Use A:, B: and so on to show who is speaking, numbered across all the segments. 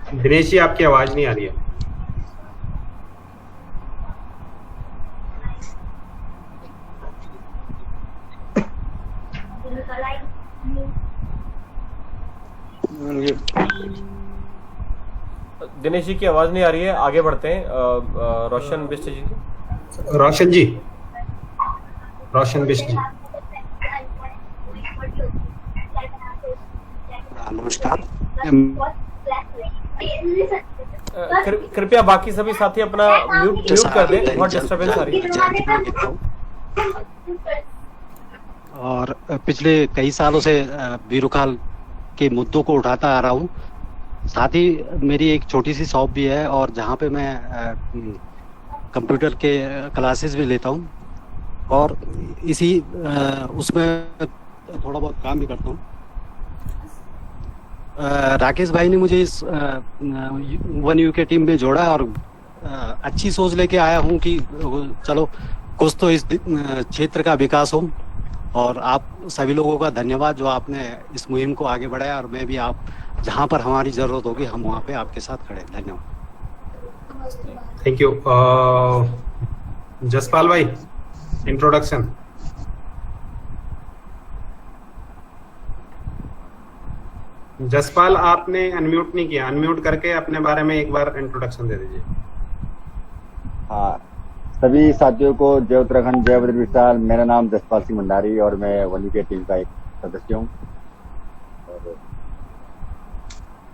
A: दिनेश जी आपकी आवाज नहीं आ रही है।
B: दिनेश जी की आवाज नहीं आ रही है, आगे बढ़ते हैं। रोशन बिष्ट जी।
A: रोशन जी, रोशन बिष्ट जी।
C: नमस्कार।
B: कृपया बाकी सभी साथी अपना म्यूट कर दें, बहुत डिस्टरबेंस आ रही है।
C: और पिछले कई सालों से वीरोकाल के मुद्दों को उठाता आ रहा हूँ। साथ ही मेरी एक छोटी सी शॉप भी है और जहाँ पे मैं कंप्यूटर के क्लासेस भी लेता हूँ और इसी उसमें थोड़ा बहुत काम भी करता हूँ। राकेश भाई ने मुझे इस वन यू के टीम में जोड़ा और अच्छी सोच लेके आया हूँ कि चलो कुछ तो इस क्षेत्र का विकास हो। और आप सभी लोगों का धन्यवाद जो आपने इस मुहिम को आगे बढ़ाया और मैं भी आप जहाँ पर हमारी जरूरत होगी हम वहाँ पे आपके साथ खड़े। धन्यवाद।
A: Thank you. जसपाल भाई, इंट्रोडक्शन। जसपाल आपने अनम्यूट नहीं किया, अनम्यूट करके अपने बारे में एक बार इंट्रोडक्शन दे दीजिए।
D: हाँ, सभी साथियों को जय उत्तराखंड, जय बद्र विशाल। मेरा नाम जसपाल सिंह भंडारी और मैं वनी के टीम का एक सदस्य हूँ और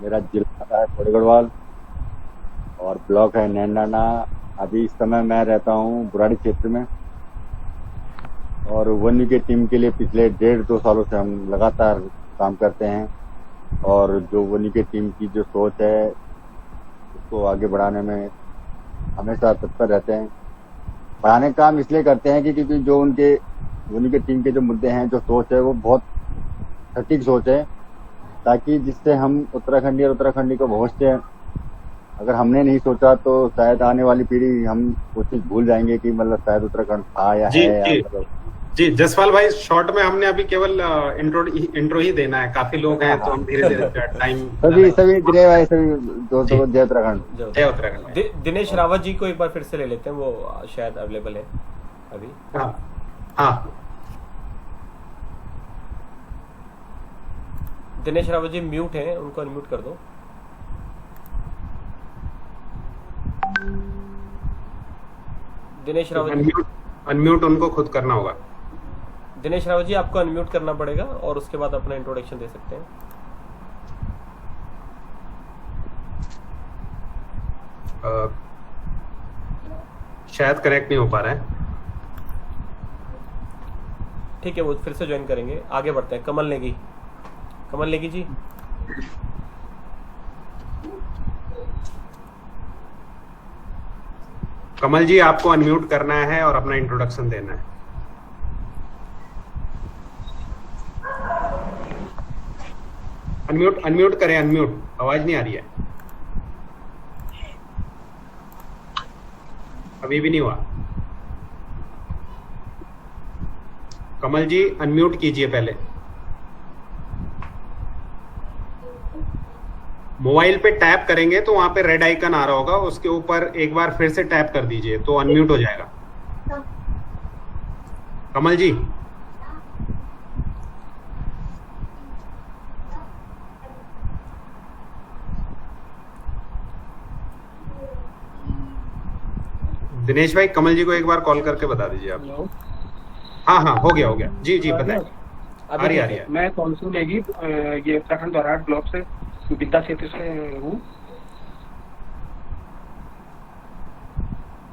D: मेरा जिला है थोड़ी गढ़वाल और ब्लॉक है नैनडाना। अभी इस समय मैं रहता हूँ बुराड़ी क्षेत्र में और वन्य के टीम के लिए पिछले 1.5-2 सालों से हम लगातार काम करते हैं और जो वन्य के टीम की जो सोच है उसको आगे बढ़ाने में हमेशा तत्पर रहते हैं। बढ़ाने का काम इसलिए करते हैं कि क्योंकि जो उनके वन्य के टीम के जो मुद्दे हैं, जो सोच है वो बहुत सटीक सोच है, ताकि जिससे हम उत्तराखंडी और उत्तराखंडी को भविष्य अगर हमने नहीं सोचा तो शायद आने वाली पीढ़ी हम वो चीज भूल जाएंगे कि मतलब शायद उत्तराखंड था या
A: जी,
D: है।
A: जी, जी जसपाल भाई, शॉर्ट में हमने अभी केवल इंट्रो ही देना है, काफी लोग हैं तो हम धीरे धीरे टाइम
D: सभी दिनेश भाई, सभी दोस्तों को जय उत्तराखंड।
A: जय उत्तराखंड।
B: दिनेश रावत जी को एक बार फिर से ले लेते हैं, वो शायद अवेलेबल है अभी।
A: हाँ,
B: दिनेश रावत जी म्यूट हैं, उनको अनम्यूट कर दो। दिनेश रावत जी,
A: अनम्यूट उनको खुद करना होगा।
B: दिनेश रावत जी आपको अनम्यूट करना पड़ेगा और उसके बाद अपना इंट्रोडक्शन दे सकते हैं।
A: शायद कनेक्ट नहीं हो पा रहा है।
B: ठीक है, वो फिर से ज्वाइन करेंगे। आगे बढ़ते हैं। कमल नेगी जी।
A: कमल जी, आपको अनम्यूट करना है और अपना इंट्रोडक्शन देना है। अनम्यूट करें, अनम्यूट, आवाज नहीं आ रही है। अभी भी नहीं हुआ। कमल जी अनम्यूट कीजिए पहले। मोबाइल पे टैप करेंगे तो वहां पे रेड आइकन आ रहा होगा, उसके ऊपर एक बार फिर से टैप कर दीजिए तो अनम्यूट हो जाएगा। कमल जी, दिनेश भाई, कमल जी को एक बार कॉल करके बता दीजिए आप। हाँ, हो गया जी बताइए। आ रही है।
E: मैं कौनसू नेगी, ये उत्तराखंड द्वाराहाट ब्लॉक से विद्या क्षेत्र से हूँ।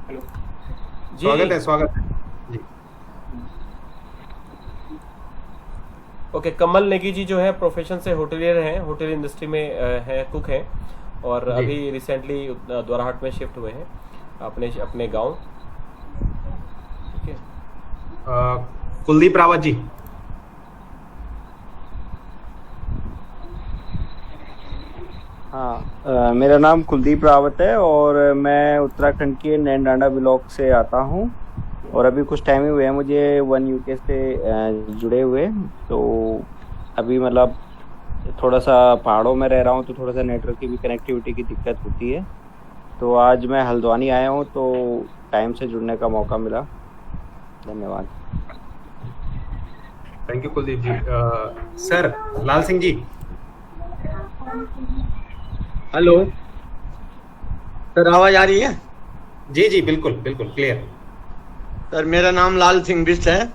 E: हेलो
B: जी,
A: स्वागत है जी।
B: ओके, कमल नेगी जी जो है प्रोफेशन से होटलियर हैं, होटल इंडस्ट्री में है, कुक हैं और अभी रिसेंटली द्वाराहाट में शिफ्ट हुए हैं अपने गांव। ठीक है।
A: कुलदीप रावत जी।
F: हाँ, मेरा नाम कुलदीप रावत है और मैं उत्तराखंड के नैनडांडा ब्लॉक से आता हूँ और अभी कुछ टाइम ही हुए हैं मुझे वन यूके से जुड़े हुए। तो अभी मतलब थोड़ा सा पहाड़ों में रह रहा हूँ तो थोड़ा सा नेटवर्क की भी कनेक्टिविटी की दिक्कत होती है। तो आज मैं हल्द्वानी आया हूँ तो टाइम से जुड़ने का मौका मिला। धन्यवाद।
A: Thank you Kuldeep ji. Sir Lal Singh ji.
G: Hello sir, आवाज आ रही है?
A: जी जी बिल्कुल बिल्कुल क्लियर।
G: सर मेरा नाम लाल सिंह बिष्ट है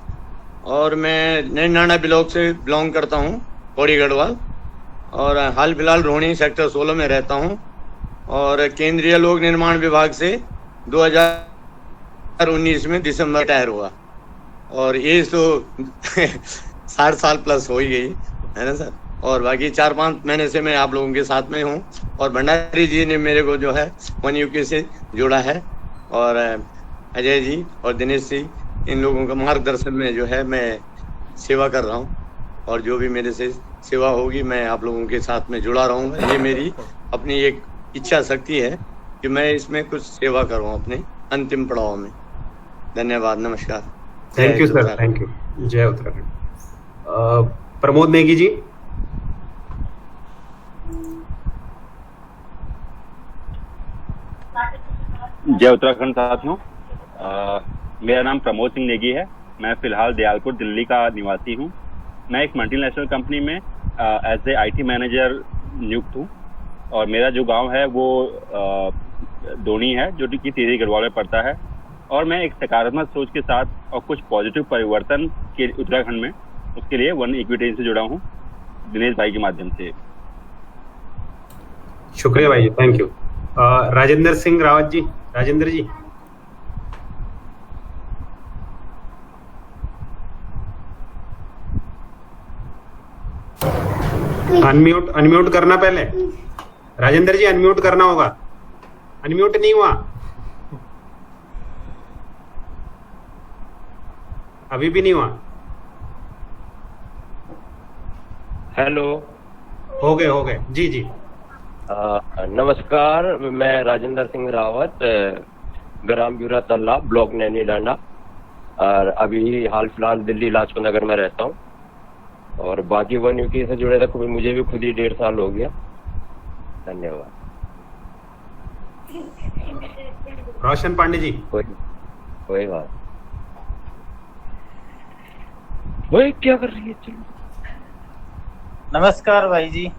G: और मैं नैनाडा ब्लॉक से बिलोंग करता हूँ, पौड़ी गढ़वाल, और हाल फिलहाल रोहिणी सेक्टर 16 में रहता हूँ और केंद्रीय लोक निर्माण विभाग से 2019 में दिसंबर रिटायर हुआ और एज तो 60 साल प्लस हो ही गई है ना सर। और बाकी 4-5 महीने से मैं आप लोगों के साथ में हूँ और भंडारी जी ने मेरे को जो है वन यूके से जोड़ा है और अजय जी और दिनेश जी, इन लोगों का मार्गदर्शन में जो है मैं सेवा कर रहा हूँ और जो भी मेरे से सेवा होगी मैं आप लोगों के साथ में जुड़ा रहूँगा। ये मेरी अपनी एक इच्छा शक्ति है कि मैं इसमें कुछ सेवा करूँ अपने अंतिम पड़ाव में। धन्यवाद, नमस्कार।
A: Thank you sir, thank you. जय उत्तराखंड। प्रमोद नेगी जी।
H: जय उत्तराखंड साथियों। मेरा नाम प्रमोद सिंह नेगी है। मैं फिलहाल दयालपुर दिल्ली का निवासी हूँ। मैं एक मल्टीनेशनल कंपनी में एज ए IT मैनेजर नियुक्त हूँ और मेरा जो गांव है वो दोनी है जो कि टिहरी गढ़वाल में पड़ता है और मैं एक सकारात्मक सोच के साथ और कुछ पॉजिटिव परिवर्तन के उत्तराखंड में उसके लिए वन इक्विटी से जुड़ा हूँ दिनेश भाई के माध्यम से।
A: शुक्रिया भाई, thank you. Rajendra Singh Rawat ji. Rajendra ji. Unmute करना पहले। राजेंद्र जी अनम्यूट करना होगा। अनम्यूट नहीं हुआ, अभी भी नहीं हुआ।
I: हेलो,
A: हो गए जी जी।
I: नमस्कार, मैं राजेंद्र सिंह रावत, ग्राम ब्यूरा तल्ला, ब्लॉक नैनी डांडा, और अभी हाल फिलहाल दिल्ली लाजपत नगर में रहता हूँ और बाकी वन यूके से जुड़े तक मुझे भी खुद ही 1.5 साल हो गया। धन्यवाद।
A: रोशन पांडे जी।
I: कोई बात। वही क्या कर रही है? चलो।
J: नमस्कार भाई जी,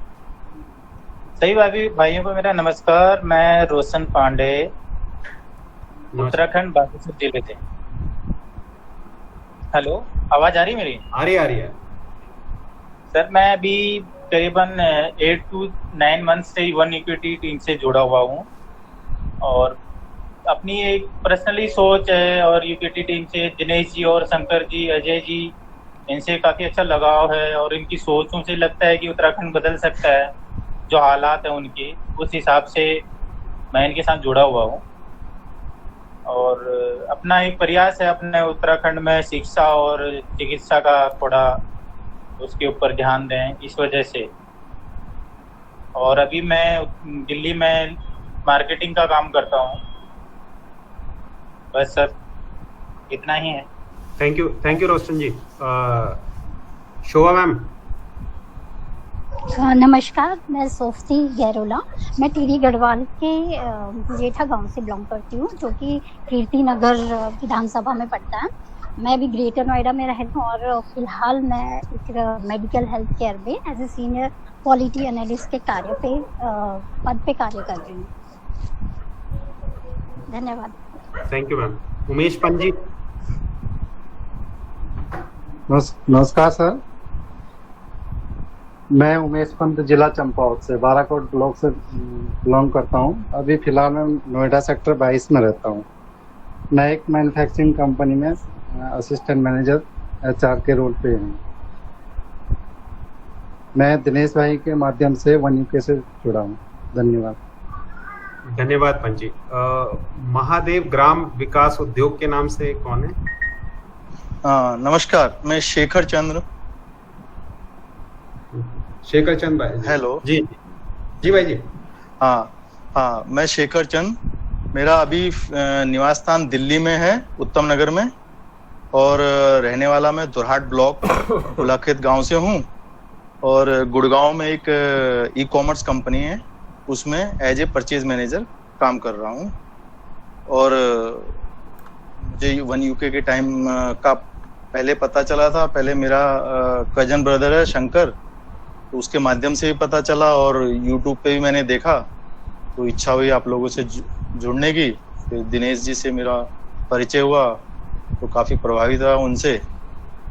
J: सही भाइयों को मेरा नमस्कार। मैं रोशन पांडे, उत्तराखंड बागेश्वर जिले से। हेलो, आवाज आ रही मेरी?
A: आ रही है
J: सर। मैं अभी करीबन 8 to 9 मंथ से वन इक्विटी टीम से जुड़ा हुआ हूँ और अपनी एक पर्सनली सोच है और इक्विटी टीम से दिनेश जी और शंकर जी, अजय जी, इनसे काफी अच्छा लगाव है और इनकी सोचों से लगता है कि उत्तराखंड बदल सकता है। जो हालात है उनके, उस हिसाब से मैं इनके साथ जुड़ा हुआ हूँ और अपना एक प्रयास है अपने उत्तराखंड में शिक्षा और चिकित्सा का थोड़ा उसके ऊपर ध्यान दें, इस वजह से। और अभी मैं दिल्ली में मार्केटिंग का काम करता हूँ। बस सर, इतना ही है।
A: Thank you Roshan ji. Shobha ma'am.
K: नमस्कार, मैं सोफती गैरोला। मैं टिहरी गढ़वाल के जेठा गांव से बिलोंग करती हूँ जो कि कीर्ति नगर विधानसभा में पड़ता है। मैं अभी ग्रेटर नोएडा में रहती हूँ और फिलहाल मैं एक मेडिकल हेल्थ केयर में as a senior quality analyst के पद पे कार्य कर रही हूँ। धन्यवाद।
A: Thank you ma'am. Umesh Pant ji.
L: नमस्कार सर, मैं उमेश पंत, जिला चंपावत से, बाराकोट ब्लॉक से बिलोंग करता हूँ। अभी फिलहाल मैं नोएडा सेक्टर 22 में रहता हूँ। मैं एक मैन्युफैक्चरिंग कंपनी में असिस्टेंट मैनेजर HR के रोल पे हूँ। मैं दिनेश भाई के माध्यम से वन यूके से जुड़ा हूँ।
A: धन्यवाद पंत जी। महादेव ग्राम विकास उद्योग के नाम से कौन है?
M: नमस्कार, मैं शेखर चंद्र
A: भाई।
M: हेलो
A: जी जी भाई जी।
M: हाँ, मैं शेखर चंद। मेरा अभी निवास स्थान दिल्ली में है, उत्तम नगर में, और रहने वाला मैं दुरहाट ब्लॉक उलाखेत गांव से हूँ और गुड़गांव में एक ई कॉमर्स कंपनी है, उसमें एज ए परचेज मैनेजर काम कर रहा हूँ। और मुझे वन यूके के टाइम का पहले पता चला था। पहले मेरा कजन ब्रदर है शंकर, तो उसके माध्यम से भी पता चला, और यूट्यूब पे भी मैंने देखा, तो इच्छा हुई आप लोगों से जुड़ने की। फिर दिनेश जी से मेरा परिचय हुआ, तो काफ़ी प्रभावित रहा उनसे।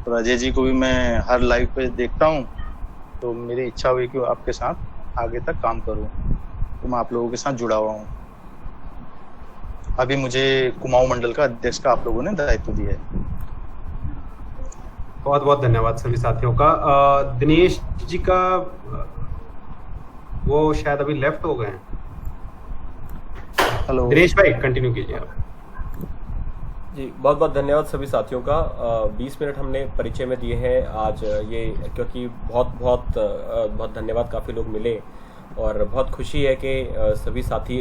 M: और अजय जी को भी मैं हर लाइव पे देखता हूँ, तो मेरी इच्छा हुई कि आपके साथ आगे तक काम करूँ, तो मैं आप लोगों के साथ जुड़ा हुआ हूँ। अभी मुझे कुमाऊं मंडल का अध्यक्ष का आप लोगों ने दायित्व दिया है।
A: बहुत बहुत धन्यवाद सभी साथियों का। दिनेश जी का वो शायद अभी लेफ्ट हो गए हैं।
M: हेलो
A: दिनेश भाई, कंटिन्यू कीजिए आप।
B: जी, बहुत बहुत धन्यवाद सभी साथियों का। 20 मिनट हमने परिचय में दिए हैं आज ये, क्योंकि बहुत धन्यवाद, काफ़ी लोग मिले और बहुत खुशी है कि सभी साथी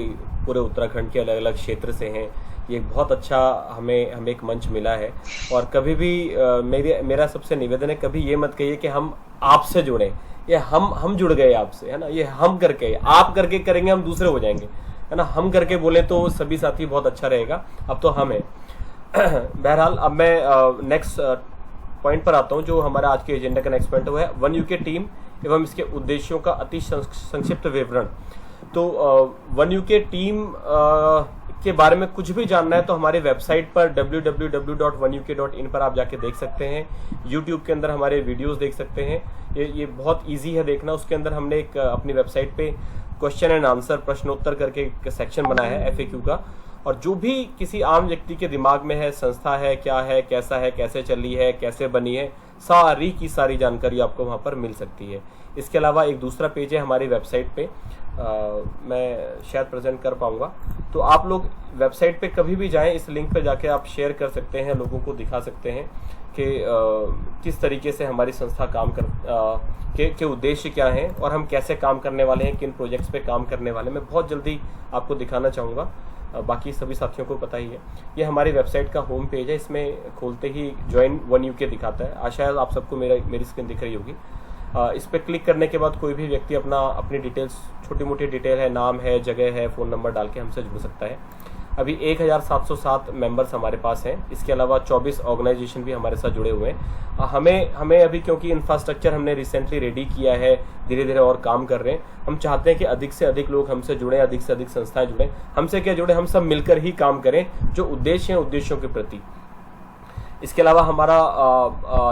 B: पूरे उत्तराखंड के अलग अलग क्षेत्र से हैं। ये बहुत अच्छा हमें एक मंच मिला है। और कभी भी मेरा सबसे निवेदन है, कभी ये मत कहिए कि हम आपसे जुड़े, ये हम जुड़ गए आपसे, है ना। ये हम करके, आप करके करेंगे हम दूसरे हो जाएंगे, है ना। हम करके बोले तो सभी साथी बहुत अच्छा रहेगा। अब तो हम हैं। बहरहाल अब मैं नेक्स्ट पॉइंट पर आता हूं, जो हमारा आज के एजेंडा का नेक्स्ट पॉइंट है वन यूके टीम एवं इसके उद्देश्यों का अति संक्षिप्त विवरण। तो वन यूके टीम के बारे में कुछ भी जानना है तो हमारे वेबसाइट पर www.1uk.in पर आप जाके देख सकते हैं। यूट्यूब के अंदर हमारे वीडियोस देख सकते हैं। ये बहुत इजी है देखना। उसके अंदर हमने एक अपनी वेबसाइट पे क्वेश्चन एंड आंसर, प्रश्नोत्तर करके एक सेक्शन बनाया है FAQ का। और जो भी किसी आम व्यक्ति के दिमाग में है, संस्था है, क्या है, कैसे चली है, कैसे बनी है, सारी की सारी जानकारी आपको वहाँ पर मिल सकती है। इसके अलावा एक दूसरा पेज है हमारी वेबसाइट पे, मैं शायद प्रेजेंट कर पाऊंगा, तो आप लोग वेबसाइट पे कभी भी जाएं, इस लिंक पे जाके आप शेयर कर सकते हैं, लोगों को दिखा सकते हैं कि किस तरीके से हमारी संस्था काम के उद्देश्य क्या हैं और हम कैसे काम करने वाले हैं, किन प्रोजेक्ट्स पे काम करने वाले हैं। मैं बहुत जल्दी आपको दिखाना चाहूँगा, बाकी सभी साथियों को पता ही है। ये हमारी वेबसाइट का होम पेज है। इसमें खोलते ही ज्वाइन वन यूके दिखाता है। शायद आप सबको मेरी स्क्रीन दिख रही होगी। इस पर क्लिक करने के बाद कोई भी व्यक्ति अपनी डिटेल्स, छोटी मोटी डिटेल है, नाम है, जगह है, फ़ोन नंबर डाल के हमसे जुड़ सकता है। अभी 1707 मेंबर्स हमारे पास हैं। इसके अलावा 24 ऑर्गेनाइजेशन भी हमारे साथ जुड़े हुए हैं। हमें अभी, क्योंकि इंफ्रास्ट्रक्चर हमने रिसेंटली रेडी किया है, धीरे धीरे और काम कर रहे हैं। हम चाहते हैं कि अधिक से अधिक लोग हमसे जुड़ें, अधिक से अधिक संस्थाएं जुड़ें। हमसे क्या जुड़े, हम सब मिलकर ही काम करें जो उद्देश्य हैं, उद्देश्यों के प्रति। इसके अलावा हमारा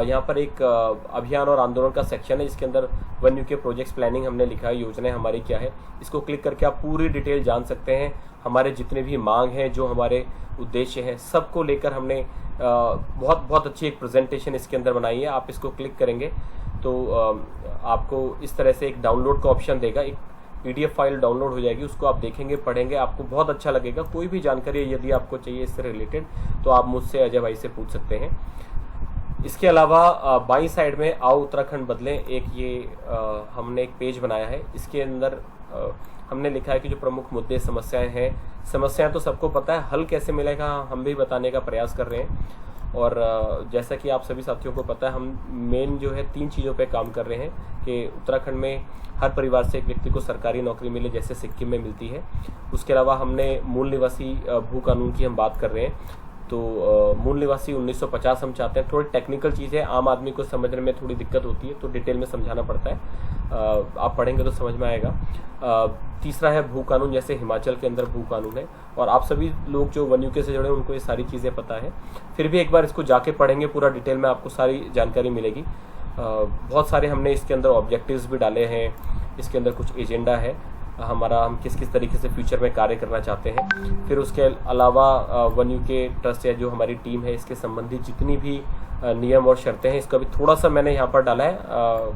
B: यहाँ पर एक अभियान और आंदोलन का सेक्शन है, जिसके अंदर वन यूके प्रोजेक्ट्स प्लानिंग हमने लिखा है, योजनाएं हमारी क्या है। इसको क्लिक करके आप पूरी डिटेल जान सकते हैं। हमारे जितने भी मांग हैं, जो हमारे उद्देश्य हैं, सबको लेकर हमने बहुत अच्छी एक प्रेजेंटेशन इसके अंदर बनाई है। आप इसको क्लिक करेंगे तो आपको इस तरह से एक डाउनलोड का ऑप्शन देगा। एक PDF फाइल डाउनलोड हो जाएगी, उसको आप देखेंगे, पढ़ेंगे, आपको बहुत अच्छा लगेगा। कोई भी जानकारी यदि आपको चाहिए इससे रिलेटेड तो आप मुझसे, अजय भाई से पूछ सकते हैं। इसके अलावा बाईं साइड में आओ उत्तराखंड बदलें, एक ये हमने एक पेज बनाया है। इसके अंदर हमने लिखा है कि जो प्रमुख मुद्दे, समस्याएं तो सबको पता है, हल कैसे मिलेगा हम भी बताने का प्रयास कर रहे हैं। और जैसा कि आप सभी साथियों को पता है, हम मेन जो है 3 चीज़ों पे काम कर रहे हैं कि उत्तराखंड में हर परिवार से एक व्यक्ति को सरकारी नौकरी मिले, जैसे सिक्किम में मिलती है। उसके अलावा हमने मूल निवासी भू कानून की हम बात कर रहे हैं। तो मूल निवासी 1950 हम चाहते हैं। थोड़ी टेक्निकल चीज़ है, आम आदमी को समझने में थोड़ी दिक्कत होती है, तो डिटेल में समझाना पड़ता है। आप पढ़ेंगे तो समझ में आएगा। तीसरा है भू कानून, जैसे हिमाचल के अंदर भू कानून है। और आप सभी लोग जो वन यूके से जुड़े हैं उनको ये सारी चीज़ें पता है। फिर भी एक बार इसको जाके पढ़ेंगे पूरा डिटेल में, आपको सारी जानकारी मिलेगी। बहुत सारे हमने इसके अंदर ऑब्जेक्टिव्स भी डाले हैं। इसके अंदर कुछ एजेंडा है हमारा, हम किस किस तरीके से फ्यूचर में कार्य करना चाहते हैं। फिर उसके अलावा वन यूके ट्रस्ट या जो हमारी टीम है, इसके संबंधित जितनी भी नियम और शर्तें हैं, इसका भी थोड़ा सा मैंने यहाँ पर डाला है।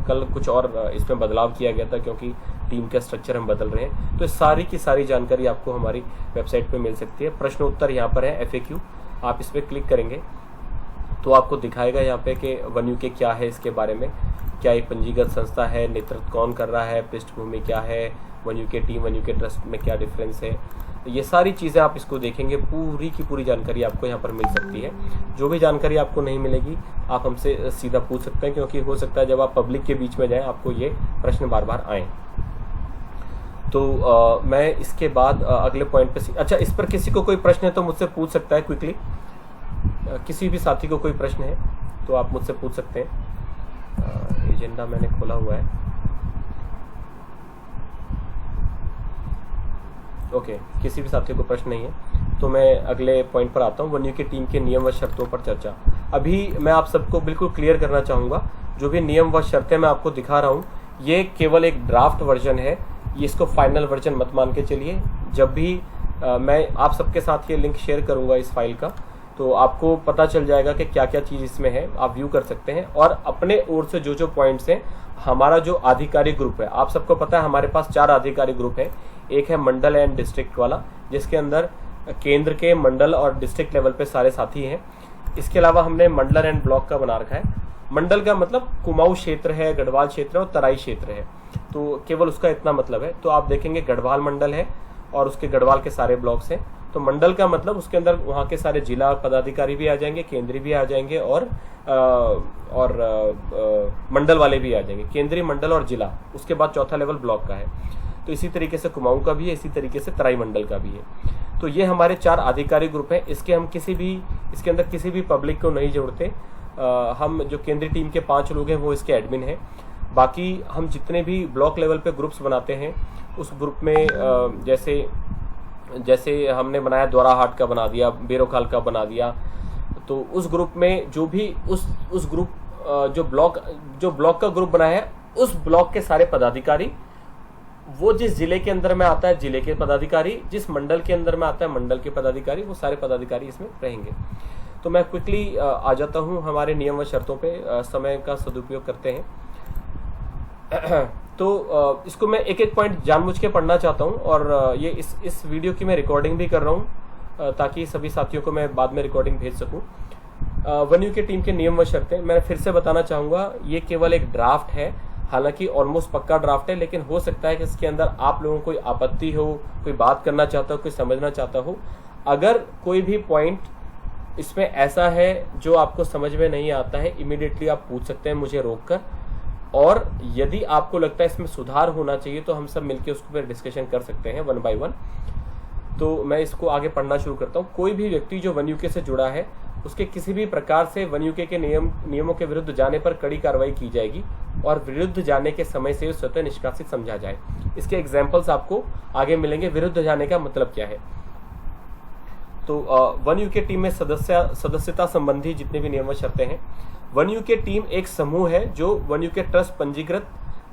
B: कल कुछ और इसमें बदलाव किया गया था, क्योंकि टीम का स्ट्रक्चर हम बदल रहे हैं। तो सारी की सारी जानकारी आपको हमारी वेबसाइट पे मिल सकती है। प्रश्न उत्तर यहाँ पर है, FAQ, आप इस पर क्लिक करेंगे तो आपको दिखाएगा यहाँ पे कि वन यूके क्या है, इसके बारे में क्या एक पंजीकृत संस्था है, नेतृत्व कौन कर रहा है, पृष्ठभूमि क्या है, one UK team one UK trust में क्या डिफरेंस है, ये सारी चीज़ें आप इसको देखेंगे, पूरी की पूरी जानकारी आपको यहाँ पर मिल सकती है। जो भी जानकारी आपको नहीं मिलेगी आप हमसे सीधा पूछ सकते हैं, क्योंकि हो सकता है जब आप पब्लिक के बीच में जाएं आपको ये प्रश्न बार बार आएँ। तो मैं इसके बाद अगले पॉइंट पे अच्छा, इस पर किसी को कोई प्रश्न है तो मुझसे पूछ सकता है क्विकली। किसी भी साथी को कोई प्रश्न है तो आप मुझसे पूछ सकते हैं। एजेंडा मैंने खोला हुआ है। ओके, किसी भी साथी को प्रश्न नहीं है तो मैं अगले पॉइंट पर आता हूँ, वन यूके टीम के नियम व शर्तों पर चर्चा। अभी मैं आप सबको बिल्कुल क्लियर करना चाहूँगा, जो भी नियम व शर्तें मैं आपको दिखा रहा हूँ ये केवल एक ड्राफ्ट वर्जन है, ये इसको फाइनल वर्जन मत मान के चलिए। जब भी मैं आप सबके साथ ये लिंक शेयर करूँगा इस फाइल का, तो आपको पता चल जाएगा कि क्या क्या चीज़ इसमें है, आप व्यू कर सकते हैं। और अपने ओर से जो जो पॉइंट्स हैं, हमारा जो आधिकारिक ग्रुप है, आप सबको पता है हमारे पास 4 आधिकारिक ग्रुप है। एक है मंडल एंड डिस्ट्रिक्ट वाला, जिसके अंदर केंद्र के, मंडल और डिस्ट्रिक्ट लेवल पे सारे साथी हैं। इसके अलावा हमने मंडल एंड ब्लॉक का बना रखा है। मंडल का मतलब कुमाऊं क्षेत्र है, गढ़वाल क्षेत्र है और तराई क्षेत्र है, तो केवल उसका इतना मतलब है। तो आप देखेंगे गढ़वाल मंडल है और उसके गढ़वाल के सारे ब्लॉक्स हैं। तो मंडल का मतलब उसके अंदर वहाँ के सारे जिला पदाधिकारी भी आ जाएंगे, केंद्रीय भी आ जाएंगे और मंडल वाले भी आ जाएंगे, केंद्रीय, मंडल और जिला। उसके बाद चौथा लेवल ब्लॉक का है। तो इसी तरीके से कुमाऊं का भी है, इसी तरीके से तराई मंडल का भी है। तो ये हमारे 4 आधिकारिक ग्रुप हैं। इसके अंदर किसी भी पब्लिक को नहीं जोड़ते। हम जो केंद्रीय टीम के 5 लोग हैं वो इसके एडमिन हैं। बाकी हम जितने भी ब्लॉक लेवल पे ग्रुप्स बनाते हैं, उस ग्रुप में जैसे हमने बनाया द्वाराहाट का बना दिया, बेरोखाल का बना दिया, तो उस ग्रुप में जो भी उस ग्रुप जो ब्लॉक का ग्रुप बनाया है, उस ब्लॉक के सारे पदाधिकारी, वो जिस जिले के अंदर में आता है जिले के पदाधिकारी, जिस मंडल के अंदर में आता है मंडल के पदाधिकारी, वो सारे पदाधिकारी इसमें रहेंगे। तो मैं क्विकली आ जाता हूँ हमारे नियम व शर्तों पे, समय का सदुपयोग करते हैं। तो इसको मैं एक एक पॉइंट जानबूझ के पढ़ना चाहता हूँ, और ये इस वीडियो की मैं रिकॉर्डिंग भी कर रहा हूँ ताकि सभी साथियों को मैं बाद में रिकॉर्डिंग भेज सकूँ। वन यूके टीम के नियम व शर्तें मैं फिर से बताना चाहूँगा, ये केवल एक ड्राफ्ट है, हालांकि ऑलमोस्ट पक्का ड्राफ्ट है, लेकिन हो सकता है कि इसके अंदर आप लोगों को कोई आपत्ति हो, कोई बात करना चाहता हो, कोई समझना चाहता हो। अगर कोई भी पॉइंट इसमें ऐसा है जो आपको समझ में नहीं आता है, इमीडिएटली आप पूछ सकते हैं मुझे रोककर, और यदि आपको लगता है इसमें सुधार होना चाहिए तो हम सब मिलकर उसके ऊपर डिस्कशन कर सकते हैं 1 बाय 1। तो मैं इसको आगे पढ़ना शुरू करता हूँ। कोई भी व्यक्ति जो वन यूके से जुड़ा है, उसके किसी भी प्रकार से वन यूके के नियमों के विरुद्ध जाने पर कड़ी कार्रवाई की जाएगी और विरुद्ध जाने के समय से स्वतः निष्कासित समझा जाए। इसके एग्जाम्पल्स आपको आगे मिलेंगे। विरुद्ध जाने का मतलब क्या है? तो वन यूके टीम में सदस्यता संबंधी जितने भी नियम व शर्तें हैं। वन यूके टीम एक समूह है जो वन यूके ट्रस्ट पंजीकृत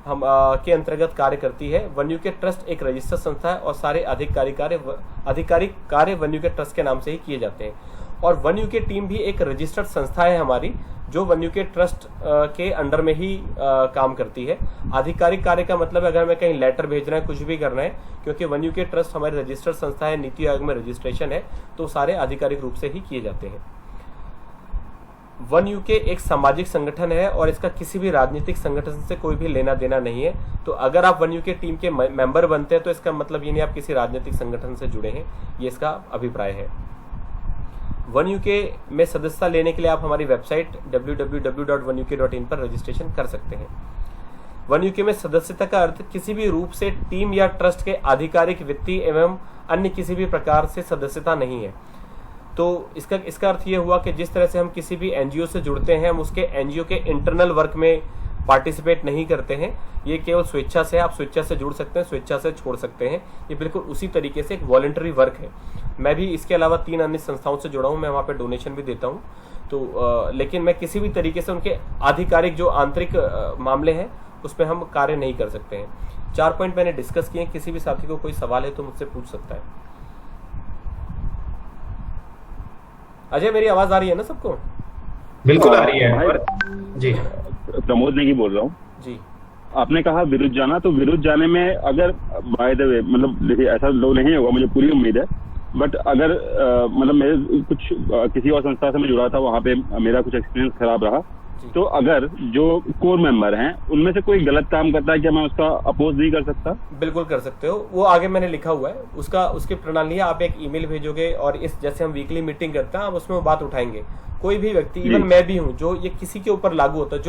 B: के अंतर्गत कार्य करती है। वन यूके ट्रस्ट एक रजिस्टर्ड संस्था है और सारे आधिकारिक कार्य वन यूके ट्रस्ट के नाम से ही किए जाते हैं। और वन यूके टीम भी एक रजिस्टर्ड संस्था है हमारी, जो वन यूके ट्रस्ट के अंडर में ही काम करती है। आधिकारिक कार्य का मतलब अगर हमें कहीं लेटर भेजना है, कुछ भी करना है, क्योंकि वन यूके ट्रस्ट हमारी रजिस्टर्ड संस्था है, नीति आयोग में रजिस्ट्रेशन है, तो सारे आधिकारिक रूप से ही किए जाते हैं। वन यूके एक सामाजिक संगठन है और इसका किसी भी राजनीतिक संगठन से कोई भी लेना देना नहीं है। तो अगर आप वन यूके टीम के मेंबर बनते हैं तो इसका मतलब ये नहीं आप किसी राजनीतिक संगठन से जुड़े हैं, ये इसका अभिप्राय है। वन यूके में सदस्यता लेने के लिए आप हमारी वेबसाइट www.1uk.in पर रजिस्ट्रेशन कर सकते हैं। वन यूके में सदस्यता का अर्थ किसी भी रूप से टीम या ट्रस्ट के आधिकारिक, वित्तीय एवं अन्य किसी भी प्रकार से सदस्यता नहीं है। तो इसका अर्थ ये हुआ कि जिस तरह से हम किसी भी एनजीओ से जुड़ते हैं, हम उसके एनजीओ के इंटरनल वर्क में पार्टिसिपेट नहीं करते हैं। ये केवल स्वेच्छा से, आप स्वेच्छा से जुड़ सकते हैं, स्वेच्छा से छोड़ सकते हैं। ये बिल्कुल उसी तरीके से एक वॉलंटरी वर्क है। मैं भी इसके अलावा 3 अन्य संस्थाओं से जुड़ा हूँ, मैं वहाँ पे डोनेशन भी देता हूँ। तो लेकिन मैं किसी भी तरीके से उनके आधिकारिक जो आंतरिक मामले हैं उसमें हम कार्य नहीं कर सकते हैं। 4 पॉइंट मैंने डिस्कस किए। किसी भी साथी को कोई सवाल है तो मुझसे पूछ सकता है। अजय, मेरी आवाज आ रही है ना सबको?
A: बिल्कुल आ रही है जी।
H: प्रमोद नेगी बोल रहा हूँ
B: जी।
H: आपने कहा विरुद्ध जाना, तो विरुद्ध जाने में अगर बाय द वे, मतलब देखिए ऐसा लोग नहीं होगा, मुझे पूरी उम्मीद है, बट अगर मतलब मेरे किसी और संस्था से मैं जुड़ा था, वहाँ पे मेरा कुछ एक्सपीरियंस खराब रहा, तो अगर जो कोर मेंबर हैं उनमें से कोई गलत काम करता है, क्या मैं उसका अपोज नहीं कर सकता?
B: बिल्कुल कर सकते हो, वो आगे मैंने लिखा हुआ है, उसकी प्रणाली है। आप एक ईमेल भेजोगे और इस जैसे हम वीकली मीटिंग करते हैं, आप उसमें वो बात उठाएंगे। कोई भी व्यक्ति, इवन मैं भी हूँ, जो ये किसी के ऊपर लागू होता है,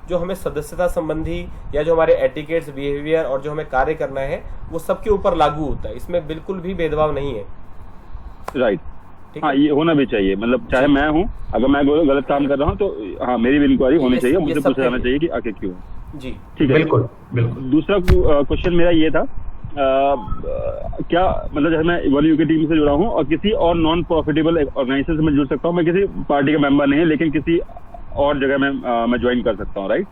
B: जो हमें सदस्यता संबंधी या जो हमारे एटिकेट्स, बिहेवियर और जो हमें कार्य करना है वो सबके ऊपर लागू होता है। इसमें बिल्कुल भी भेदभाव नहीं है।
H: राइट, हाँ, ये होना भी चाहिए। मतलब चाहे मैं हूँ, अगर मैं गलत काम कर रहा हूँ तो हाँ, मेरी भी इंक्वायरी होनी चाहिए, मुझे पूछा जाना चाहिए कि आखिर क्यों।
B: जी
H: ठीक है,
A: बिल्कुल बिल्कुल।
H: दूसरा क्वेश्चन मेरा ये था, क्या मतलब जैसे मैं वन यूके टीम से जुड़ा हूँ और किसी और नॉन प्रॉफिटेबल ऑर्गेनाइजेशन से मैं जुड़ सकता हूँ, मैं किसी पार्टी का मेंबर नहीं है लेकिन किसी और जगह मैं ज्वाइन कर सकता हूँ, राइट?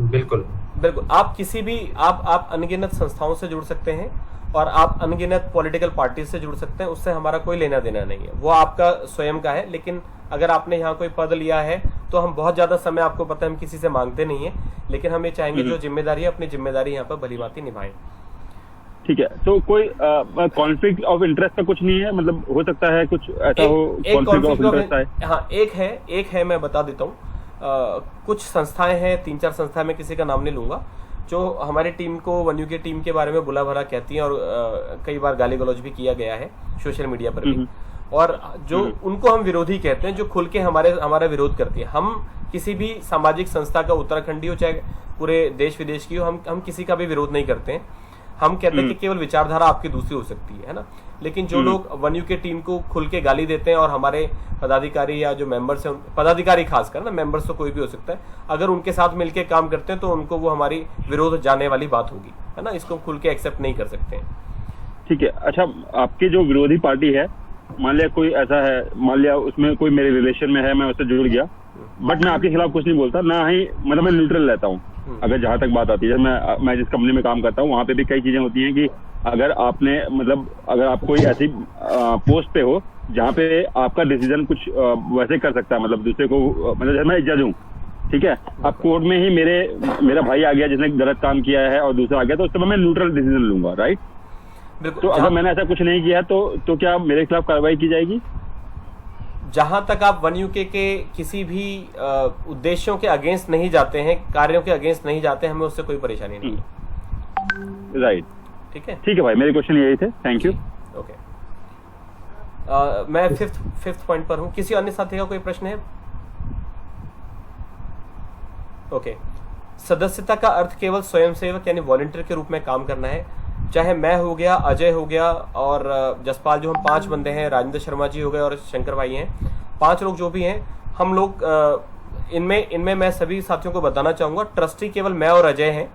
A: बिल्कुल
B: बिल्कुल। आप किसी भी आप अनगिनत संस्थाओं से जुड़ सकते हैं और आप अनगिनत पॉलिटिकल पार्टी से जुड़ सकते हैं, उससे हमारा कोई लेना देना नहीं है, वो आपका स्वयं का है। लेकिन अगर आपने यहाँ कोई पद लिया है तो हम बहुत ज्यादा समय, आपको पता है, हम किसी से मांगते नहीं है, लेकिन हम ये चाहेंगे जो जिम्मेदारी है अपनी जिम्मेदारी यहाँ पर भलीभांति निभाएं।
H: ठीक है, तो कोई कॉन्फ्लिक्ट ऑफ इंटरेस्ट का कुछ नहीं है? मतलब हो सकता है कुछ ऐसा हो कॉन्फ्लिक्ट ऑफ इंटरेस्ट है?
B: हाँ, एक है, मैं बता देता हूँ। कुछ संस्थाएं हैं, 3-4 संस्थाएं, मैं किसी का नाम नहीं लूंगा, जो हमारी टीम को, वन यूके टीम के बारे में बुला भरा कहती हैं और कई बार गाली गलौज भी किया गया है सोशल मीडिया पर भी। और जो उनको हम विरोधी कहते हैं, जो खुल के हमारा विरोध करती है। हम किसी भी सामाजिक संस्था का, उत्तराखंडी हो चाहे पूरे देश विदेश की हो, हम किसी का भी विरोध नहीं करते हैं। हम कहते हैं कि केवल विचारधारा आपकी दूसरी हो सकती है ना। लेकिन जो लोग वन यूके टीम को खुल के गाली देते हैं और हमारे पदाधिकारी या जो मेंबर्स हैं, पदाधिकारी खासकर ना, मेंबर्स तो कोई भी हो सकता है, अगर उनके साथ मिलके काम करते हैं तो उनको वो हमारी विरोध जाने वाली बात होगी, है ना। इसको खुल के एक्सेप्ट नहीं कर सकते हैं।
H: ठीक है, अच्छा, आपकी जो विरोधी पार्टी है, मान लिया कोई ऐसा है, मान लिया उसमें कोई मेरे रिलेशन में है, मैं उससे जुड़ गया, बट मैं आपके खिलाफ कुछ नहीं बोलता, ना ही मतलब मैं न्यूट्रल रहता हूँ। अगर जहां तक बात आती है, मैं जिस कंपनी में काम करता हूँ वहां पे भी कई चीजें होती हैं कि अगर आपने मतलब अगर आप कोई ऐसी पोस्ट पे हो जहाँ पे आपका डिसीजन कुछ वैसे कर सकता है, मतलब दूसरे को, मतलब जैसे मैं जज हूँ, ठीक है, अब कोर्ट में ही मेरा भाई आ गया जिसने गलत काम किया है और दूसरा आ गया, तो उस समय मैं न्यूट्रल डिसीजन लूंगा, राइट? तो अगर मैंने ऐसा कुछ नहीं किया तो क्या मेरे खिलाफ कार्रवाई की जाएगी?
B: जहां तक आप वन यूके के किसी भी उद्देश्यों के अगेंस्ट नहीं जाते हैं, कार्यों के अगेंस्ट नहीं जाते, हमें उससे कोई परेशानी नहीं है।
H: राइट, ठीक है भाई, मेरे क्वेश्चन यही थे, थैंक यू।
B: ओके, मैं फिफ्थ पॉइंट पर हूं। किसी अन्य साथी का कोई प्रश्न है? ओके, सदस्यता का अर्थ केवल स्वयंसेवक यानी वॉलंटियर के रूप में काम करना है। चाहे मैं हो गया, अजय हो गया और जसपाल, जो हम 5 बंदे हैं, राजेंद्र शर्मा जी हो गए और शंकर भाई हैं, 5 लोग जो भी हैं, हम लोग इनमें मैं सभी साथियों को बताना चाहूंगा, ट्रस्टी केवल मैं और अजय हैं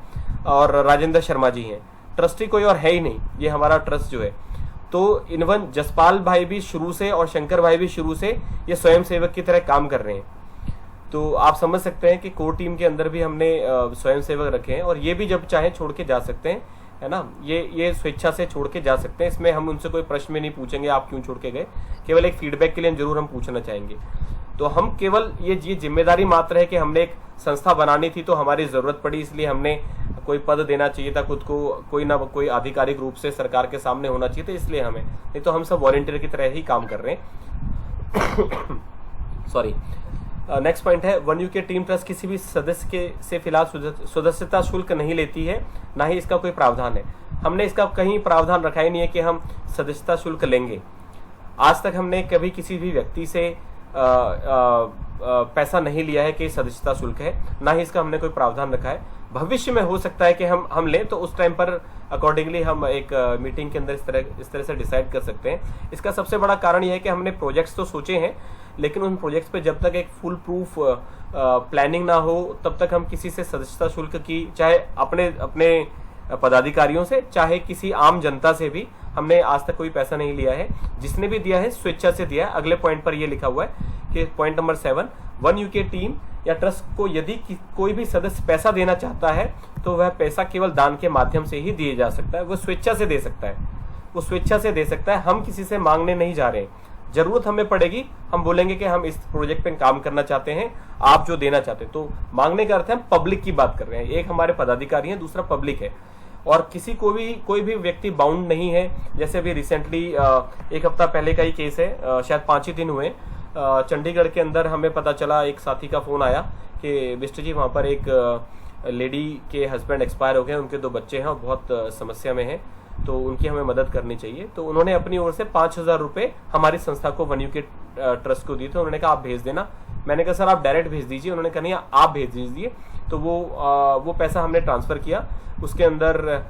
B: और राजेंद्र शर्मा जी हैं। ट्रस्टी कोई और है ही नहीं, ये हमारा ट्रस्ट जो है। तो इनवन जसपाल भाई भी शुरू से और शंकर भाई भी शुरू से ये स्वयंसेवक की तरह काम कर रहे हैं। तो आप समझ सकते हैं कि कोर टीम के अंदर भी हमने स्वयंसेवक रखे हैं और ये भी जब चाहे छोड़ के जा सकते हैं, है ना। ये स्वेच्छा से छोड़ के जा सकते हैं। इसमें हम उनसे कोई प्रश्न में नहीं पूछेंगे आप क्यों छोड़ के गए, केवल एक फीडबैक के लिए जरूर हम पूछना चाहेंगे। तो हम केवल ये जिम्मेदारी मात्र है कि हमने एक संस्था बनानी थी, तो हमारी जरूरत पड़ी, इसलिए हमने कोई पद देना चाहिए था खुद को, कोई ना कोई आधिकारिक रूप से सरकार के सामने होना चाहिए था, इसलिए हमें, नहीं तो हम सब वॉलंटियर की तरह ही काम कर रहे हैं। सॉरी। नेक्स्ट पॉइंट है, वन यूके टीम ट्रस्ट किसी भी सदस्य से फिलहाल सदस्यता शुल्क नहीं लेती है, ना ही इसका कोई प्रावधान है। हमने इसका कहीं प्रावधान रखा ही नहीं है कि हम सदस्यता शुल्क लेंगे। आज तक हमने कभी किसी भी व्यक्ति से पैसा नहीं लिया है कि सदस्यता शुल्क है, ना ही इसका हमने कोई प्रावधान रखा है। भविष्य में हो सकता है कि हम लें, तो उस टाइम पर अकॉर्डिंगली हम एक मीटिंग के अंदर इस तरह से डिसाइड कर सकते हैं। इसका सबसे बड़ा कारण यह है कि हमने प्रोजेक्ट्स तो सोचे हैं, लेकिन उन प्रोजेक्ट्स पे जब तक एक फुल प्रूफ प्लानिंग ना हो, तब तक हम किसी से सदस्यता शुल्क की, चाहे अपने पदाधिकारियों से, चाहे किसी आम जनता से भी, हमने आज तक कोई पैसा नहीं लिया है। जिसने भी दिया है स्वेच्छा से दिया है। अगले पॉइंट पर यह लिखा हुआ है कि point number 7, one UK team या ट्रस्ट को यदि कोई भी सदस्य पैसा देना चाहता है तो वह पैसा केवल दान के माध्यम से ही दिया जा सकता है। वो स्वेच्छा से दे सकता है, वो स्वेच्छा से दे सकता है। हम किसी से मांगने नहीं जा रहे हैं। जरूरत हमें पड़ेगी, हम बोलेंगे कि हम इस प्रोजेक्ट पे काम करना चाहते हैं, आप जो देना चाहते हैं। तो मांगने का अर्थ है हम पब्लिक की बात कर रहे हैं। एक हमारे पदाधिकारी हैं, दूसरा पब्लिक है, और किसी को भी कोई भी व्यक्ति बाउंड नहीं है। जैसे अभी रिसेंटली 1 हफ्ता पहले का ही केस है, शायद 5 ही दिन हुए, चंडीगढ़ के अंदर हमें पता चला, एक साथी का फोन आया कि बिष्ट जी वहाँ पर एक लेडी के हस्बैंड एक्सपायर हो गए, उनके 2 बच्चे हैं और बहुत समस्या में हैं, तो उनकी हमें मदद करनी चाहिए। तो उन्होंने अपनी ओर से 5,000 रुपये हमारी संस्था को वन यूके ट्रस्ट को दिए थे। उन्होंने कहा आप भेज देना। मैंने कहा सर आप डायरेक्ट भेज दीजिए। उन्होंने कहा नहीं आप भेज दीजिए। तो वो पैसा हमने ट्रांसफ़र किया। उसके अंदर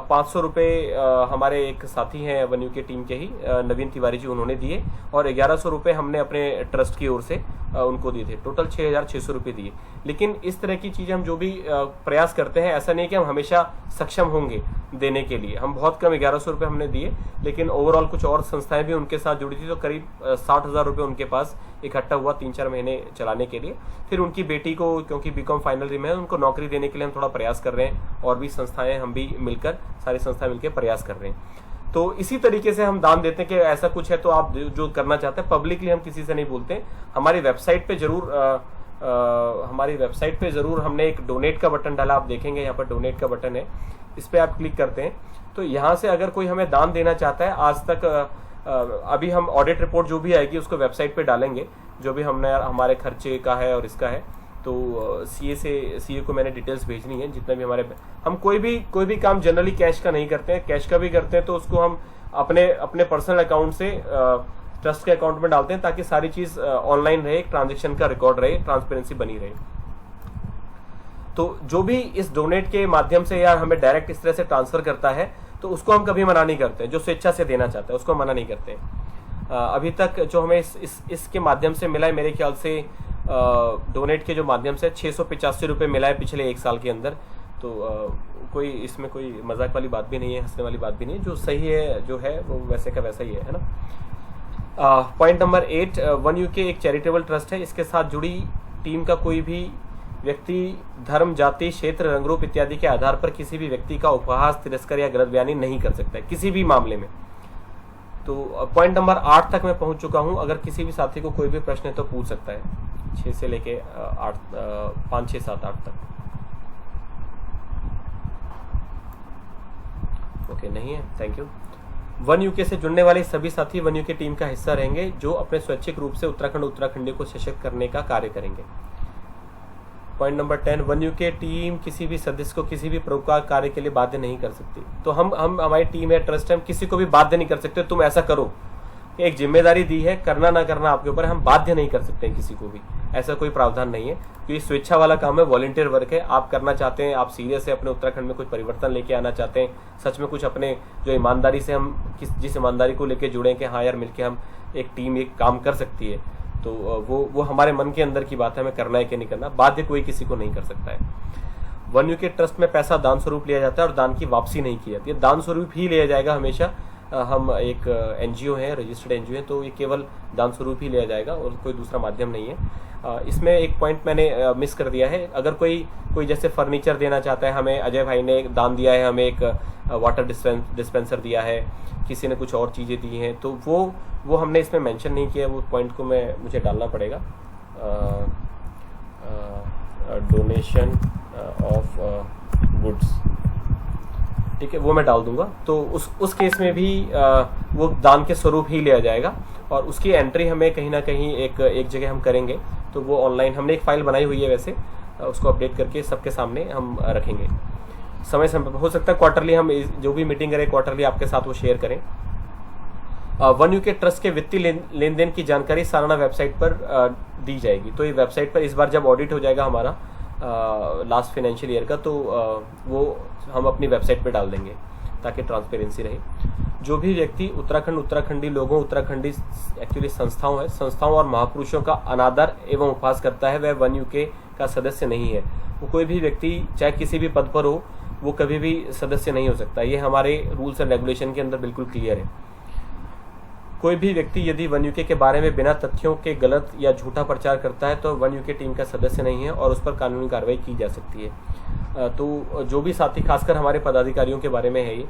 B: 500 रुपये हमारे एक साथी हैं वन यूके टीम के ही नवीन तिवारी जी, उन्होंने दिए, और 1100 रुपये हमने अपने ट्रस्ट की ओर से उनको दिए थे। टोटल 6,600 रुपये दिए। लेकिन इस तरह की चीज़ें हम जो भी प्रयास करते हैं, ऐसा नहीं कि हम हमेशा सक्षम होंगे देने के लिए। हम बहुत कम 1100 रुपये हमने दिए, लेकिन ओवरऑल कुछ और संस्थाएं भी उनके साथ जुड़ी थी, तो करीब 60,000 रुपये उनके पास इकट्ठा हुआ 3-4 महीने चलाने के लिए। फिर उनकी बेटी को, क्योंकि बीकॉम फाइनल में है, उनको नौकरी देने के लिए हम थोड़ा प्रयास कर रहे हैं, और भी संस्थाएं, हम भी मिलकर, सारी संस्थाएं मिलकर प्रयास कर रहे हैं। तो इसी तरीके से हम दान देते हैं कि ऐसा कुछ है तो आप जो करना चाहते हैं, पब्लिकली हम किसी से नहीं बोलते। हमारी वेबसाइट पे जरूर हमने एक डोनेट का बटन डाला, आप देखेंगे यहाँ पर डोनेट का बटन है, इस पर आप क्लिक करते हैं तो यहाँ से अगर कोई हमें दान देना चाहता है, आज तक अभी हम ऑडिट रिपोर्ट जो भी आएगी उसको वेबसाइट पे डालेंगे, जो भी हमने हमारे खर्चे का है और इसका है। तो सीए को मैंने डिटेल्स भेजनी है, जितना भी हमारे, हम कोई भी काम जनरली कैश का नहीं करते हैं। कैश का भी करते हैं तो उसको हम अपने पर्सनल अकाउंट से ट्रस्ट के अकाउंट में डालते हैं, ताकि सारी चीज ऑनलाइन रहे, ट्रांजैक्शन का रिकॉर्ड रहे, ट्रांसपेरेंसी बनी रहे। तो जो भी इस डोनेट के माध्यम से या हमें डायरेक्ट इस तरह से ट्रांसफर करता है, तो उसको हम कभी मना नहीं करते। जो स्वेच्छा से देना चाहता है उसको मना नहीं करते। अभी तक जो हमें इसके माध्यम से मिला है, मेरे ख्याल से डोनेट के जो माध्यम से 685 रुपये मिला है पिछले 1 साल के अंदर। तो कोई इसमें कोई मजाक वाली बात भी नहीं है, हंसने वाली बात भी नहीं है। जो सही है, जो है वो वैसे का वैसा ही है ना। पॉइंट नंबर 8, वन यूके एक चैरिटेबल ट्रस्ट है। इसके साथ जुड़ी टीम का कोई भी व्यक्ति धर्म, जाति, क्षेत्र, रंग रूप इत्यादि के आधार पर किसी भी व्यक्ति का उपहास, तिरस्कार या गलत बयानी नहीं कर सकता है किसी भी मामले में। तो पॉइंट नंबर 8 तक मैं पहुंच चुका हूं। अगर किसी भी साथी को कोई भी प्रश्न है तो पूछ सकता है, 6 से लेके 5, 6, 7, 8 तक। ओके, नहीं है, थैंक यू। वन यूके से जुड़ने वाले सभी साथी वन यूके टीम का हिस्सा रहेंगे, जो अपने स्वैच्छिक रूप से उत्तराखंडी को सशक्त करने का कार्य करेंगे। Point number 10, one UK team किसी भी सदस्य को किसी भी परोपकार कार्य के लिए बाध्य नहीं कर सकती। तो हम हमारी टीम है, ट्रस्ट है, हम किसी को भी बाध्य नहीं कर सकते तुम ऐसा करो। एक जिम्मेदारी दी है, करना ना करना आपके ऊपर है, हम बाध्य नहीं कर सकते हैं किसी को भी, ऐसा कोई प्रावधान नहीं है। क्योंकि स्वेच्छा वाला काम है, वॉलंटियर वर्क है। आप करना चाहते हैं, आप सीरियस है, अपने उत्तराखंड में कुछ परिवर्तन लेके आना चाहते हैं, सच में कुछ अपने जो ईमानदारी से हम जिस ईमानदारी को लेके जुड़े कि हाँ यार मिलके हम एक टीम एक काम कर सकती है, तो वो हमारे मन के अंदर की बात है, हमें करना है कि नहीं करना। बाध्य कोई किसी को नहीं कर सकता है। वन यूके ट्रस्ट में पैसा दान स्वरूप लिया जाता है और दान की वापसी नहीं की जाती है, दान स्वरूप ही लिया जाएगा हमेशा। हम एक एनजीओ है, रजिस्टर्ड एनजीओ है, तो ये केवल दान स्वरूप ही लिया जाएगा और कोई दूसरा माध्यम नहीं है। इसमें एक पॉइंट मैंने मिस कर दिया है। अगर कोई जैसे फर्नीचर देना चाहता है, हमें अजय भाई ने दान दिया है, हमें एक वाटर डिस्पेंसर दिया है, किसी ने कुछ और चीज़ें दी हैं, तो वो हमने इसमें मेंशन नहीं किया। वो पॉइंट को मुझे डालना पड़ेगा। डोनेशन ऑफ गुड्स, ठीक है, वो मैं डाल दूंगा। तो उस केस में भी वो दान के स्वरूप ही लिया जाएगा और उसकी एंट्री हमें कहीं ना कहीं एक जगह हम करेंगे। तो वो ऑनलाइन हमने एक फाइल बनाई हुई है, वैसे उसको अपडेट करके सबके सामने हम रखेंगे। समय समय हो सकता है क्वार्टरली हम जो भी मीटिंग करें क्वार्टरली आपके साथ वो शेयर करें। वन यूके ट्रस्ट के वित्तीय लेन देन की जानकारी सालाना वेबसाइट पर दी जाएगी। तो ये वेबसाइट पर इस बार जब ऑडिट हो जाएगा हमारा लास्ट फाइनेंशियल ईयर का, तो वो हम अपनी वेबसाइट पे डाल देंगे ताकि ट्रांसपेरेंसी रहे। जो भी व्यक्ति उत्तराखंडी लोगों, उत्तराखंडी एक्चुअली संस्थाओं और महापुरुषों का अनादर एवं उपहास करता है, वह वन यूके का सदस्य नहीं है। वो कोई भी व्यक्ति चाहे किसी भी पद पर हो, वो कभी भी सदस्य नहीं हो सकता। ये हमारे रूल्स एंड रेगुलेशन के अंदर बिल्कुल क्लियर है। कोई भी व्यक्ति यदि वन यूके के बारे में बिना तथ्यों के गलत या झूठा प्रचार करता है तो वन यूके टीम का सदस्य नहीं है और उस पर कानूनी कार्रवाई की जा सकती है। तो जो भी साथी, खासकर हमारे पदाधिकारियों के बारे में है ये,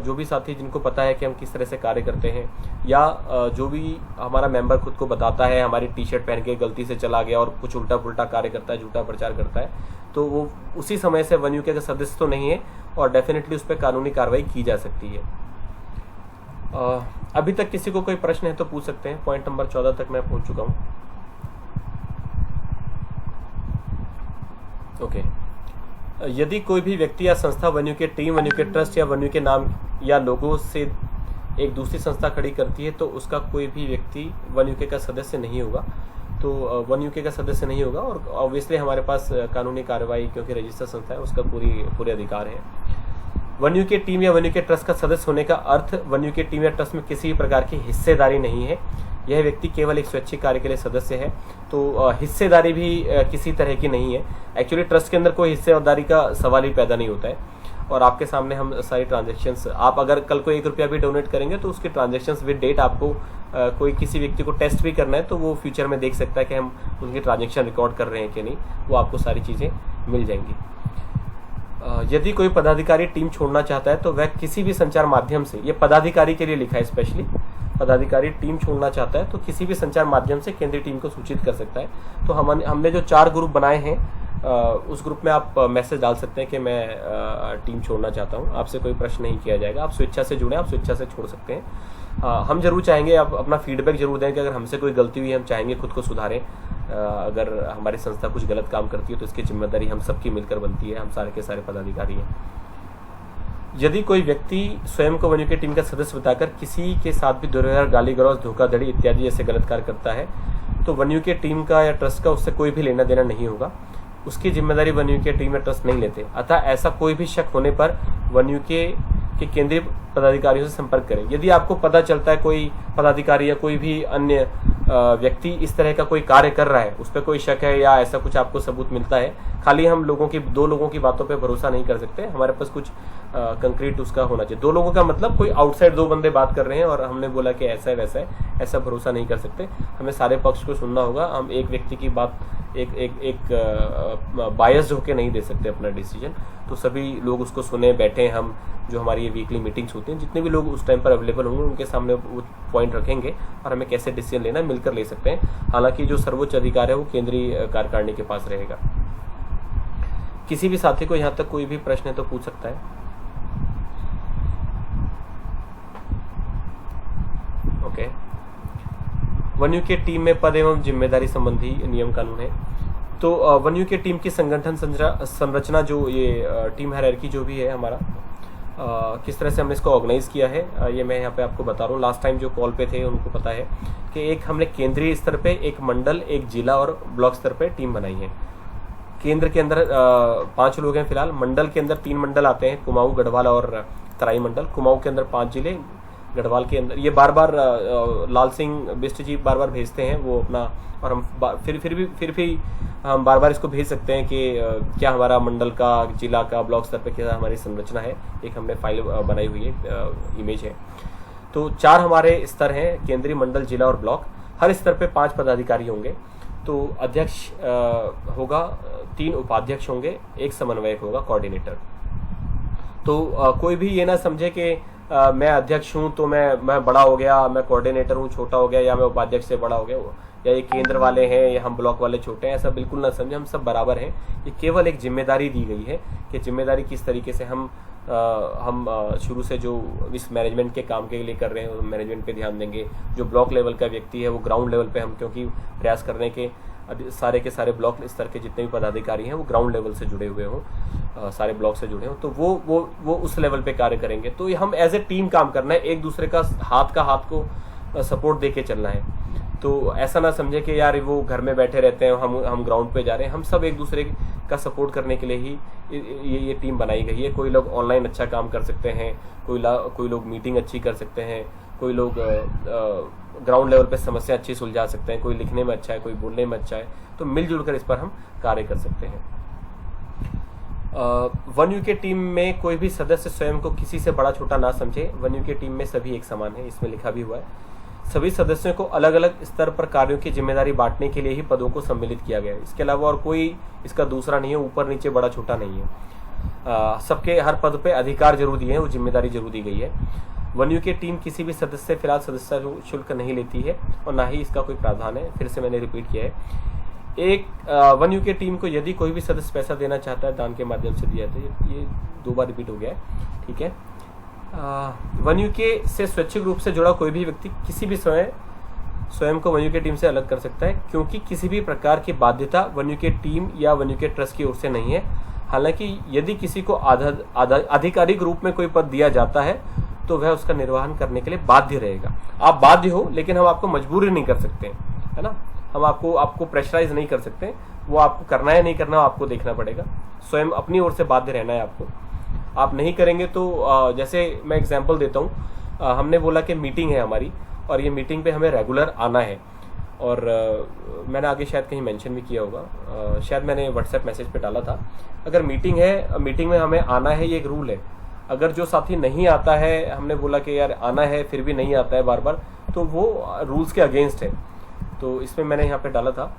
B: जो भी साथी जिनको पता है कि हम किस तरह से कार्य करते हैं, या जो भी हमारा मेंबर खुद को बताता है हमारी टी शर्ट पहन के गलती से चला गया और कुछ उल्टा पुल्टा कार्य करता है, झूठा प्रचार करता है, तो वो उसी समय से वन यूके का सदस्य तो नहीं है और डेफिनेटली उस पर कानूनी कार्रवाई की जा सकती है। अभी तक किसी को कोई प्रश्न है तो पूछ सकते हैं। पॉइंट नंबर 14 तक मैं पहुंच चुका हूं। ओके। यदि कोई भी व्यक्ति या संस्था one UK team, one UK trust या वन यूके नाम या लोगो से एक दूसरी संस्था खड़ी करती है तो उसका कोई भी व्यक्ति वन यूके का सदस्य नहीं होगा। तो वन यूके का सदस्य नहीं होगा और ऑब्वियसली हमारे पास कानूनी कार्रवाई, क्योंकि रजिस्टर संस्था है, उसका पूरे अधिकार है। वन यूके टीम या वन यूके ट्रस्ट का सदस्य होने का अर्थ वन यूके टीम या ट्रस्ट में किसी भी प्रकार की हिस्सेदारी नहीं है। यह व्यक्ति केवल एक स्वैच्छिक कार्य के लिए सदस्य है। तो हिस्सेदारी भी किसी तरह की नहीं है। एक्चुअली ट्रस्ट के अंदर कोई हिस्सेदारी का सवाल ही पैदा नहीं होता है। और आपके सामने हम सारी ट्रांजैक्शंस, आप अगर कल को 1 रुपया भी डोनेट करेंगे तो उसकी ट्रांजैक्शंस विद डेट आपको कोई किसी व्यक्ति को टेस्ट भी करना है तो वो फ्यूचर में देख सकता है कि हम उनकी ट्रांजैक्शन रिकॉर्ड कर रहे हैं कि नहीं, वो आपको सारी चीज़ें मिल जाएंगी। यदि कोई पदाधिकारी टीम छोड़ना चाहता है तो वह किसी भी संचार माध्यम से, ये पदाधिकारी के लिए लिखा है स्पेशली, पदाधिकारी टीम छोड़ना चाहता है तो किसी भी संचार माध्यम से केंद्रीय टीम को सूचित कर सकता है। तो हमने जो 4 ग्रुप बनाए हैं उस ग्रुप में आप मैसेज डाल सकते हैं कि मैं टीम छोड़ना चाहता हूं। आपसे कोई प्रश्न नहीं किया जाएगा, आप स्वेच्छा से जुड़े, आप स्वेच्छा से छोड़ सकते हैं। हम जरूर चाहेंगे आप अपना फीडबैक जरूर दें कि अगर हमसे कोई गलती हुई है, हम चाहेंगे खुद को सुधारें। अगर हमारी संस्था कुछ गलत काम करती है तो इसकी जिम्मेदारी हम सबकी मिलकर बनती है, हम सारे के सारे पदाधिकारी हैं। यदि कोई व्यक्ति स्वयं को वन यूके टीम का सदस्य बताकर किसी के साथ भी दुर्व्यवहार, गाली गलौज, धोखाधड़ी इत्यादि जैसे गलत कार्य करता है तो वन यूके टीम का या ट्रस्ट का उससे कोई भी लेना देना नहीं होगा। उसकी जिम्मेदारी वन यूके टीम या ट्रस्ट नहीं लेते। अतः ऐसा कोई भी शक होने पर वन यूके के केंद्रीय पदाधिकारियों से संपर्क करें। यदि आपको पता चलता है कोई पदाधिकारी या कोई भी अन्य व्यक्ति इस तरह का कोई कार्य कर रहा है, उस पर कोई शक है या ऐसा कुछ आपको सबूत मिलता है, खाली हम दो लोगों की बातों पे भरोसा नहीं कर सकते। हमारे पास कुछ कंक्रीट उसका होना चाहिए। 2 लोगों का मतलब कोई आउटसाइड 2 बंदे बात कर रहे हैं और हमने बोला कि ऐसा है वैसा है, ऐसा भरोसा नहीं कर सकते। हमें सारे पक्ष को सुनना होगा। हम एक व्यक्ति की बात एक बायस होके नहीं दे सकते अपना डिसीजन। तो सभी लोग उसको सुने, बैठे, हम जो हमारी ये वीकली मीटिंग्स होती हैं, जितने भी लोग उस टाइम पर अवेलेबल होंगे उनके सामने वो पॉइंट रखेंगे और हमें कैसे डिसीजन लेना है मिलकर ले सकते हैं। हालांकि जो सर्वोच्च अधिकार है वो केंद्रीय कार्यकारिणी के पास रहेगा। किसी भी साथी को यहाँ तक कोई भी प्रश्न है तो पूछ सकता है। ओके। वन यूके टीम में पद एवं जिम्मेदारी संबंधी नियम कानून है। तो वन यूके टीम की संगठन संरचना, जो ये टीम हायरार्की जो भी है हमारा, किस तरह से हमने इसको ऑर्गेनाइज किया है ये मैं यहाँ पे आपको बता रहा हूँ। लास्ट टाइम जो कॉल पे थे उनको पता है कि एक हमने केंद्रीय स्तर पे, एक मंडल, एक जिला और ब्लॉक स्तर पे टीम बनाई है। केंद्र के अंदर 5 लोग हैं फिलहाल। मंडल के अंदर 3 मंडल आते हैं, कुमाऊं, गढ़वाल और तराई मंडल। कुमाऊं के अंदर 5 जिले, गढ़वाल के अंदर ये बार लाल सिंह बिष्ट जी बार भेजते हैं वो अपना, और हम फिर भी हम बार इसको भेज सकते हैं कि क्या हमारा मंडल का, जिला का, ब्लॉक स्तर पे क्या हमारी संरचना है। एक हमने फाइल बनाई हुई है, इमेज है। तो 4 हमारे स्तर हैं, केंद्रीय, मंडल, जिला और ब्लॉक। हर स्तर पे 5 पदाधिकारी होंगे। तो अध्यक्ष होगा, 3 उपाध्यक्ष होंगे, 1 समन्वयक होगा, कोऑर्डिनेटर। तो कोई भी ये ना समझे कि मैं अध्यक्ष हूं तो मैं बड़ा हो गया, मैं कोऑर्डिनेटर हूं छोटा हो गया, या मैं उपाध्यक्ष से बड़ा हो गया, या ये केंद्र वाले हैं या हम ब्लॉक वाले छोटे हैं, ऐसा बिल्कुल ना समझे। हम सब बराबर हैं। ये केवल एक जिम्मेदारी दी गई है कि जिम्मेदारी किस तरीके से हम शुरू से जो इस मैनेजमेंट के काम के लिए कर रहे हैं मैनेजमेंट पे ध्यान देंगे। जो ब्लॉक लेवल का व्यक्ति है वो ग्राउंड लेवल पे, हम क्योंकि प्रयास कर रहे हैं कि सारे के सारे ब्लॉक स्तर के जितने भी पदाधिकारी हैं वो ग्राउंड लेवल से जुड़े हुए हों, सारे ब्लॉक से जुड़े हों, तो वो उस लेवल पे कार्य करेंगे। तो हम एज ए टीम काम करना है, एक दूसरे का हाथ को सपोर्ट दे के चलना है। तो ऐसा ना समझे कि यार वो घर में बैठे रहते हैं, हम ग्राउंड पे जा रहे हैं। हम सब एक दूसरे का सपोर्ट करने के लिए ही ये टीम बनाई गई है। कोई लोग ऑनलाइन अच्छा काम कर सकते हैं, कोई लोग मीटिंग अच्छी कर सकते हैं, कोई लोग ग्राउंड लेवल पे समस्या अच्छी सुलझा सकते हैं, कोई लिखने में अच्छा है, कोई बोलने में अच्छा है। तो मिलजुल कर इस पर हम कार्य कर सकते हैं। वन यूके टीम में कोई भी सदस्य स्वयं को किसी से बड़ा छोटा ना समझे। वन यूके टीम में सभी एक समान है, इसमें लिखा भी हुआ है। सभी सदस्यों को अलग अलग स्तर पर कार्यों की जिम्मेदारी बांटने के लिए ही पदों को सम्मिलित किया गया है। इसके अलावा और कोई इसका दूसरा नहीं है, ऊपर नीचे बड़ा छोटा नहीं है। सबके हर पद पे अधिकार जरूर दिए हैं, वो जिम्मेदारी जरूर दी गई है। वन यूके टीम किसी भी सदस्य से फिलहाल सदस्यता शुल्क नहीं लेती है और ना ही इसका कोई प्रावधान है। फिर से मैंने रिपीट किया है। एक वन यूके टीम को यदि कोई भी सदस्य पैसा देना चाहता है दान के माध्यम से दिया जाता है। ये 2 बार रिपीट हो गया है, ठीक है। वन यूके से स्वैच्छिक रूप से जुड़ा कोई भी व्यक्ति किसी भी समय स्वयं को वन यूके टीम से अलग कर सकता है, क्योंकि किसी भी प्रकार की बाध्यता वन यूके टीम या वन यूके ट्रस्ट की ओर से नहीं है। हालांकि यदि किसी को आधिकारिक रूप में कोई पद दिया जाता है तो वह उसका निर्वहन करने के लिए बाध्य रहेगा। आप बाध्य हो, लेकिन हम आपको मजबूर नहीं कर सकते, है ना। हम आपको प्रेशराइज नहीं कर सकते, वो आपको करना है नहीं करना आपको देखना पड़ेगा। स्वयं अपनी ओर से बाध्य रहना है आपको। आप नहीं करेंगे तो जैसे मैं एग्जांपल देता हूँ, हमने बोला कि मीटिंग है हमारी और ये मीटिंग पे हमें रेगुलर आना है, और मैंने आगे शायद कहीं मेंशन भी किया होगा, शायद मैंने व्हाट्सएप मैसेज पे डाला था। अगर मीटिंग है, मीटिंग में हमें आना है, ये एक रूल है। अगर जो साथी नहीं आता है, हमने बोला कि यार आना है फिर भी नहीं आता है बार बार, तो वो रूल्स के अगेंस्ट है। तो इसमें मैंने यहाँ पे डाला था,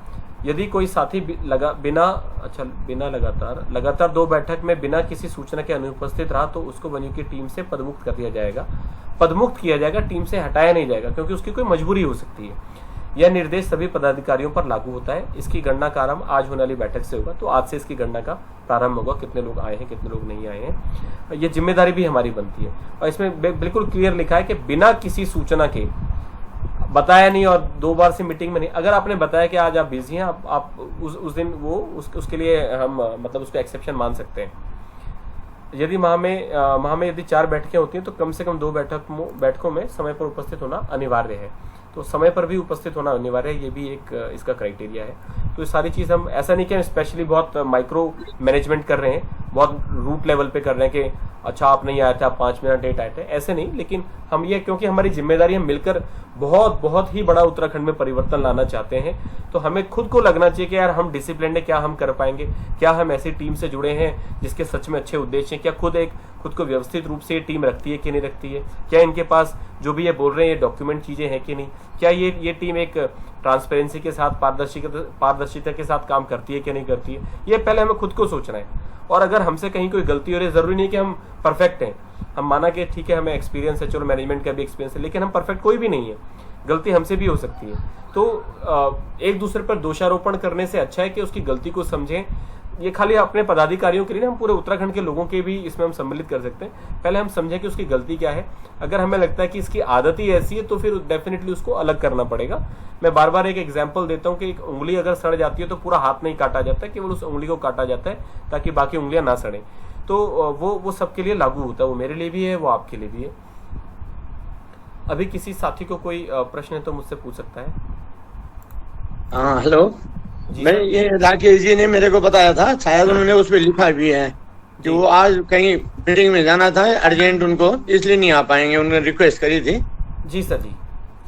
B: यदि कोई साथी बिना लगातार 2 बैठक में बिना किसी सूचना के अनुपस्थित रहा तो उसको वन यूके टीम से पदमुक्त कर दिया जाएगा। पदमुक्त किया जाएगा, टीम से हटाया नहीं जाएगा, क्योंकि उसकी कोई मजबूरी हो सकती है। यह निर्देश सभी पदाधिकारियों पर लागू होता है। इसकी गणना का आरंभ आज होने वाली बैठक से होगा। तो आज से इसकी गणना का प्रारंभ होगा, कितने लोग आए हैं कितने लोग नहीं आए हैं, ये जिम्मेदारी भी हमारी बनती है। और इसमें बिल्कुल क्लियर लिखा है कि बिना किसी सूचना के, बताया नहीं और 2 बार से मीटिंग में नहीं, अगर आपने बताया कि आज आप बिजी हैं, आप उस दिन उसके लिए हम मतलब उसको एक्सेप्शन मान सकते हैं। यदि माह में यदि 4 बैठकें होती हैं तो कम से कम 2 बैठकों में समय पर उपस्थित होना अनिवार्य है। तो समय पर भी उपस्थित होना अनिवार्य है, ये भी एक इसका क्राइटेरिया है। तो ये सारी चीज़ हम ऐसा नहीं कि हम स्पेशली बहुत माइक्रो मैनेजमेंट कर रहे हैं, बहुत रूट लेवल पे कर रहे हैं कि अच्छा आप नहीं आए थे, आप 5 मिनट लेट आए थे, ऐसे नहीं। लेकिन हम ये, क्योंकि हमारी जिम्मेदारी, हम मिलकर बहुत ही बड़ा उत्तराखंड में परिवर्तन लाना चाहते हैं, तो हमें खुद को लगना चाहिए कि यार हम डिसिप्लिन है, क्या हम कर पाएंगे, क्या हम ऐसी टीम से जुड़े हैं जिसके सच में अच्छे उद्देश्य हैं, क्या खुद को व्यवस्थित रूप से ये टीम रखती है कि नहीं रखती है, क्या इनके पास जो भी ये बोल रहे हैं ये डॉक्यूमेंट चीजें हैं कि नहीं, क्या ये टीम एक ट्रांसपेरेंसी के साथ, पारदर्शिता के साथ काम करती है कि नहीं करती है। ये पहले हमें खुद को सोचना है। और अगर हमसे कहीं कोई गलती हो रही है, जरूरी नहीं कि हम परफेक्ट हैं, हम माना कि ठीक है हमें एक्सपीरियंस है, चलो मैनेजमेंट का भी एक्सपीरियंस है, लेकिन हम परफेक्ट कोई भी नहीं है, गलती हमसे भी हो सकती है। तो एक दूसरे पर दोषारोपण करने से अच्छा है कि उसकी गलती को समझें। ये खाली अपने पदाधिकारियों के लिए नहीं, हम पूरे उत्तराखंड के लोगों के भी इसमें हम सम्मिलित कर सकते हैं। पहले हम समझें कि उसकी गलती क्या है। अगर हमें लगता है कि इसकी आदत ही ऐसी है तो फिर डेफिनेटली उसको अलग करना पड़ेगा। मैं बार बार एक एग्जांपल देता हूँ कि एक उंगली अगर सड़ जाती है तो पूरा हाथ नहीं काटा जाता है, केवल उस उंगली को काटा जाता है ताकि बाकी उंगलियां ना सड़े। तो वो सबके लिए लागू होता है, वो मेरे लिए भी है, वो आपके लिए भी है। अभी किसी साथी को कोई प्रश्न है तो मुझसे पूछ सकता है।
G: हाँ हेलो, मैं ये राकेश जी ने मेरे को बताया था, शायद उन्होंने उस पर लिखा भी है कि वो आज कहीं मीटिंग में जाना था अर्जेंट उनको, इसलिए नहीं आ पाएंगे, उन्होंने रिक्वेस्ट करी थी।
B: जी सर जी,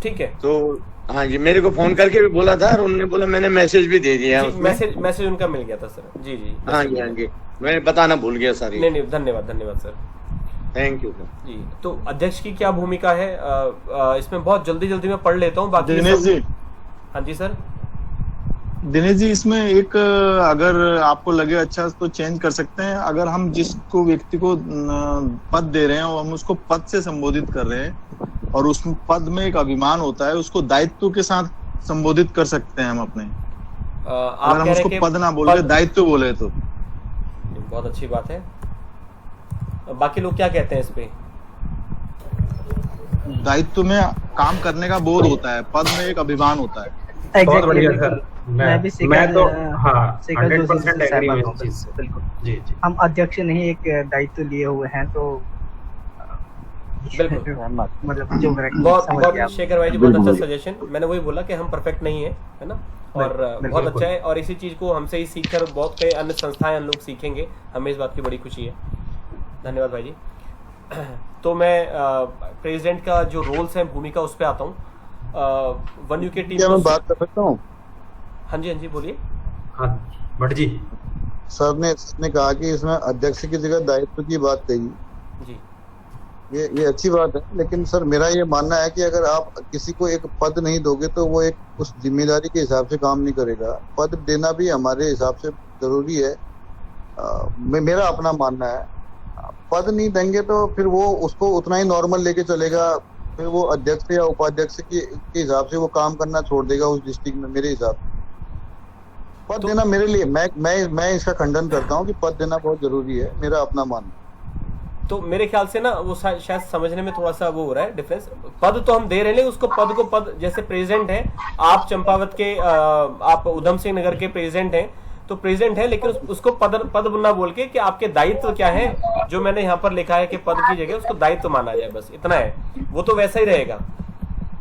B: ठीक है।
G: तो हाँ जी, मेरे को फोन करके भी बोला था और उन्होंने बोला, मैंने मैसेज भी दे दिया।
B: मैसेज उनका मिल गया था सर। जी जी,
G: हाँ जी, हाँ जी, मैं बताना भूल गया सर।
B: नहीं, धन्यवाद सर,
G: थैंक यू सर
B: जी। तो अध्यक्ष की क्या भूमिका है इसमें, बहुत जल्दी में पढ़ लेता हूँ बाकी।
M: दिनेश जी,
B: हाँ जी सर।
M: दिनेश जी, इसमें एक अगर आपको लगे अच्छा तो चेंज कर सकते हैं। अगर हम जिसको व्यक्ति को पद दे रहे हैं और हम उसको पद से संबोधित कर रहे हैं और उस पद में एक अभिमान होता है, उसको दायित्व के साथ संबोधित कर सकते हैं हम अपने। अगर हम उसको पद ना बोले, दायित्व बोले तो
B: बहुत अच्छी बात है। बाकी लोग क्या कहते हैं इस पे?
M: दायित्व में काम करने का बोध होता है, पद में एक अभिमान होता है।
A: बहुत बढ़िया सर, मैं तो हाँ
N: 100%
A: एग्री हूं इस चीज से।
N: बिल्कुल
A: जी जी,
N: हम अध्यक्ष नहीं एक दायित्व लिए हुए हैं, तो
B: बिल्कुल
N: मतलब जो
B: बहुत शेखर भाई जी, बहुत अच्छा सजेशन। मैंने वही बोला कि हम परफेक्ट नहीं है ना, और बहुत अच्छा है। और इसी चीज को हमसे ही सीखकर बहुत कई अन्य संस्थाएं, अन्य लोग सीखेंगे, हमें इस बात की बड़ी खुशी है। धन्यवाद भाई जी। तो मैं प्रेसिडेंट का जो रोल्स है, भूमिका, उस पर आता हूँ। वन यूके टीम,
M: क्या मैं बात कर सकता हूँ?
B: हाँ जी बोलिए।
A: हाँ भट्ट जी,
M: सर ने कहा कि इसमें अध्यक्ष की जगह दायित्व की बात कही
B: जी।
M: ये अच्छी बात है, लेकिन सर मेरा ये मानना है कि अगर आप किसी को एक पद नहीं दोगे तो वो एक उस जिम्मेदारी के हिसाब से काम नहीं करेगा। पद देना भी हमारे हिसाब से जरूरी है, मेरा अपना मानना है। पद नहीं देंगे तो फिर वो उसको उतना ही नॉर्मल लेके चलेगा, फिर वो अध्यक्ष या उपाध्यक्ष के हिसाब से वो काम करना छोड़ देगा उस डिस्ट्रिक्ट में। मेरे हिसाब से पद देना मेरे लिए, मैं इसका खंडन करता हूँ कि पद देना बहुत जरूरी है, मेरा अपना मानना।
B: तो मेरे ख्याल से ना वो शायद समझने में थोड़ा सा वो हो रहा है डिफरेंस। पद तो हम दे रहे हैं, उसको पद को पद, जैसे प्रेसिडेंट है आप चंपावत के, आप उधम सिंह नगर के प्रेसिडेंट हैं तो प्रेसिडेंट है, लेकिन उसको पद ना बोल के कि आपके दायित्व क्या है, जो मैंने यहाँ पर लिखा है कि पद की जगह उसको दायित्व माना जाए, बस इतना है। वो तो वैसा ही रहेगा।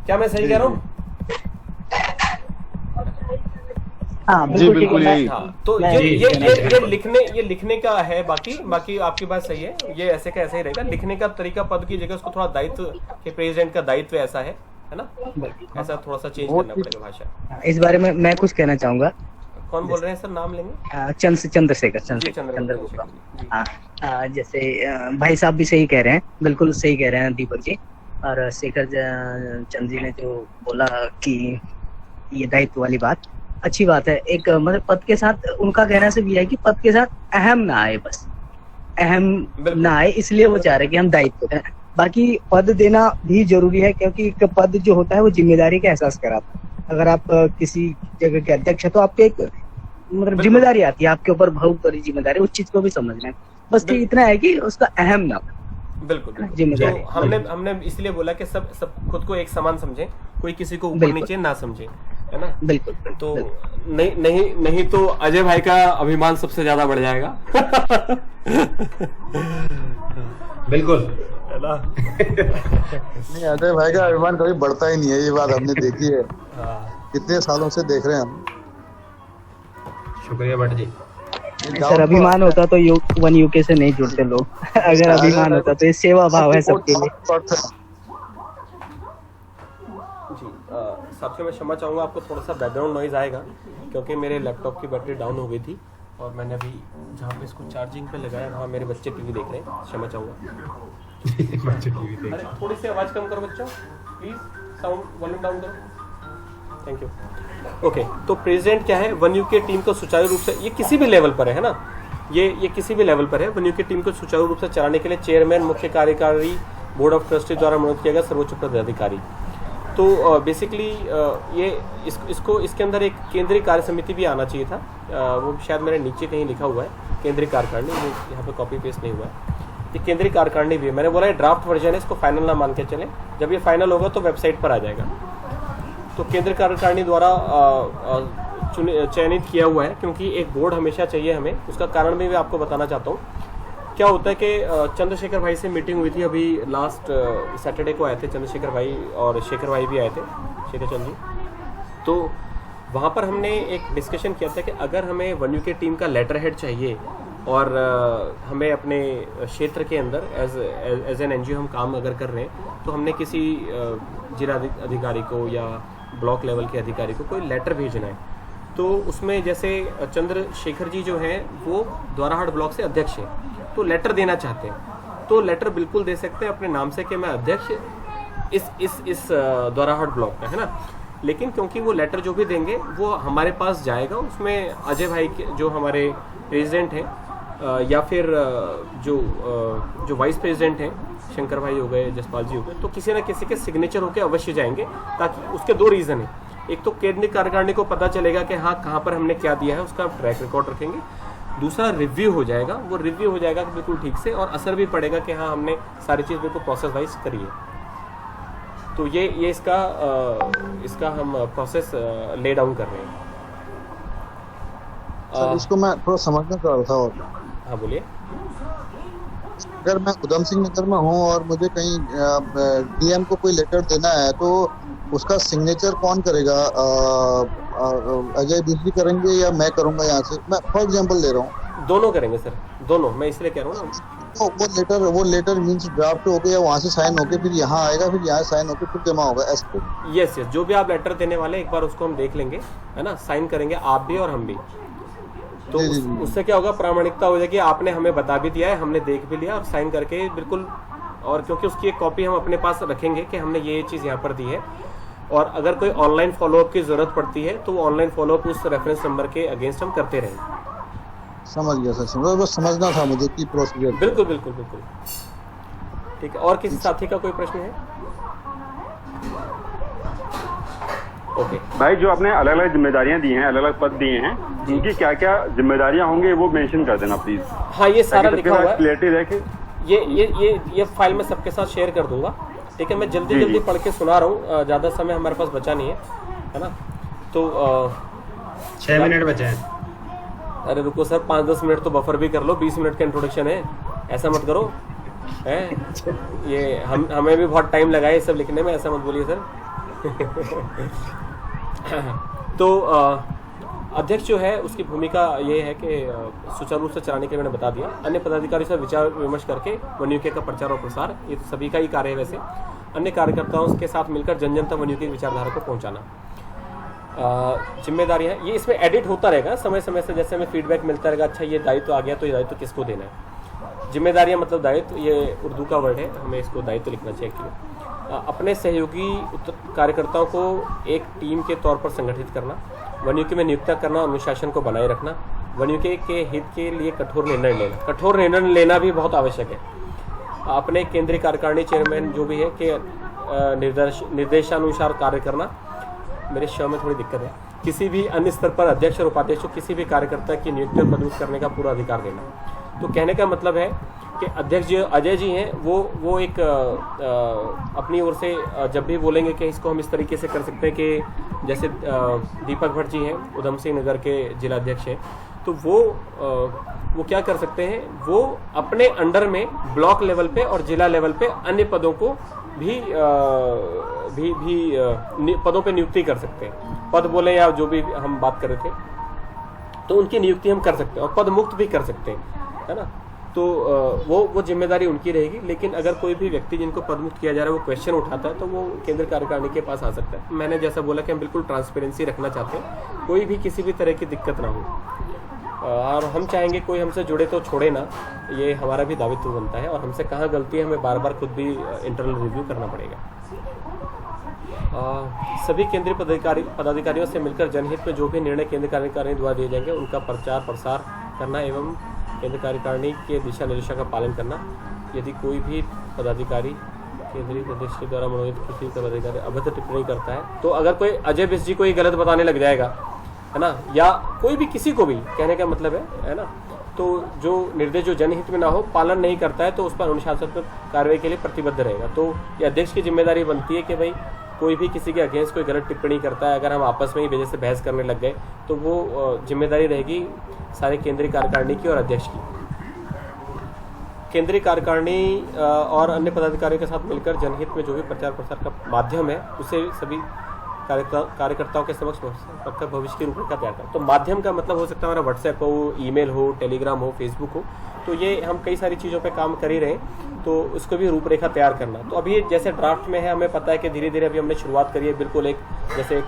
B: क्या मैं सही कह रहा हूँ?
N: हाँ बिल्कुल यही।
B: तो ये लिखने का है। बाकी आपकी बात सही है, ये ऐसे का ऐसा ही रहेगा। लिखने का तरीका पद की जगह उसको थोड़ा दायित्व के प्रेसिडेंट का दायित्व ऐसा है ना, ऐसा थोड़ा सा चेंज करना पड़ेगा भाषा।
N: इस बारे में मैं कुछ कहना चाहूंगा।
B: कौन बोल रहे हैं सर, नाम लेंगे?
N: चंद्रशेखर। हाँ, जैसे भाई साहब भी सही कह रहे हैं, बिल्कुल सही कह रहे हैं दीपक जी। और शेखर चंद जी ने जो बोला कि ये दायित्व वाली बात, अच्छी बात है। एक मतलब पद के साथ उनका कहना से भी है कि पद के साथ अहम ना आए, बस अहम ना आए, इसलिए वो चाह रहे हैं कि हम दायित्व दें। बाकी पद देना भी जरूरी है, क्योंकि एक पद जो होता है वो जिम्मेदारी का एहसास कराता है। अगर आप किसी जगह के अध्यक्ष है तो आपके एक मतलब जिम्मेदारी आती है आपके ऊपर, बहुत बड़ी जिम्मेदारी, उस चीज को भी समझना है। बस इतना है कि उसका अहम ना,
B: बिल्कुल
N: जिम्मेदारी।
B: तो हमने इसलिए बोला कि सब खुद को एक समान समझे, कोई किसी को ऊपर नीचे ना समझे, है ना?
N: बिल्कुल।
B: तो नहीं तो अजय भाई का अभिमान सबसे ज्यादा बढ़ जाएगा।
A: बिल्कुल,
B: है ना?
O: नहीं, अजय भाई का अभिमान कभी बढ़ता ही नहीं है, ये बात हमने देखी है। कितने सालों से देख रहे हैं हम।
A: शुक्रिया भट्ट जी।
N: सर अभिमान होता तो वन यूके से नहीं जुड़ते लोग। अगर अभिमान होता तो ये सेवा भाव है सबके लिए।
B: जी साथियों, मैं क्षमा चाहूँगा, आपको थोड़ा सा बैकग्राउंड नॉइज आएगा क्योंकि मेरे लैपटॉप की बैटरी डाउन हो गई थी और मैंने अभी जहाँ पे इसको चार्जिंग पे लगाया वहाँ मेरे बच्चे टीवी देख रहे हैं। क्षमा चाहूँगा।
A: बच्चे टीवी देख रहे हैं।
B: थोड़ी सी आवाज़ कम करो बच्चों प्लीज़, साउंड वॉल्यूम डाउन करो। Thank you. ओके, तो प्रेसिडेंट क्या है? वन यूके टीम को सुचारू रूप से, ये किसी भी लेवल पर है ना, ये किसी भी लेवल पर है। वन यूके टीम को सुचारू रूप से चलाने के लिए चेयरमैन, मुख्य कार्यकारी, बोर्ड ऑफ ट्रस्टी द्वारा मनोनीत किया गया सर्वोच्च पदाधिकारी। तो बेसिकली ये इसको इसके अंदर एक केंद्रीय कार्य समिति भी आना चाहिए था। वो शायद मेरे नीचे कहीं लिखा हुआ है केंद्रीय कार्यकारिणी, यहाँ पे कॉपी पेस्ट नहीं हुआ है। ये केंद्रीय कार्यकारिणी भी है। मैंने बोला ड्राफ्ट वर्जन है, इसको फाइनल ना मान के चलें। जब ये फाइनल होगा तो वेबसाइट पर आ जाएगा। तो केंद्रीय कार्यकारिणी द्वारा चयनित किया हुआ है, क्योंकि एक बोर्ड हमेशा चाहिए हमें। उसका कारण भी मैं आपको बताना चाहता हूँ। क्या होता है कि चंद्रशेखर भाई से मीटिंग हुई थी, अभी लास्ट सैटरडे को आए थे चंद्रशेखर भाई और शेखर भाई भी आए थे, शेखर चंद जी। तो वहाँ पर हमने एक डिस्कशन किया था कि अगर हमें वन यूके टीम का लेटर हेड चाहिए और हमें अपने क्षेत्र के अंदर एज एन एनजीओ हम काम अगर कर रहे हैं तो हमने किसी जिला अधिकारी को या ब्लॉक लेवल के अधिकारी को कोई लेटर भेजना है। तो उसमें जैसे चंद्रशेखर जी जो हैं वो द्वाराहाट ब्लॉक से अध्यक्ष हैं, तो लेटर देना चाहते हैं तो लेटर बिल्कुल दे सकते हैं अपने नाम से कि मैं अध्यक्ष इस द्वाराहाट ब्लॉक का, है ना। लेकिन क्योंकि वो लेटर जो भी देंगे वो हमारे पास जाएगा, उसमें अजय भाई के जो हमारे प्रेसिडेंट हैं या फिर जो वाइस प्रेसिडेंट हैं शंकर भाई हो गए, जसपाल जी हो गए, तो किसी न किसी के सिग्नेचर होकर अवश्य जाएंगे। ताकि उसके दो रीज़न है, एक तो केंद्रीय कार्यकारिणी को पता चलेगा कि हाँ कहाँ पर हमने क्या दिया है, उसका ट्रैक रिकॉर्ड रखेंगे। दूसरा रिव्यू हो जाएगा, वो रिव्यू हो जाएगा बिल्कुल ठीक से, और असर भी पड़ेगा कि हाँ हमने सारी चीज़ बिल्कुल प्रोसेस वाइज करी है। तो ये इसका हम प्रोसेस ले डाउन कर रहे हैं।
O: सर, इसको मैं थोड़ा समझना चाह रहा था। और
B: हाँ बोलिए।
O: अगर मैं उधम सिंह नगर में हूँ और मुझे कहीं डीएम को कोई लेटर देना है तो उसका सिग्नेचर कौन करेगा? अजय बिजली करेंगे या मैं करूंगा? यहाँ से मैं फॉर एग्जांपल दे रहा हूँ।
B: दोनों करेंगे सर, दोनों। मैं इसलिए कह रहा हूँ ना,
O: तो वो लेटर मींस ड्राफ्ट हो गया, वहाँ से साइन होके फिर यहाँ आएगा, फिर यहाँ साइन होके फिर जमा होगा, ऐसे?
B: यस, जो भी आप लेटर देने वाले एक बार उसको हम देख लेंगे, है ना। साइन करेंगे आप भी और हम भी, तो उससे क्या होगा, प्रामाणिकता हो जाएगी। आपने हमें बता भी दिया है, हमने देख भी लिया और साइन करके बिल्कुल। और क्योंकि उसकी एक कॉपी हम अपने पास रखेंगे कि हमने ये चीज़ यहाँ पर दी है, और अगर कोई ऑनलाइन फॉलोअप की जरूरत पड़ती है तो वो ऑनलाइन फॉलोअप उस रेफरेंस नंबर के अगेंस्ट हम करते रहेंगे।
O: समझ गया सर, बस समझना था मुझे कि प्रोसीजर।
B: बिल्कुल बिल्कुल बिल्कुल ठीक है। और किसी साथी का कोई प्रश्न है? ओके
H: भाई, जो आपने अलग अलग जिम्मेदारियां दी हैं, अलग अलग पद दिए हैं, उनकी क्या क्या जिम्मेदारियां होंगी वो मेंशन कर देना प्लीज।
B: हाँ, ये सारा लिखा हुआ है।
H: क्लियरिटी रहे कि
B: ये फाइल मैं सबके साथ शेयर कर दूंगा, ठीक है। मैं जल्दी पढ़ के सुना रहा हूँ, ज़्यादा समय हमारे पास बचा नहीं है ना। तो
A: 6 मिनट बचे हैं।
B: अरे रुको सर, 5-10 मिनट तो बफर भी कर लो, 20 मिनट का इंट्रोडक्शन है, ऐसा मत करो है। ये हमें भी बहुत टाइम लगा है ये सब लिखने में, ऐसा मत बोलिए सर। तो अध्यक्ष जो है उसकी भूमिका ये है कि सुचारू रूप से चलाने के लिए मैंने बता दिया। अन्य पदाधिकारी से विचार विमर्श करके वन्यूके का प्रचार और प्रसार, ये तो सभी का ही कार्य है। वैसे अन्य कार्यकर्ताओं के साथ मिलकर जन जन तक वन्यूके की विचारधारा को पहुंचाना जिम्मेदारियां। ये इसमें एडिट होता रहेगा समय समय से, जैसे हमें फीडबैक मिलता रहेगा, अच्छा ये दायित्व आ गया तो ये दायित्व किसको देना है। जिम्मेदारियां मतलब दायित्व, ये उर्दू का वर्ड है, हमें इसको दायित्व लिखना चाहिए एक्चुअली। अपने सहयोगी कार्यकर्ताओं को एक टीम के तौर पर संगठित करना, वन्यूके में नियुक्ति करना, अनुशासन को बनाए रखना, वन्यूके के हित के लिए कठोर निर्णय लेना। कठोर निर्णय लेना भी बहुत आवश्यक है। अपने केंद्रीय कार्यकारिणी चेयरमैन जो भी है के निर्देशानुसार कार्य करना। मेरे शव में थोड़ी दिक्कत है। किसी भी अन्य स्तर पर अध्यक्ष और उपाध्यक्ष को किसी भी कार्यकर्ता की नियुक्ति और पदोन्नति करने का पूरा अधिकार देना। तो कहने का मतलब है कि अध्यक्ष जो अजय जी हैं वो एक अपनी ओर से जब भी बोलेंगे कि इसको हम इस तरीके से कर सकते हैं कि जैसे दीपक भट्ट जी हैं, उधम सिंह नगर के जिला अध्यक्ष हैं, तो वो क्या कर सकते हैं, वो अपने अंडर में ब्लॉक लेवल पे और जिला लेवल पे अन्य पदों को भी पदों पे नियुक्ति कर सकते हैं। पद बोले या जो भी हम बात कर रहे थे, तो उनकी नियुक्ति हम कर सकते हैं और पद मुक्त भी कर सकते हैं, है ना। तो वो जिम्मेदारी उनकी रहेगी। लेकिन अगर कोई भी व्यक्ति जिनको पद मुक्त किया जा रहा है वो क्वेश्चन उठाता है तो वो केंद्र कार्यकारिणी के पास आ सकता है। मैंने जैसा बोला कि हम बिल्कुल ट्रांसपेरेंसी रखना चाहते हैं, कोई भी किसी भी तरह की दिक्कत ना हो, और हम चाहेंगे कोई हमसे जुड़े तो छोड़े ना, ये हमारा भी दायित्व बनता है। और हमसे कहाँ गलती है हमें बार बार खुद भी इंटरनल रिव्यू करना पड़ेगा। सभी केंद्रीय पदाधिकारियों से मिलकर जनहित में जो भी निर्णय केंद्र कार्यकारिणी द्वारा दिए जाएंगे उनका प्रचार प्रसार करना एवं केंद्र कार्यकारिणी के दिशा निर्देशों का पालन करना। यदि कोई भी पदाधिकारी केंद्रीय निर्देश द्वारा मनोनीत किसी पदाधिकारी अभद्र टिप्पणी करता है, तो अगर कोई अजय बिस जी को ही गलत बताने लग जाएगा, है ना, या कोई भी किसी को भी, कहने का मतलब है ना, तो जो निर्देश जो जनहित में ना हो पालन नहीं करता है तो उस पर अनुशासनात्मक कार्रवाई के लिए प्रतिबद्ध रहेगा। तो ये अध्यक्ष की जिम्मेदारी बनती है कि भाई कोई भी किसी के अगेंस्ट कोई गलत टिप्पणी करता है, अगर हम आपस में ही वजह से बहस करने लग गए तो वो जिम्मेदारी रहेगी सारे केंद्रीय कार्यकारिणी की और अध्यक्ष की। केंद्रीय कार्यकारिणी और अन्य पदाधिकारियों के साथ मिलकर जनहित में जो भी प्रचार प्रसार का माध्यम है उसे सभी कार्यकर्ताओं के समक्ष रखकर भविष्य की रूपरेखा तैयार करें। तो माध्यम का मतलब हो सकता है हमारा व्हाट्सएप हो, ईमेल हो, टेलीग्राम हो, फेसबुक हो, तो ये हम कई सारी चीज़ों पे काम कर ही रहे हैं, तो उसको भी रूपरेखा तैयार करना। तो अभी जैसे ड्राफ्ट में है, हमें पता है कि धीरे धीरे अभी हमने शुरुआत करी है, बिल्कुल एक जैसे एक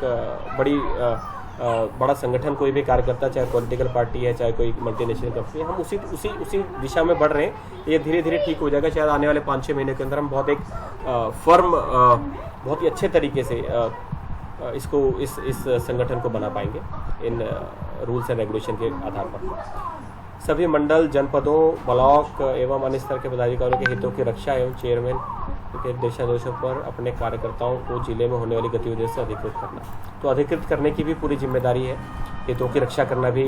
B: बड़ा संगठन कोई भी कार्यकर्ता, चाहे पॉलिटिकल पार्टी है, चाहे कोई मल्टीनेशनल कंपनी है, हम उसी दिशा में बढ़ रहे हैं। ये धीरे धीरे ठीक हो जाएगा, शायद आने वाले 5-6 महीने के अंदर हम बहुत एक फर्म, बहुत ही अच्छे तरीके से इसको इस संगठन को बना पाएंगे इन रूल्स एंड रेगुलेशन के आधार पर। सभी मंडल, जनपदों, ब्लॉक एवं अन्य स्तर के पदाधिकारियों के हितों की रक्षा एवं चेयरमैन के दिशानिर्देशों पर अपने कार्यकर्ताओं को जिले में होने वाली गतिविधियों से अधिकृत करना। तो अधिकृत करने की भी पूरी जिम्मेदारी है, हितों की रक्षा करना भी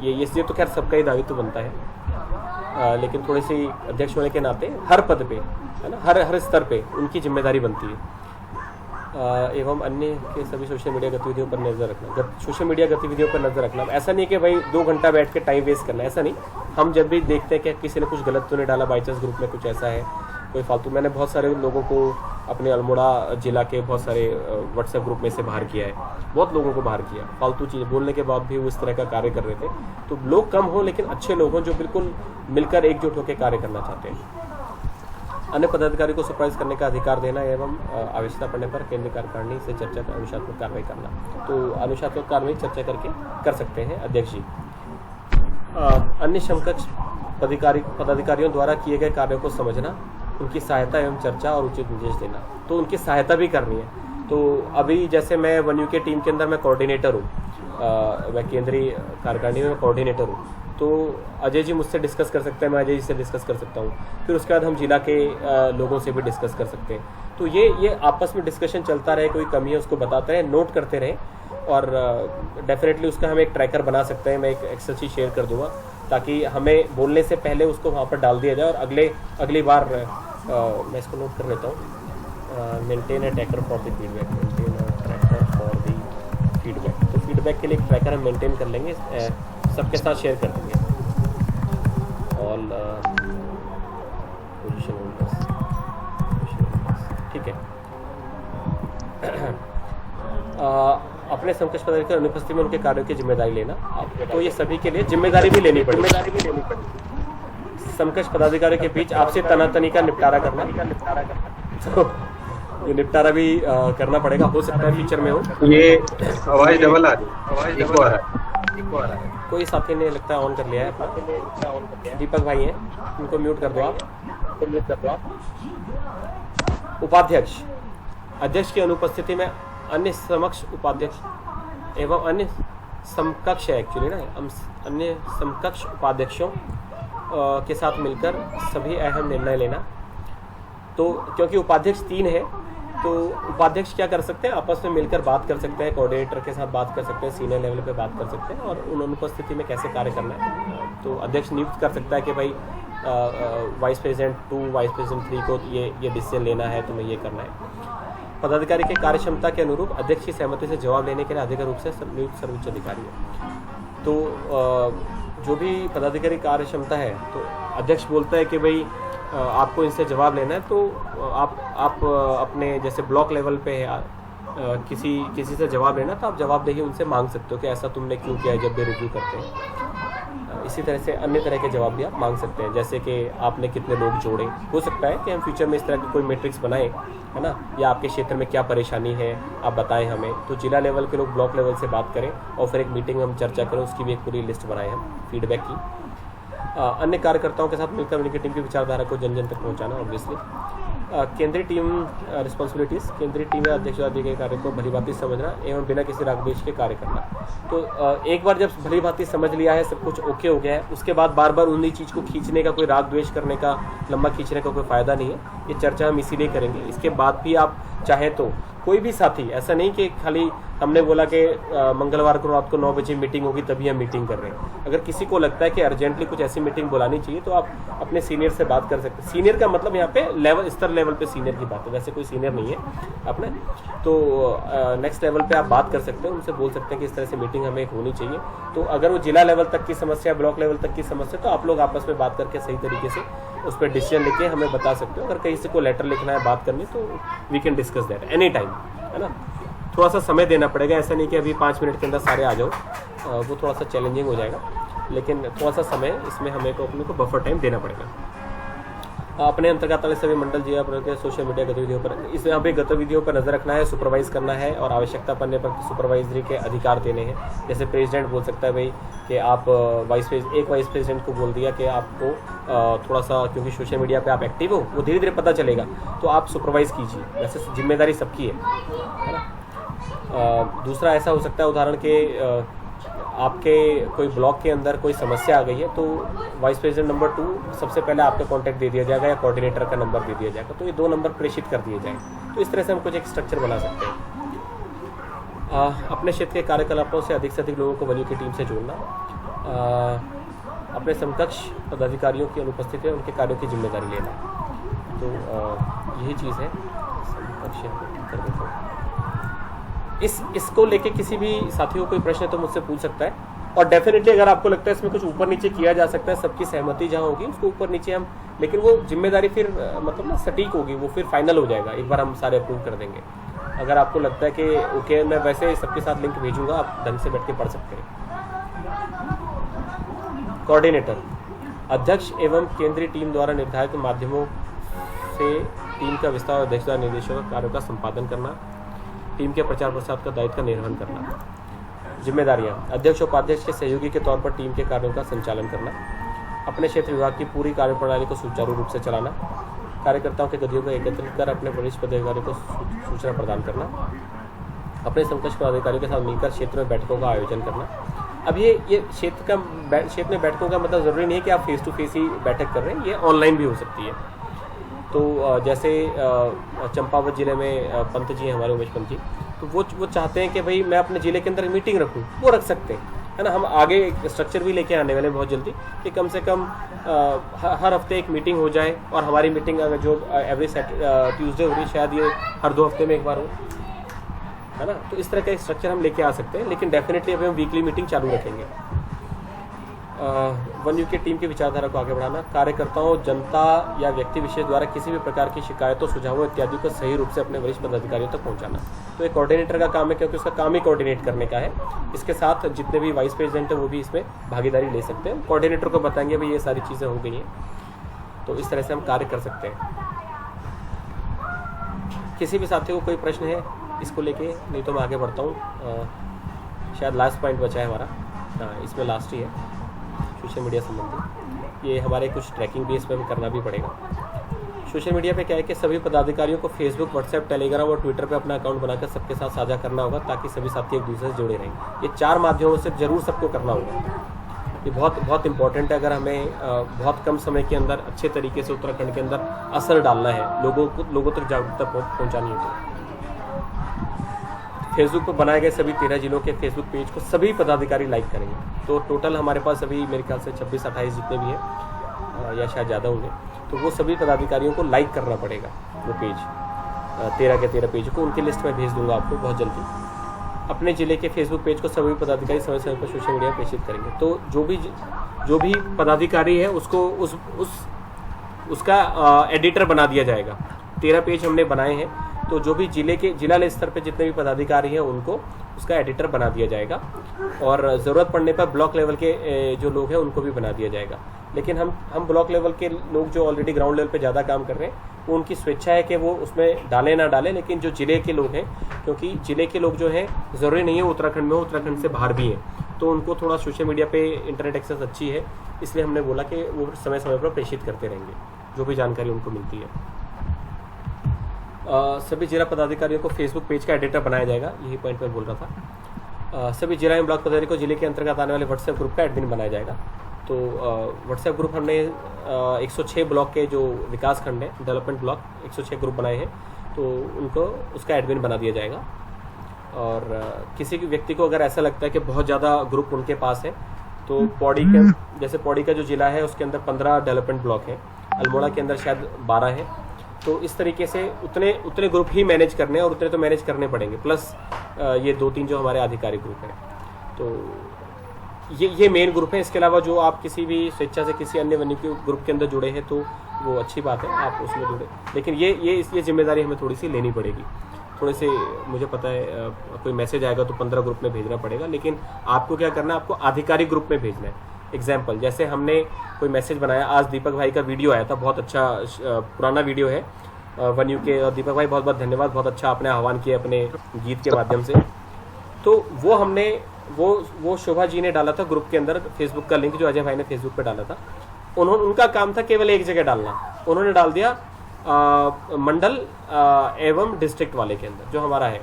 B: ये तो खैर सबका ही दायित्व बनता है, लेकिन थोड़ी सी अध्यक्ष होने के नाते हर पद पे, है ना, हर स्तर पे उनकी जिम्मेदारी बनती है। एवं अन्य के सभी सोशल मीडिया गतिविधियों पर नजर रखना। सोशल मीडिया गतिविधियों पर नजर रखना ऐसा नहीं कि भाई 2 घंटा बैठ के टाइम वेस्ट करना, ऐसा नहीं। हम जब भी देखते हैं कि किसी ने कुछ गलत तो नहीं डाला, बाई चांस ग्रुप में कुछ ऐसा है, कोई फालतू, मैंने बहुत सारे लोगों को अपने अल्मोड़ा जिला के बहुत सारे व्हाट्सएप ग्रुप में से बाहर किया है, बहुत लोगों को बाहर किया, फालतू चीज़ बोलने के बाद भी वो इस तरह का कार्य कर रहे थे। तो लोग कम हो लेकिन अच्छे लोग हों जो बिल्कुल मिलकर एकजुट होकर कार्य करना चाहते हैं। अन्य पदाधिकारी को सुपरवाइज करने का अधिकार देना एवं आवश्यकता पड़ने पर केंद्रीय कार्यकारिणी से चर्चा कर अनुशासनात्मक कार्रवाई करना। तो अनुशासनात्मक कार्रवाई चर्चा करके कर सकते हैं अध्यक्ष जी। अन्य समकक्ष पदाधिकारियों द्वारा किए गए कार्यों को समझना, उनकी सहायता एवं चर्चा और उचित निर्देश देना। तो उनकी सहायता भी करनी है। तो अभी जैसे मैं वन्यू के टीम के अंदर मैं कोऑर्डिनेटर हूँ, मैं केंद्रीय कार्यकारिणी में कोऑर्डिनेटर हूँ, तो अजय जी मुझसे डिस्कस कर सकते हैं, मैं अजय जी से डिस्कस कर सकता हूँ, फिर उसके बाद हम जिला के लोगों से भी डिस्कस कर सकते हैं। तो ये आपस में डिस्कशन चलता रहे, कोई कमी है उसको बताते रहे, नोट करते रहे, और डेफिनेटली उसका हम एक ट्रैकर बना सकते हैं। मैं एक एक्सेल शीट शेयर कर दूंगा ताकि हमें बोलने से पहले उसको वहाँ पर डाल दिया जाए और अगली बार मैं इसको नोट कर लेता हूँ। Maintain a tracker for the feedback, maintain a tracker for the feedback. तो फीडबैक के लिए एक ट्रैकर हम मेंटेन कर लेंगे, सबके साथ शेयर कर देंगे। ऑल पोजीशन होल्डर्स, ठीक है। अपने समकक्ष पदाधिकारी की अनुपस्थिति में उनके कार्यों की जिम्मेदारी लेना, तो ये सभी के लिए जिम्मेदारी भी लेनी पड़ेगी। समकक्ष पदाधिकारियों के बीच आपसे तनातनी का निपटारा करना, तो ये निपटारा भी करना पड़ेगा। हो सकता है फ्यूचर में हो।
A: ये आवाज डबल आ रही, इको आ रहा है।
B: कोई साथी ने लगता है ऑन कर लिया है। दीपक भाई हैं, उनको म्यूट कर दो आप। उपाध्यक्ष, अध्यक्ष की अनुपस्थिति में अन्य समकक्ष उपाध्यक्ष एवं अन्य समकक्ष है एक्चुअली ना, अन्य समकक्ष उपाध्यक्षों के साथ मिलकर सभी अहम निर्णय लेना। तो क्योंकि उपाध्यक्ष 3 है, तो उपाध्यक्ष क्या कर सकते हैं, आपस में मिलकर बात कर सकते हैं, कोऑर्डिनेटर के साथ बात कर सकते हैं, सीनियर लेवल पे बात कर सकते हैं और उन अनुपस्थिति में कैसे कार्य करना है। तो अध्यक्ष नियुक्त कर सकता है कि भाई वाइस प्रेसिडेंट 2, वाइस प्रेसिडेंट 3 को ये डिसीजन लेना है, तुम्हें ये करना है। पदाधिकारी के कार्य क्षमता के अनुरूप अध्यक्ष की सहमति से जवाब लेने के लिए अधिक रूप से नियुक्त सर्वोच्च अधिकारी है। तो जो भी पदाधिकारी कार्य क्षमता है, तो अध्यक्ष बोलता है कि भाई आपको इनसे जवाब लेना है, तो आप अपने जैसे ब्लॉक लेवल पे है, किसी से जवाब लेना, तो आप जवाबदेही उनसे मांग सकते हो कि ऐसा तुमने क्यों किया है जब भी रिव्यू करते हैं। इसी तरह से अन्य तरह के जवाब भी आप मांग सकते हैं, जैसे कि आपने कितने लोग जोड़े। हो सकता है कि हम फ्यूचर में इस तरह की कोई मैट्रिक्स बनाएं, है ना, या आपके क्षेत्र में क्या परेशानी है आप बताएं हमें। तो जिला लेवल के लोग ब्लॉक लेवल से बात करें और फिर एक मीटिंग हम चर्चा करें, उसकी भी एक पूरी लिस्ट बनाएं हम फीडबैक की। अन्य कार्यकर्ताओं के साथ मिलकर उनकी टीम की विचारधारा को जन जन तक पहुंचाना ऑब्वियसली। केंद्रीय टीम रिस्पॉन्सिबिलिटीज़, केंद्रीय टीम या अध्यक्ष आदि के कार्य को भलीभांति समझना एवं बिना किसी राग द्वेष के कार्य करना। तो एक बार जब भलीभांति समझ लिया है, सब कुछ ओके हो गया है, उसके बाद बार बार उन्हीं चीज़ को खींचने का, कोई राग द्वेष करने का, लंबा खींचने का कोई फ़ायदा नहीं है। ये चर्चा हम इसीलिए करेंगे। इसके बाद भी आप चाहें तो कोई भी साथी, ऐसा नहीं कि खाली हमने बोला कि मंगलवार को रात को 9 बजे मीटिंग होगी तभी हम मीटिंग कर रहे हैं। अगर किसी को लगता है कि अर्जेंटली कुछ ऐसी मीटिंग बुलानी चाहिए, तो आप अपने सीनियर से बात कर सकते हैं। सीनियर का मतलब यहाँ पे लेवल, स्तर लेवल पे सीनियर की बात है, वैसे कोई सीनियर नहीं है अपने। तो नेक्स्ट लेवल पे आप बात कर सकते हैं, उनसे बोल सकते हैं कि इस तरह से मीटिंग हमें एक होनी चाहिए। तो अगर वो जिला लेवल तक की समस्या, ब्लॉक लेवल तक की समस्या, तो आप लोग आपस में बात करके सही तरीके से उस पर डिसीजन लेके हमें बता सकते हो। अगर कहीं से कोई लेटर लिखना है, बात करनी, तो we can discuss that any time, है ना। थोड़ा सा समय देना पड़ेगा, ऐसा नहीं कि अभी 5 मिनट के अंदर सारे आ जाओ, वो थोड़ा सा चैलेंजिंग हो जाएगा, लेकिन थोड़ा सा समय इसमें हमें को अपने को बफर टाइम देना पड़ेगा। अपने अंतर्गत वाले सभी मंडल जिला के सोशल मीडिया गतिविधियों पर, इस यहाँ पे गतिविधियों पर नजर रखना है, सुपरवाइज करना है और आवश्यकता पड़ने पर सुपरवाइजरी के अधिकार देने हैं। जैसे प्रेसिडेंट बोल सकता है भाई कि आप एक वाइस प्रेसिडेंट को बोल दिया कि आपको थोड़ा सा, क्योंकि सोशल मीडिया पे आप एक्टिव हो, वो धीरे धीरे पता चलेगा, तो आप सुपरवाइज कीजिए। वैसे जिम्मेदारी सबकी है ना। दूसरा ऐसा हो सकता है, उदाहरण के आपके कोई ब्लॉक के अंदर कोई समस्या आ गई है, तो वाइस प्रेसिडेंट नंबर 2 सबसे पहले आपका कॉन्टैक्ट दे दिया जाएगा या कोऑर्डिनेटर का नंबर दे दिया जाएगा, तो ये 2 नंबर प्रेषित कर दिए जाएंगे। तो इस तरह से हम कुछ एक स्ट्रक्चर बना सकते हैं। अपने क्षेत्र के कार्यकलापों से अधिक लोगों को वन्यू की टीम से जोड़ना, अपने समकक्ष पदाधिकारियों की अनुपस्थिति में उनके कार्यों की जिम्मेदारी लेना। तो यही चीज़ है। इसको लेके किसी भी साथी को कोई प्रश्न है तो मुझसे पूछ सकता है, और डेफिनेटली अगर आपको लगता है इसमें कुछ ऊपर नीचे किया जा सकता है, सबकी सहमति जहाँ होगी उसको ऊपर नीचे हम, लेकिन वो जिम्मेदारी फिर मतलब ना सटीक होगी, वो फिर फाइनल हो जाएगा, एक बार हम सारे अप्रूव कर देंगे। अगर आपको लगता है कि ओके, मैं वैसे सबके साथ लिंक भेजूंगा, आप ढंग से बैठ के पढ़ सकते हैं। कोऑर्डिनेटर, अध्यक्ष एवं केंद्रीय टीम द्वारा निर्धारित माध्यमों से टीम का विस्तार और अध्यक्षता निर्देशों का कार्यों का संपादन करना, टीम के प्रचार प्रसार का दायित्व का निर्वहन करना। जिम्मेदारियां, अध्यक्ष उपाध्यक्ष के सहयोगी के तौर पर टीम के कार्यों का संचालन करना, अपने क्षेत्र विभाग की पूरी कार्यप्रणाली को सुचारू रूप से चलाना, कार्यकर्ताओं के गतिविधियों को एकत्रित कर अपने वरिष्ठ पदाधिकारियों को सूचना प्रदान करना, अपने समकक्ष पदाधिकारियों के साथ मिलकर क्षेत्र में बैठकों का आयोजन करना। अब ये क्षेत्र में बैठकों का मतलब ज़रूरी नहीं है कि आप फेस टू फेस ही बैठक कर रहे हैं, ये ऑनलाइन भी हो सकती है। तो जैसे चंपावत जिले में पंत जी हैं हमारे, उमेश पंत जी, तो वो चाहते हैं कि भाई मैं अपने ज़िले के अंदर मीटिंग रखूँ, वो रख सकते हैं। है ना। हम आगे एक स्ट्रक्चर भी लेके आने वाले बहुत जल्दी कि कम से कम हर हफ्ते एक मीटिंग हो जाए, और हमारी मीटिंग अगर जो एवरी ट्यूसडे हो रही है शायद ये हर 2 हफ्ते में एक बार हो, है ना। तो इस तरह का एक स्ट्रक्चर हम लेके आ सकते हैं, लेकिन डेफिनेटली अभी हम वीकली मीटिंग चालू रखेंगे। वन यूके टीम की विचारधारा को आगे बढ़ाना, कार्यकर्ताओं, जनता या व्यक्ति विशेष द्वारा किसी भी प्रकार की शिकायतों, सुझावों इत्यादि को सही रूप से अपने वरिष्ठ पदाधिकारियों तक पहुंचाना। तो एक कोऑर्डिनेटर का काम है, क्योंकि उसका काम ही कोऑर्डिनेट करने का है। इसके साथ जितने भी वाइस प्रेसिडेंट हैं वो भी इसमें भागीदारी ले सकते हैं। कोऑर्डिनेटर को बताएंगे भाई ये सारी चीज़ें हो गई हैं, तो इस तरह से हम कार्य कर सकते हैं। किसी भी साथी को कोई प्रश्न है इसको लेके, नहीं तो मैं आगे बढ़ता हूँ। शायद लास्ट पॉइंट बचा है हमारा, हाँ इसमें लास्ट ही है सोशल मीडिया संबंधी। ये हमारे कुछ ट्रैकिंग भी इसमें करना भी पड़ेगा। सोशल मीडिया पे क्या है कि सभी पदाधिकारियों को फेसबुक, व्हाट्सएप, टेलीग्राम और ट्विटर पे अपना अकाउंट बनाकर सबके साथ साझा करना होगा, ताकि सभी साथी एक दूसरे से जुड़े रहें। ये 4 माध्यमों से जरूर सबको करना होगा। ये बहुत बहुत इंपॉर्टेंट है। अगर हमें बहुत कम समय के अंदर अच्छे तरीके से उत्तराखंड के अंदर असर डालना है, लोगों तक जागरूकता पहुँचानी है, तो फेसबुक पर बनाए गए सभी 13 जिलों के फेसबुक पेज को सभी पदाधिकारी लाइक करेंगे। तो टोटल हमारे पास अभी मेरे ख्याल से 26-28 जितने भी हैं, या शायद ज़्यादा होंगे, तो वो सभी पदाधिकारियों को लाइक करना पड़ेगा वो पेज, 13 के 13 पेज को। उनकी लिस्ट में भेज दूंगा आपको बहुत जल्दी। अपने ज़िले के फेसबुक पेज को सभी पदाधिकारी समय समय पर सोशल मीडिया पर प्रेषित करेंगे। तो जो भी पदाधिकारी है उसको उसका एडिटर बना दिया जाएगा। 13 पेज हमने बनाए हैं, तो जो भी जिला स्तर पे जितने भी पदाधिकारी हैं उनको उसका एडिटर बना दिया जाएगा, और ज़रूरत पड़ने पर ब्लॉक लेवल के जो लोग हैं उनको भी बना दिया जाएगा। लेकिन हम ब्लॉक लेवल के लोग जो ऑलरेडी ग्राउंड लेवल पे ज़्यादा काम कर रहे हैं, वो उनकी स्वेच्छा है कि वो उसमें डालें ना डालें, लेकिन जो जिले के लोग हैं, क्योंकि जिले के लोग जो हैं ज़रूरी नहीं है उत्तराखंड में हो, उत्तराखंड से बाहर भी हैं, तो उनको थोड़ा सोशल मीडिया पे इंटरनेट एक्सेस अच्छी है, इसलिए हमने बोला कि वो समय समय पर प्रेषित करते रहेंगे जो भी जानकारी उनको मिलती है। सभी जिला पदाधिकारियों को फेसबुक पेज का एडिटर बनाया जाएगा, यही पॉइंट मैं बोल रहा था। सभी जिला एवं ब्लॉक पदाधिकारी को जिले के अंतर्गत आने वाले व्हाट्सएप ग्रुप का एडमिन बनाया जाएगा। तो व्हाट्सएप ग्रुप हमने 106 ब्लॉक के जो विकास खंड है, डेवलपमेंट ब्लॉक 106 ग्रुप बनाए हैं, तो उनको उसका एडमिन बना दिया जाएगा। और किसी भी व्यक्ति को अगर ऐसा लगता है कि बहुत ज़्यादा ग्रुप उनके पास है, तो पौड़ी के जैसे पौड़ी का जो जिला है उसके अंदर 15 डेवलपमेंट ब्लॉक हैं, अल्मोड़ा के अंदर शायद 12 है, तो इस तरीके से उतने ग्रुप ही मैनेज करने हैं, और उतने तो मैनेज करने पड़ेंगे, प्लस ये 2-3 जो हमारे आधिकारिक ग्रुप हैं। तो ये मेन ग्रुप है। इसके अलावा जो आप किसी भी स्वेच्छा से किसी अन्य वन्य ग्रुप के अंदर जुड़े हैं तो वो अच्छी बात है, आप उसमें जुड़े, लेकिन ये जिम्मेदारी हमें थोड़ी सी लेनी पड़ेगी। थोड़े से मुझे पता है कोई मैसेज आएगा तो 15 ग्रुप में भेजना पड़ेगा, लेकिन आपको क्या करना है, आपको आधिकारिक ग्रुप में भेजना है। एग्जाम्पल, जैसे हमने कोई मैसेज बनाया, आज दीपक भाई का वीडियो आया था, बहुत अच्छा पुराना वीडियो है वन यूके, और दीपक भाई बहुत बहुत धन्यवाद, बहुत अच्छा आपने आह्वान किया अपने गीत के माध्यम से। तो वो हमने वो शोभा जी ने डाला था ग्रुप के अंदर, फेसबुक का लिंक जो अजय भाई ने फेसबुक पे डाला था, उनका काम था केवल एक जगह डालना, उन्होंने डाल दिया मंडल एवं डिस्ट्रिक्ट वाले के अंदर जो हमारा है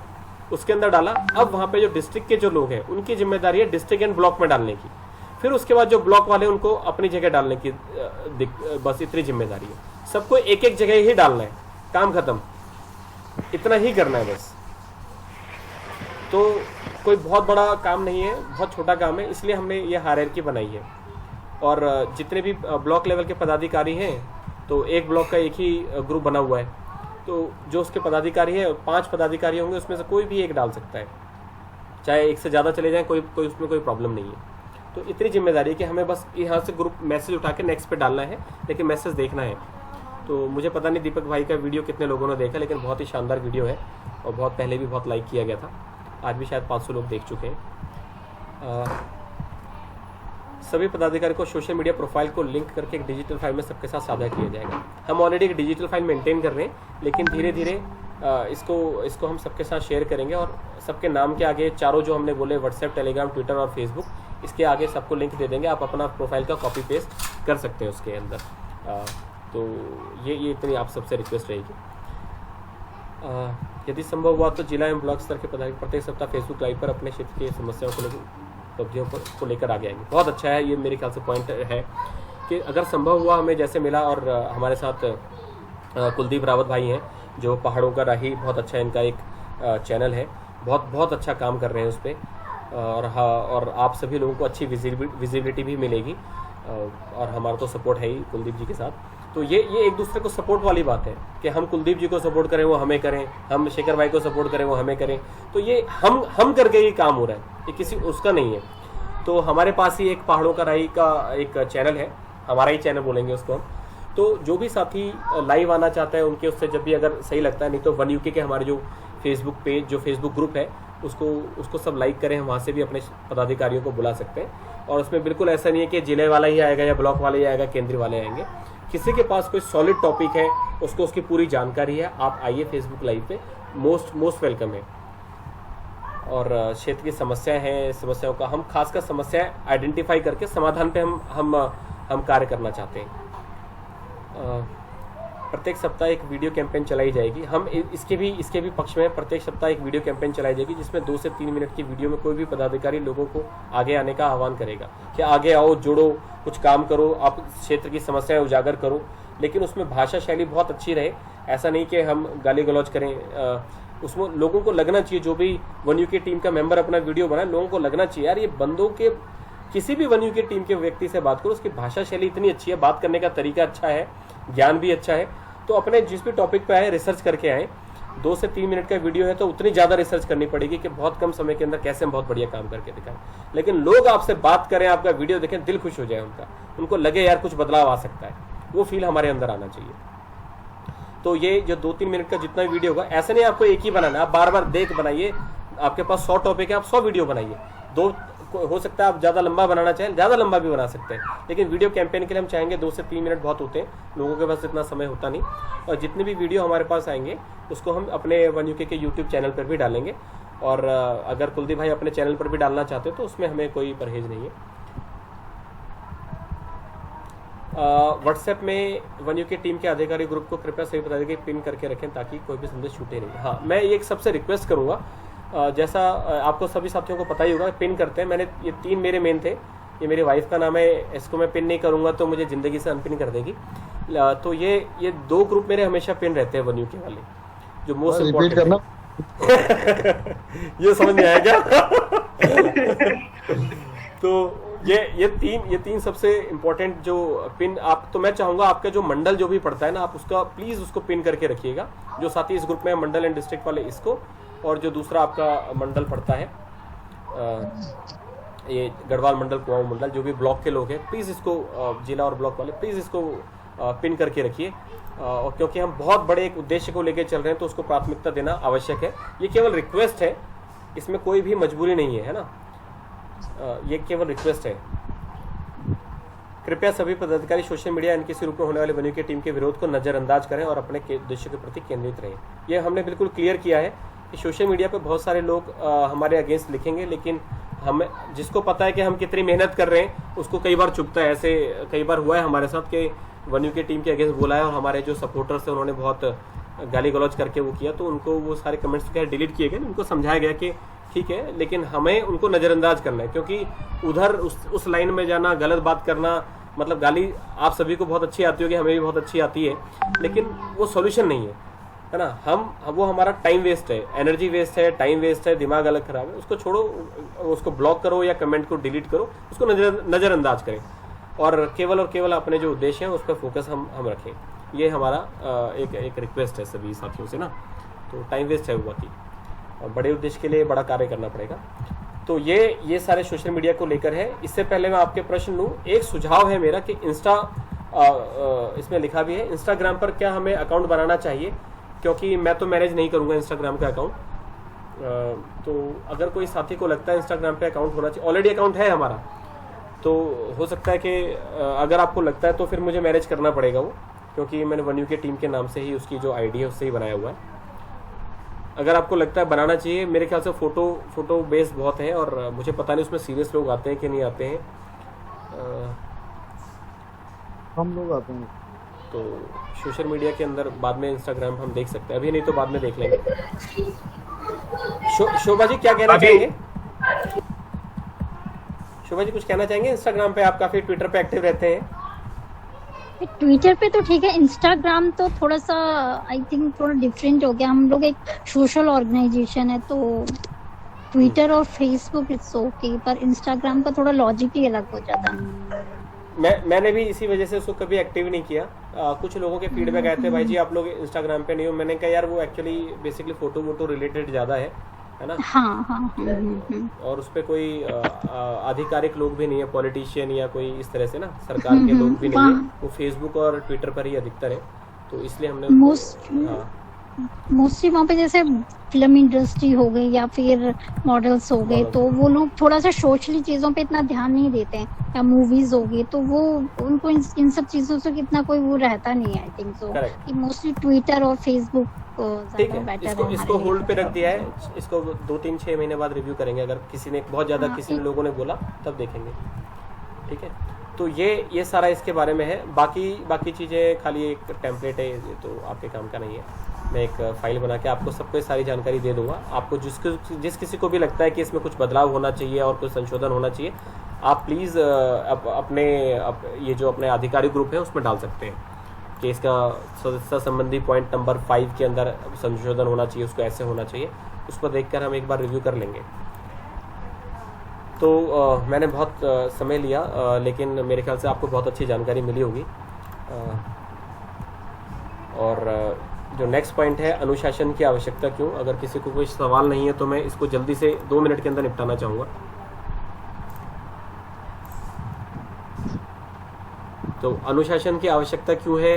B: उसके अंदर डाला। अब वहाँ पे जो डिस्ट्रिक्ट के जो लोग हैं उनकी जिम्मेदारी है डिस्ट्रिक्ट एंड ब्लॉक में डालने की, फिर उसके बाद जो ब्लॉक वाले उनको अपनी जगह डालने की, बस इतनी जिम्मेदारी है। सबको एक एक जगह ही डालना है, काम खत्म, इतना ही करना है बस। तो कोई बहुत बड़ा काम नहीं है, बहुत छोटा काम है, इसलिए हमने ये हायरार्की बनाई है। और जितने भी ब्लॉक लेवल के पदाधिकारी हैं, तो एक ब्लॉक का एक ही ग्रुप बना हुआ है, तो जो उसके पदाधिकारी है 5 पदाधिकारी होंगे, उसमें से कोई भी एक डाल सकता है, चाहे एक से ज़्यादा चले जाएं, कोई उसमें कोई प्रॉब्लम नहीं है। तो इतनी जिम्मेदारी है कि हमें बस यहाँ से ग्रुप मैसेज उठा के नेक्स्ट पे डालना है, लेकिन मैसेज देखना है। तो मुझे पता नहीं दीपक भाई का वीडियो कितने लोगों ने देखा, लेकिन बहुत ही शानदार वीडियो है और बहुत पहले भी बहुत लाइक किया गया था, आज भी शायद 500 लोग देख चुके हैं। सभी पदाधिकारी को सोशल मीडिया प्रोफाइल को लिंक करके एक डिजिटल फाइल में सबके साथ साझा किया जाएगा। हम ऑलरेडी एक डिजिटल फाइल मेंटेन कर रहे हैं, लेकिन धीरे धीरे इसको हम सबके साथ शेयर करेंगे, और सबके नाम के आगे चारों जो हमने बोले व्हाट्सएप, टेलीग्राम, ट्विटर और फेसबुक, इसके आगे सबको लिंक दे देंगे, आप अपना प्रोफाइल का कॉपी पेस्ट कर सकते हैं उसके अंदर। तो ये इतनी आप सबसे रिक्वेस्ट रहेगी। यदि संभव हुआ तो जिला एवं ब्लॉक स्तर के पदाधिकारी प्रत्येक सप्ताह फेसबुक लाइव पर अपने क्षेत्र की समस्याओं को लेकर आगे आएंगे। बहुत अच्छा है, ये मेरे ख्याल से पॉइंट है कि अगर संभव हुआ हमें जैसे मिला, और हमारे साथ कुलदीप रावत भाई हैं जो पहाड़ों का राही, बहुत अच्छा इनका एक चैनल है, बहुत अच्छा काम कर रहे हैं उस पर। और आप सभी लोगों को अच्छी विजिबिलिटी भी मिलेगी, और हमारा तो सपोर्ट है ही कुलदीप जी के साथ। तो ये एक दूसरे को सपोर्ट वाली बात है कि हम कुलदीप जी को सपोर्ट करें वो हमें करें, हम शेखर भाई को सपोर्ट करें वो हमें करें। तो ये हम करके ये काम हो रहा है, ये किसी उसका नहीं है। तो हमारे पास ही एक पहाड़ों का राही का एक चैनल है, हमारा ही चैनल बोलेंगे उसको हम। तो जो भी साथी लाइव आना चाहता है उनके उससे जब भी अगर सही लगता है, नहीं तो 1 UK के हमारे जो फेसबुक पेज, जो फेसबुक ग्रुप है उसको सब लाइक करें, हम वहाँ से भी अपने पदाधिकारियों को बुला सकते हैं। और उसमें बिल्कुल ऐसा नहीं है कि जिले वाला ही आएगा या ब्लॉक वाला ही आएगा, केंद्रीय वाले आएंगे। किसी के पास कोई सॉलिड टॉपिक है, उसको उसकी पूरी जानकारी है, आप आइए फेसबुक लाइव पे, मोस्ट वेलकम है। और क्षेत्र की समस्याएं हैं, समस्याओं का हम खासकर समस्याएं आइडेंटिफाई करके समाधान पे हम कार्य करना चाहते हैं। प्रत्येक सप्ताह एक वीडियो कैंपेन चलाई जाएगी, हम इसके भी पक्ष में प्रत्येक सप्ताह एक वीडियो कैंपेन चलाई जाएगी जिसमें 2 से 3 मिनट की वीडियो में कोई भी पदाधिकारी लोगों को आगे आने का आह्वान करेगा कि आगे आओ, जुड़ो, कुछ काम करो, आप क्षेत्र की समस्याएं उजागर करो, लेकिन उसमें भाषा शैली बहुत अच्छी रहे। ऐसा नहीं कि हम गाली गलौज करें, उसमें लोगों को लगना चाहिए, जो भी 1 UK टीम का मेंबर अपना वीडियो बनाए, लोगों को लगना चाहिए यार ये बंदों के, किसी भी 1 UK टीम के व्यक्ति से बात करो, उसकी भाषा शैली इतनी अच्छी है, बात करने का तरीका अच्छा है, ज्ञान भी अच्छा है। तो अपने जिस भी टॉपिक पे आए रिसर्च करके आए। 2 से 3 मिनट का वीडियो है तो उतनी ज़्यादा रिसर्च करनी पड़ेगी कि बहुत कम समय के अंदर कैसे हम बहुत बढ़िया काम करके दिखाएं। लेकिन लोग आपसे बात करें, आपका वीडियो देखें, दिल खुश हो जाए उनको लगे यार कुछ बदलाव आ सकता है, वो फील हमारे अंदर आना चाहिए। तो ये जो 2-3 मिनट का जितना भी वीडियो होगा, ऐसा नहीं आपको एक ही बनाना, आप बार बार देख बनाइए। आपके पास 100 टॉपिक है, आप 100 वीडियो बनाइए। 2 हो सकता है आप ज़्यादा लंबा बनाना चाहें, ज़्यादा लंबा भी बना सकते हैं, लेकिन वीडियो कैंपेन के लिए हम चाहेंगे 2 से 3 मिनट बहुत होते हैं, लोगों के पास इतना समय होता नहीं। और जितने भी वीडियो हमारे पास आएंगे उसको हम अपने 1 UK के यूट्यूब चैनल पर भी डालेंगे। और अगर कुलदीप भाई अपने चैनल पर भी डालना चाहते हो तो उसमें हमें कोई परहेज नहीं है। व्हाट्सएप में 1 UK टीम के अधिकारी ग्रुप को कृपया सही बता दें कि पिन करके रखें ताकि कोई भी संदेश छूटे नहीं। हाँ, मैं एक सबसे रिक्वेस्ट करूँगा, जैसा आपको सभी साथियों को पता ही होगा, पिन करते हैं। मैंने ये 3 मेरे मेन थे, ये मेरी वाइफ का नाम है, इसको मैं पिन नहीं करूँगा तो मुझे ज़िंदगी से अनपिन कर देगी। तो ये 2 ग्रुप मेरे हमेशा पिन रहते हैं 1 UK वाले, जो मोस्ट इम्पोर्टेंट ये समझ नहीं आया क्या? तो ये तीन सबसे इम्पोर्टेंट जो पिन आप, तो मैं चाहूँगा आपका जो मंडल जो भी पड़ता है ना, आप उसका प्लीज़ उसको पिन करके रखिएगा। जो साथी इस ग्रुप में मंडल एंड डिस्ट्रिक्ट वाले इसको, और जो दूसरा आपका मंडल पड़ता है ये गढ़वाल मंडल, कुआं मंडल, जो भी ब्लॉक के लोग हैं, प्लीज़ इसको जिला और ब्लॉक वाले प्लीज़ इसको पिन करके रखिए। और क्योंकि हम बहुत बड़े एक उद्देश्य को लेकर चल रहे हैं तो उसको प्राथमिकता देना आवश्यक है। ये केवल रिक्वेस्ट है, इसमें कोई भी मजबूरी नहीं है ना, ये केवल रिक्वेस्ट है। कृपया सभी पदाधिकारी सोशल मीडिया एंड किसी रूप में होने वाले 1 UK टीम के विरोध को नज़रअंदाज करें और अपने उद्देश्य के प्रति केंद्रित रहें। ये हमने बिल्कुल क्लियर किया है कि सोशल मीडिया पे बहुत सारे लोग हमारे अगेंस्ट लिखेंगे, लेकिन हमें जिसको पता है कि हम कितनी मेहनत कर रहे हैं उसको कई बार चुभता है। ऐसे कई बार हुआ है हमारे साथ कि 1 UK टीम के अगेंस्ट बोला है और हमारे जो सपोर्टर्स हैं उन्होंने बहुत गाली गलौज करके वो किया, तो उनको वो सारे कमेंट्स क्या डिलीट किए गए, उनको समझाया गया कि ठीक है, लेकिन हमें उनको नज़रअंदाज करना है, क्योंकि उधर उस लाइन में जाना, गलत बात करना, मतलब गाली आप सभी को बहुत अच्छी आती होगी, हमें भी बहुत अच्छी आती है, लेकिन वो सॉल्यूशन नहीं है ना। वो हमारा टाइम वेस्ट है, एनर्जी वेस्ट है, टाइम वेस्ट है, दिमाग अलग खराब है, उसको छोड़ो, उसको ब्लॉक करो या कमेंट को डिलीट करो, उसको नज़रअंदाज करें और केवल अपने जो उद्देश्य हैं उस पर फोकस हम रखें। ये हमारा एक रिक्वेस्ट है सभी साथियों से ना। तो टाइम वेस्ट है वो बाकी, और बड़े उद्देश्य के लिए बड़ा कार्य करना पड़ेगा। तो ये सारे सोशल मीडिया को लेकर है। इससे पहले मैं आपके प्रश्न लूँ, एक सुझाव है मेरा कि इसमें लिखा भी है, इंस्टाग्राम पर क्या हमें अकाउंट बनाना चाहिए, क्योंकि मैं तो मैनेज नहीं करूँगा इंस्टाग्राम का अकाउंट। तो अगर कोई साथी को लगता है इंस्टाग्राम पे अकाउंट होना चाहिए, ऑलरेडी अकाउंट है हमारा, तो हो सकता है कि अगर आपको लगता है तो फिर मुझे मैनेज करना पड़ेगा वो, क्योंकि मैंने 1 UK टीम के नाम से ही उसकी जो आईडी है उससे ही बनाया हुआ है। अगर आपको लगता है बनाना चाहिए, मेरे ख्याल से फ़ोटो बेस्ड बहुत है और मुझे पता नहीं उसमें सीरियस लोग आते हैं कि नहीं आते हैं।
O: हम लोग आते हैं।
B: तो सोशल मीडिया के अंदर बाद में इंस्टाग्राम हम देख सकते हैं, अभी नहीं तो बाद में देख लेंगे। शोभा जी क्या कहना चाहेंगे? शोभा जी कुछ कहना चाहेंगे? इंस्टाग्राम पे आप काफ़ी, ट्विटर पे एक्टिव रहते हैं।
K: ट्विटर पे तो ठीक है, इंस्टाग्राम तो थोड़ा सा आई थिंक थोड़ा डिफरेंट हो गया। हम लोग एक सोशल ऑर्गेनाइजेशन है, तो ट्विटर और फेसबुक इट्स ओके, पर इंस्टाग्राम का थोड़ा लॉजिक ही अलग हो जाता है।
B: मैंने भी इसी वजह से उसको कभी एक्टिव नहीं किया। कुछ लोगों के फीडबैक आए थे, भाई जी आप लोग इंस्टाग्राम पे नहीं हो। मैंने कहा यार वो एक्चुअली बेसिकली फोटो वोटो रिलेटेड ज़्यादा है ना।
K: हाँ।
B: और उस पर कोई आधिकारिक लोग भी नहीं है, पॉलिटिशियन या कोई इस तरह से ना सरकार के लोग भी नहीं है, वो फेसबुक और ट्विटर पर ही अधिकतर है, तो इसलिए हमने
K: मोस्टली वहाँ पे जैसे फिल्म इंडस्ट्री हो गई या फिर मॉडल्स हो गए, तो वो लोग थोड़ा सा सोशली चीज़ों पे इतना ध्यान नहीं देते हैं, या मूवीज हो गई, तो वो उनको इन सब चीज़ों से कितना कोई वो रहता नहीं है। आई थिंक सो कि मोस्टली ट्विटर और फेसबुक
B: ठीक है। इसको होल्ड पे रख दिया है, इसको 2-3-6 महीने बाद रिव्यू करेंगे। अगर किसी ने बहुत ज़्यादा किसी लोगों ने बोला तब देखेंगे, ठीक है। तो ये सारा इसके बारे में है। बाकी चीज़ें खाली एक टेम्पलेट है, ये तो आपके काम का नहीं है। मैं एक फाइल बना के आपको सबको सारी जानकारी दे दूंगा। आपको जिस किसी को भी लगता है कि इसमें कुछ बदलाव होना चाहिए और कुछ संशोधन होना चाहिए, आप प्लीज़ ये जो अपने आधिकारिक ग्रुप है उसमें डाल सकते हैं कि इसका सदस्यता संबंधी पॉइंट नंबर 5 के अंदर संशोधन होना चाहिए, उसको ऐसे होना चाहिए। उस पर देखकर हम एक बार रिव्यू कर लेंगे। तो मैंने बहुत समय लिया, लेकिन मेरे ख्याल से आपको बहुत अच्छी जानकारी मिली होगी। और जो नेक्स्ट पॉइंट है, अनुशासन की आवश्यकता क्यों। अगर किसी को कोई सवाल नहीं है तो मैं इसको जल्दी से 2 मिनट के अंदर निपटाना चाहूँगा। तो अनुशासन की आवश्यकता क्यों है,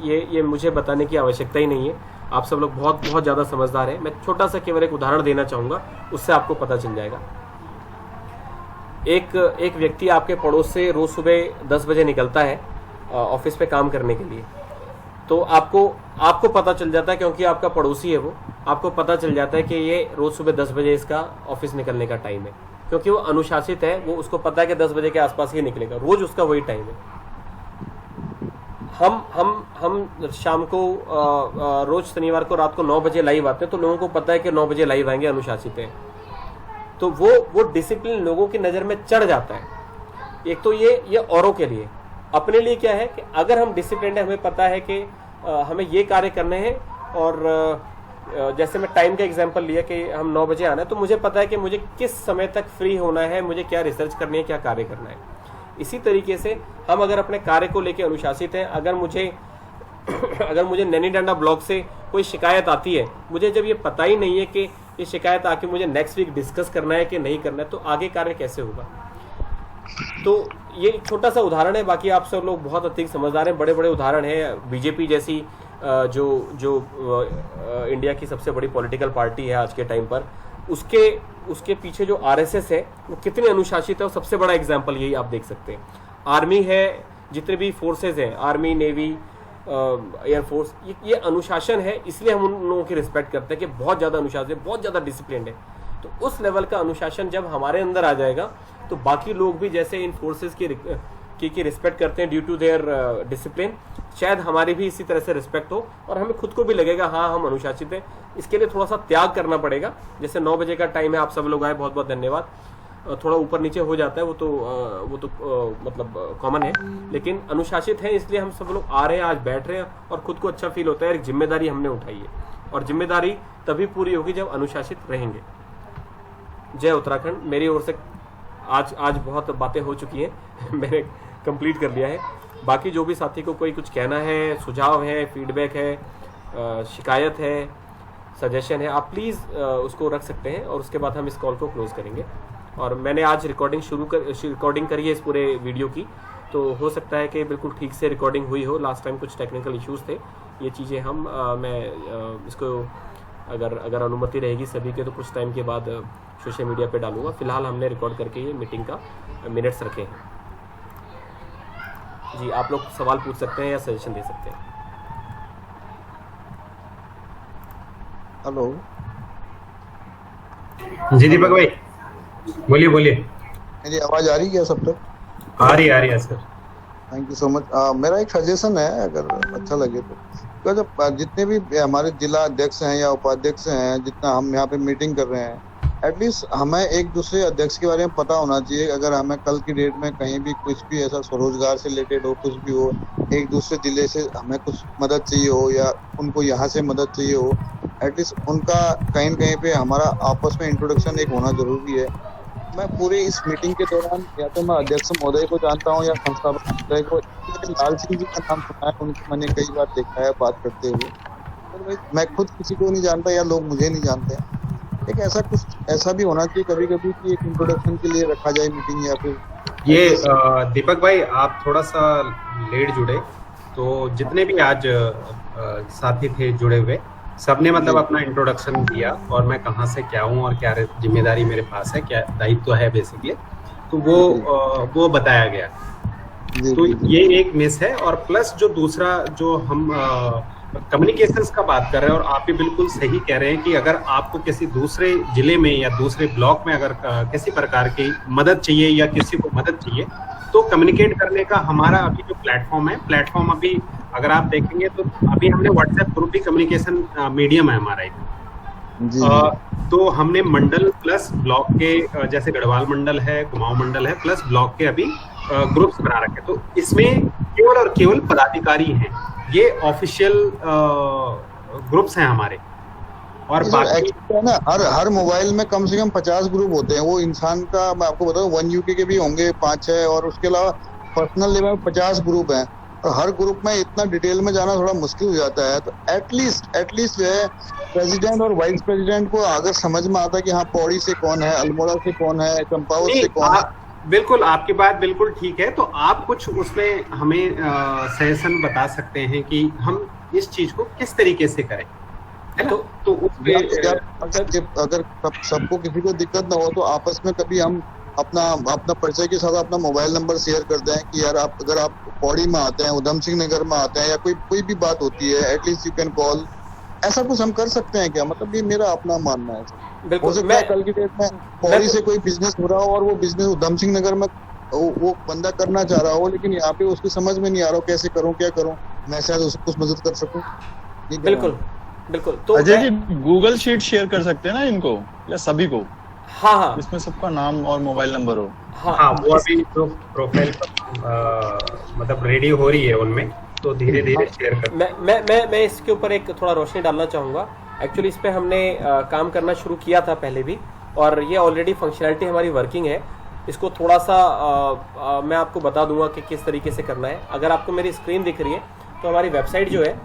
B: ये मुझे बताने की आवश्यकता ही नहीं है। आप सब लोग बहुत ज़्यादा समझदार हैं। मैं छोटा सा केवल एक उदाहरण देना चाहूँगा, उससे आपको पता चल जाएगा। एक व्यक्ति आपके पड़ोस से रोज़ सुबह 10 बजे निकलता है ऑफिस पे काम करने के लिए। तो आपको पता चल जाता है, क्योंकि आपका पड़ोसी है वो, आपको पता चल जाता है कि ये रोज़ सुबह 10 बजे इसका ऑफिस निकलने का टाइम है, क्योंकि वो अनुशासित है। वो उसको पता है कि 10 बजे के आसपास ही निकलेगा, रोज़ उसका वही टाइम है। हम शाम को रोज़ शनिवार को रात को 9 बजे लाइव आते हैं, तो लोगों को पता है कि 9 बजे लाइव आएंगे, अनुशासित है। तो वो डिसिप्लिन लोगों की नज़र में चढ़ जाता है। एक तो ये औरों के लिए, अपने लिए क्या है कि अगर हम डिसिप्लिन है, हमें पता है कि हमें ये कार्य करने हैं, और जैसे मैं टाइम का एग्जांपल लिया कि हम 9 बजे आना है, तो मुझे पता है कि मुझे किस समय तक फ्री होना है, मुझे क्या रिसर्च करनी है, क्या कार्य करना है। इसी तरीके से हम अगर अपने कार्य को लेकर अनुशासित हैं, अगर मुझे नैनी डांडा ब्लॉक से कोई शिकायत आती है, मुझे जब ये पता ही नहीं है कि ये शिकायत आके मुझे नेक्स्ट वीक डिस्कस करना है कि नहीं करना है, तो आगे कार्य कैसे होगा। तो ये एक छोटा सा उदाहरण है, बाकी आप सब लोग बहुत अधिक समझदार हैं। बड़े बड़े उदाहरण हैं, बीजेपी जैसी जो इंडिया की सबसे बड़ी पॉलिटिकल पार्टी है आज के टाइम पर, उसके पीछे जो आरएसएस है वो कितने अनुशासित है, और सबसे बड़ा एग्जांपल यही आप देख सकते हैं। आर्मी है, जितने भी फोर्सेज हैं, आर्मी, नेवी, एयरफोर्स, ये अनुशासन है, इसलिए हम उन लोगों की रिस्पेक्ट करते हैं कि बहुत ज़्यादा अनुशासन है, बहुत ज़्यादा डिसिप्लिन है। तो उस लेवल का अनुशासन जब हमारे अंदर आ जाएगा, तो बाकी लोग भी जैसे इन फोर्सेस की रिस्पेक्ट करते हैं ड्यू टू देयर डिसिप्लिन, शायद हमारी भी इसी तरह से रिस्पेक्ट हो, और हमें खुद को भी लगेगा हाँ हम अनुशासित हैं। इसके लिए थोड़ा सा त्याग करना पड़ेगा। जैसे 9 बजे का टाइम है, आप सब लोग आए, बहुत बहुत धन्यवाद। थोड़ा ऊपर नीचे हो जाता है, वो तो मतलब कॉमन है, लेकिन अनुशासित है इसलिए हम सब लोग आ रहे हैं, आज बैठ रहे हैं, और खुद को अच्छा फील होता है। एक जिम्मेदारी हमने उठाई है, और जिम्मेदारी तभी पूरी होगी जब अनुशासित रहेंगे। जय उत्तराखंड। मेरी ओर से आज बहुत बातें हो चुकी हैं मैंने कंप्लीट कर लिया है। बाकी जो भी साथी को कोई कुछ कहना है, सुझाव है, फीडबैक है, शिकायत है, सजेशन है, आप प्लीज़ उसको रख सकते हैं, और उसके बाद हम इस कॉल को क्लोज करेंगे। और मैंने आज रिकॉर्डिंग करी है इस पूरे वीडियो की, तो हो सकता है कि बिल्कुल ठीक से रिकॉर्डिंग हुई हो। लास्ट टाइम कुछ टेक्निकल इश्यूज़ थे, ये चीज़ें मैं इसको अगर अनुमति रहेगी सभी के, तो कुछ टाइम के बाद सोशल मीडिया पे डालूंगा। फिलहाल हमने रिकॉर्ड करके ये मीटिंग का मिनट्स रखे हैं। जी, आप लोग सवाल पूछ सकते हैं या सजेशन दे सकते हैं।
O: हेलो
A: जी दीपक भाई, बोलिए।
O: मेरी आवाज आ रही है क्या सब तक?
A: आ रही है sir.
O: Thank you so much. मेरा एक सजेशन है, अगर अच्छा लगे तो जब जितने भी हमारे जिला अध्यक्ष हैं या उपाध्यक्ष हैं, जितना हम यहाँ पे मीटिंग कर रहे हैं, एटलीस्ट हमें एक दूसरे अध्यक्ष के बारे में पता होना चाहिए। अगर हमें कल की डेट में कहीं भी कुछ भी ऐसा स्वरोजगार से रिलेटेड हो, कुछ भी हो, एक दूसरे जिले से हमें कुछ मदद चाहिए हो, या उनको यहाँ से मदद चाहिए हो, एटलीस्ट उनका कहीं न कहीं पे हमारा आपस में इंट्रोडक्शन एक होना जरूरी है। मैं पूरे इस मीटिंग के दौरान या तो मैं अध्यक्ष महोदय को जानता हूँ या संस्थापक महोदय को, लाल सिंह जी का नाम सुना है, उनको मैंने कई बार देखा है बात करते हुए, और मैं खुद किसी को नहीं जानता या लोग मुझे नहीं जानते हैं। एक ऐसा भी होना चाहिए कभी कभी कि एक इंट्रोडक्शन के लिए रखा जाए मीटिंग, या फिर
A: ये दीपक भाई आप थोड़ा सा लेट जुड़े, तो जितने भी आज साथी थे जुड़े हुए सबने मतलब अपना इंट्रोडक्शन दिया और मैं कहाँ से क्या हूँ और क्या जिम्मेदारी मेरे पास है, क्या दायित्व है बेसिकली, तो वो बताया गया। तो ये एक मिस है। और प्लस जो दूसरा जो हम कम्युनिकेशंस का बात कर रहे हैं, और आप भी बिल्कुल सही कह रहे हैं कि अगर आपको किसी दूसरे जिले में या दूसरे ब्लॉक में अगर किसी प्रकार की मदद चाहिए या किसी को मदद चाहिए, तो कम्युनिकेट करने का हमारा अभी जो प्लेटफॉर्म अभी अगर आप देखेंगे तो अभी हमने व्हाट्सएप ग्रुप भी कम्युनिकेशन मीडियम है हमारा एक। तो हमने मंडल प्लस ब्लॉक के, जैसे गढ़वाल मंडल है, कुमाऊं मंडल है, प्लस ब्लॉक के अभी ग्रुप्स बना रखे। तो इसमें केवल और केवल पदाधिकारी हैं, ये ऑफिशियल ग्रुप्स हैं हमारे। और बाकी
O: है ना, हर मोबाइल में कम से कम 50 ग्रुप होते हैं। वो इंसान का मैं आपको बताऊं, 1 UK के भी होंगे 5-6, और उसके अलावा पर्सनल लेवल में 50 ग्रुप हैं, और हर ग्रुप में इतना डिटेल में जाना थोड़ा मुश्किल हो जाता है। तो एटलीस्ट जो है प्रेसिडेंट और वाइस प्रेसिडेंट को अगर समझ में आता है कि हाँ पौड़ी से कौन है, अल्मोड़ा से कौन है, चंपावत से कौन है।
A: बिल्कुल आपकी बात बिल्कुल ठीक है। तो आप कुछ उसमें हमें सजेशन बता सकते हैं कि हम इस चीज को किस तरीके से करें, है ना? तो
O: अगर सबको किसी को दिक्कत ना हो तो आपस में कभी हम अपना परिचय के साथ अपना मोबाइल नंबर शेयर कर दें कि यार अगर आप पौड़ी में आते हैं, उधम सिंह नगर में आते हैं, या कोई भी बात होती है, एटलीस्ट यू कैन कॉल। ऐसा कुछ हम कर सकते हैं क्या? मतलब ये मेरा अपना मानना है। हो सकता है कल की डेट में पौड़ी से कोई बिजनेस हो रहा हो और वो बिजनेस उधम सिंह नगर में वो बंदा करना चाह रहा हो, लेकिन यहाँ पे उसकी समझ में नहीं आ रहा हो कैसे करूँ, क्या करूँ, मैं शायद उसको कुछ मदद कर सकूँ।
B: बिल्कुल। तो
M: Ajay ji Google sheet share कर सकते हैं ना इनको, या सभी को?
B: हाँ,
M: इसमें सबका नाम और मोबाइल नंबर हो।
A: हाँ, वो अभी जो प्रोफाइल मतलब रेडी हो रही है उनमें, तो धीरे धीरे शेयर कर।
B: मैं इसके ऊपर एक थोड़ा रोशनी डालना चाहूँगा। एक्चुअली इस पे हमने काम करना शुरू किया था पहले भी, और ये ऑलरेडी फंक्शनैलिटी हमारी वर्किंग है। इसको थोड़ा सा मैं आपको बता दूंगा कि किस तरीके से करना है। अगर आपको मेरी स्क्रीन दिख रही है तो हमारी वेबसाइट जो है,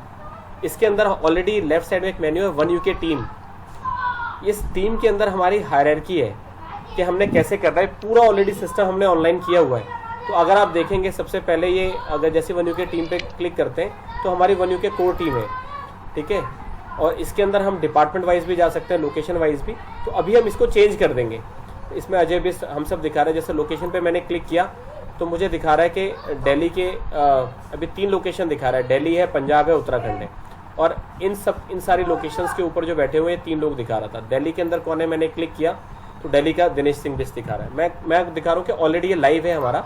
B: इसके अंदर ऑलरेडी लेफ्ट साइड में एक मेन्यू है 1 UK टीम। इस टीम के अंदर हमारी हायरार्की है कि हमने कैसे करना है, पूरा ऑलरेडी सिस्टम हमने ऑनलाइन किया हुआ है। तो अगर आप देखेंगे सबसे पहले ये अगर जैसे 1 UK टीम पे क्लिक करते हैं तो हमारी 1 UK कोर टीम है, ठीक है। और इसके अंदर हम डिपार्टमेंट वाइज भी जा सकते हैं, लोकेशन वाइज भी। तो अभी हम इसको चेंज कर देंगे। इसमें अजय भी हम सब दिखा रहे हैं। जैसे लोकेशन पे मैंने क्लिक किया तो मुझे दिखा रहा है कि दिल्ली के अभी 3 लोकेशन दिखा रहा है, दिल्ली है, पंजाब है, उत्तराखंड है। और इन सारी लोकेशंस के ऊपर जो बैठे हुए 3 लोग दिखा रहा था। दिल्ली के अंदर कौन है, मैंने क्लिक किया तो दिल्ली का दिनेश सिंह बिस्ट दिखा रहा है। मैं दिखा रहा हूँ कि ऑलरेडी ये लाइव है हमारा।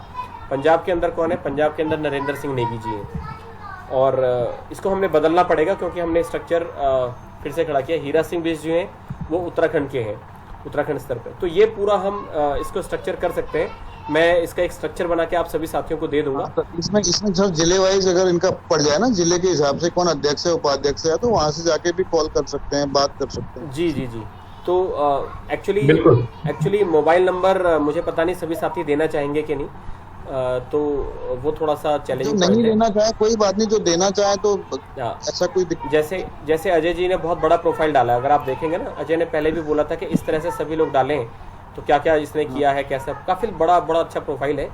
B: पंजाब के अंदर कौन है, पंजाब के अंदर नरेंद्र सिंह नेगी जी हैं। और इसको हमने बदलना पड़ेगा क्योंकि हमने स्ट्रक्चर फिर से खड़ा किया। हीरा सिंह बिस्ट जो हैं वो उत्तराखंड के हैं, उत्तराखंड स्तर पर। तो ये पूरा हम इसको स्ट्रक्चर कर सकते हैं। मैं इसका एक स्ट्रक्चर बना के आप सभी साथियों को दे दूंगा।
O: इसमें सर जिले वाइज अगर इनका पड़ जाए ना, जिले के हिसाब से कौन अध्यक्ष है, उपाध्यक्ष है, तो वहां से जाके भी कॉल कर सकते हैं, बात कर सकते हैं।
B: जी। तो एक्चुअली मोबाइल नंबर मुझे पता नहीं सभी साथी देना चाहेंगे कि नहीं, तो वो थोड़ा सा चैलेंजिंग
O: नहीं देना चाहे कोई बात नहीं, जो देना चाहे तो ऐसा कोई
B: जैसे अजय जी ने बहुत बड़ा प्रोफाइल डाला। अगर आप देखेंगे ना, अजय ने पहले भी बोला था कि इस तरह से सभी लोग डालें, तो क्या क्या इसने किया है, कैसा, काफ़ी बड़ा अच्छा प्रोफाइल है।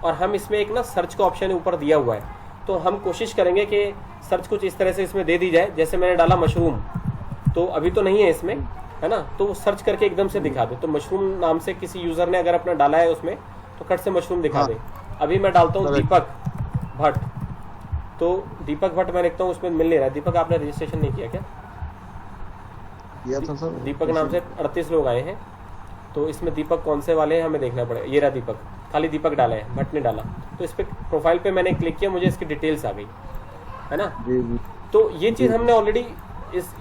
B: और हम इसमें एक ना सर्च का ऑप्शन ऊपर दिया हुआ है, तो हम कोशिश करेंगे कि सर्च कुछ इस तरह से इसमें दे दी जाए। जैसे मैंने डाला मशरूम, तो अभी तो नहीं है इसमें, है ना, तो वो सर्च करके एकदम से दिखा दे। तो मशरूम नाम से किसी यूज़र ने अगर अपना डाला है उसमें, तो कट से मशरूम दिखा दे। अभी मैं डालता हूँ दीपक भट्ट, तो दीपक भट्ट मैं लिखता हूँ, उसमें मिल नहीं रहा है। दीपक आपने रजिस्ट्रेशन नहीं किया क्या?
O: किया था सर।
B: दीपक नाम से 38 लोग आए हैं, तो इसमें दीपक कौन से वाले हैं हमें देखना पड़ेगा। ये रहा दीपक, खाली दीपक डाला है, भट्ट ने डाला। तो इस पर प्रोफाइल पे मैंने क्लिक किया, मुझे इसकी डिटेल्स आ गई, है ना। तो ये चीज़ हमने ऑलरेडी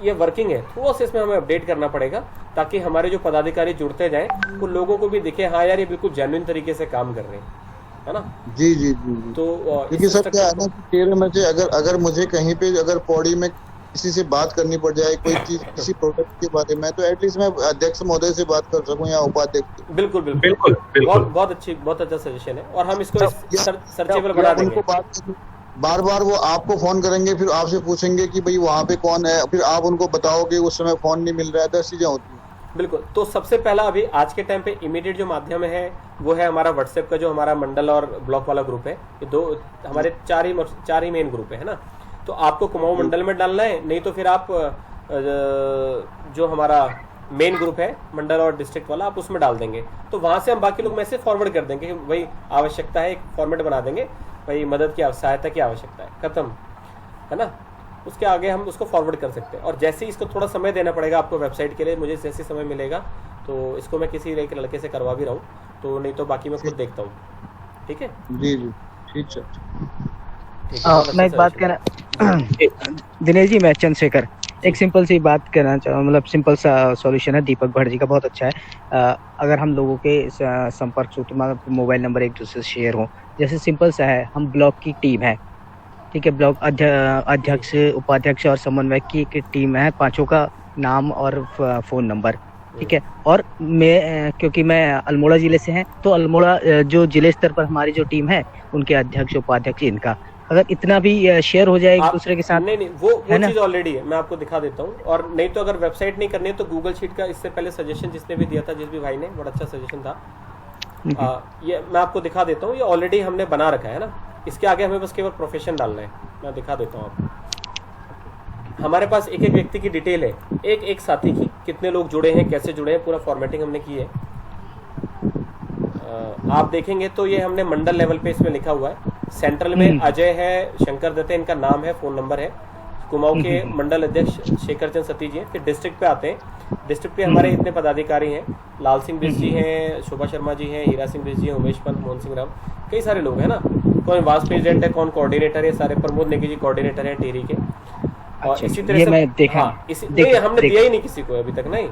B: ये वर्किंग है। थोड़ा सा इसमें हमें अपडेट करना पड़ेगा ताकि हमारे जो पदाधिकारी जुड़ते जाएं तो लोगों को भी दिखे हाँ यार ये बिल्कुल जेन्युइन तरीके से काम कर रहे हैं, है ना।
O: जी।
B: तो
O: क्योंकि सर क्या है ना कि तेरे में से अगर मुझे कहीं पे अगर पौड़ी में किसी से बात करनी पड़ जाए कोई चीज किसी प्रोडक्ट के बारे में, तो एटलीस्ट मैं अध्यक्ष महोदय से बात कर सकूं या उपाध्यक्ष।
B: बिल्कुल बिल्कुल बिल्कुल, बहुत अच्छा सजेशन है, और हम इसको सर्चेबल बना देंगे।
O: बार बार वो आपको फोन करेंगे, फिर आपसे पूछेंगे कि भाई वहाँ पे कौन है, फिर आप उनको बताओगे उस समय फोन नहीं मिल रहा है, 10 चीजें होती हैं।
B: बिल्कुल, तो सबसे पहला अभी आज के टाइम पे इमीडिएट जो माध्यम है वो है हमारा व्हाट्सएप का जो हमारा मंडल और ब्लॉक वाला ग्रुप है। ये दो हमारे चार ही मेन ग्रुप है ना। तो आपको कुमाऊं मंडल में डालना है, नहीं तो फिर आप जो हमारा मेन ग्रुप है मंडल और डिस्ट्रिक्ट वाला, आप उसमें डाल देंगे। तो वहां से हम बाकी लोग मैसेज फॉरवर्ड कर देंगे कि भाई आवश्यकता है, एक फॉर्मेट बना देंगे, भाई मदद की सहायता की आवश्यकता है, खत्म है ना। उसके आगे हम उसको फॉरवर्ड कर सकते हैं। और जैसे ही इसको थोड़ा समय देना पड़ेगा आपको वेबसाइट के लिए, मुझे जैसे समय मिलेगा तो इसको मैं किसी एक लड़के से करवा भी रहा हूँ, तो नहीं तो बाकी मैं खुद देखता हूँ। ठीक है
O: जी जी, ठीक है।
N: मैं एक बात कहना दिनेश जी, मैं चंद्रशेखर एक सिंपल सी बात कहना चाहूँ, मतलब सिंपल सा सॉल्यूशन है दीपक भट्ट जी का, बहुत अच्छा है। अगर हम लोगों के संपर्क सूत्र मतलब मोबाइल नंबर एक दूसरे से शेयर हो, जैसे सिंपल सा है, हम ब्लॉक की टीम है, ठीक है, ब्लॉक अध्यक्ष उपाध्यक्ष और समन्वयक की एक टीम है, पांचों का नाम और फोन नंबर, ठीक है। और मैं क्योंकि मैं अल्मोड़ा जिले से हैं, तो अल्मोड़ा जो जिले स्तर पर हमारी जो टीम है उनके अध्यक्ष उपाध्यक्ष, इनका अगर इतना भी शेयर हो जाए एक दूसरे के साथ।
B: नहीं वो चीज ऑलरेडी है, मैं आपको दिखा देता हूँ। और नहीं तो अगर वेबसाइट नहीं करनी है तो गूगल शीट का इससे पहले सजेशन जिसने भी दिया था, जिस भी भाई ने, बड़ा अच्छा सजेशन था। ये मैं आपको दिखा देता हूँ, ये ऑलरेडी हमने बना रखा है ना। इसके आगे हमें बस केवल प्रोफेशन डालना है, मैं दिखा देता हूँ आपको। हमारे पास एक एक व्यक्ति की डिटेल है, एक एक साथी की, कितने लोग जुड़े हैं, कैसे जुड़े हैं, पूरा फॉर्मेटिंग हमने की है। आप देखेंगे तो ये हमने मंडल लेवल पे इसमें लिखा हुआ है। सेंट्रल में अजय है, शंकर दत्ते इनका नाम है, फोन नंबर है। कुमाऊं के मंडल अध्यक्ष शेखर चंद सतीश जी हैं। फिर डिस्ट्रिक्ट पे आते हैं, डिस्ट्रिक्ट पे हमारे इतने पदाधिकारी हैं, लाल सिंह बिस्ट जी हैं, शोभा शर्मा जी हैं, हीरा सिंह बिस्ट जी हैं, उमेश पंत, मोहन सिंह राव, कई सारे लोग हैं ना। कौन वाइस प्रेसिडेंट है, कौन कोऑर्डिनेटर है, सारे प्रमोद नेगी जी कोऑर्डिनेटर हैं टेरी के। और इसी तरह से
N: मैं देखा,
B: नहीं हमने दिया ही नहीं किसी को अभी तक, नहीं।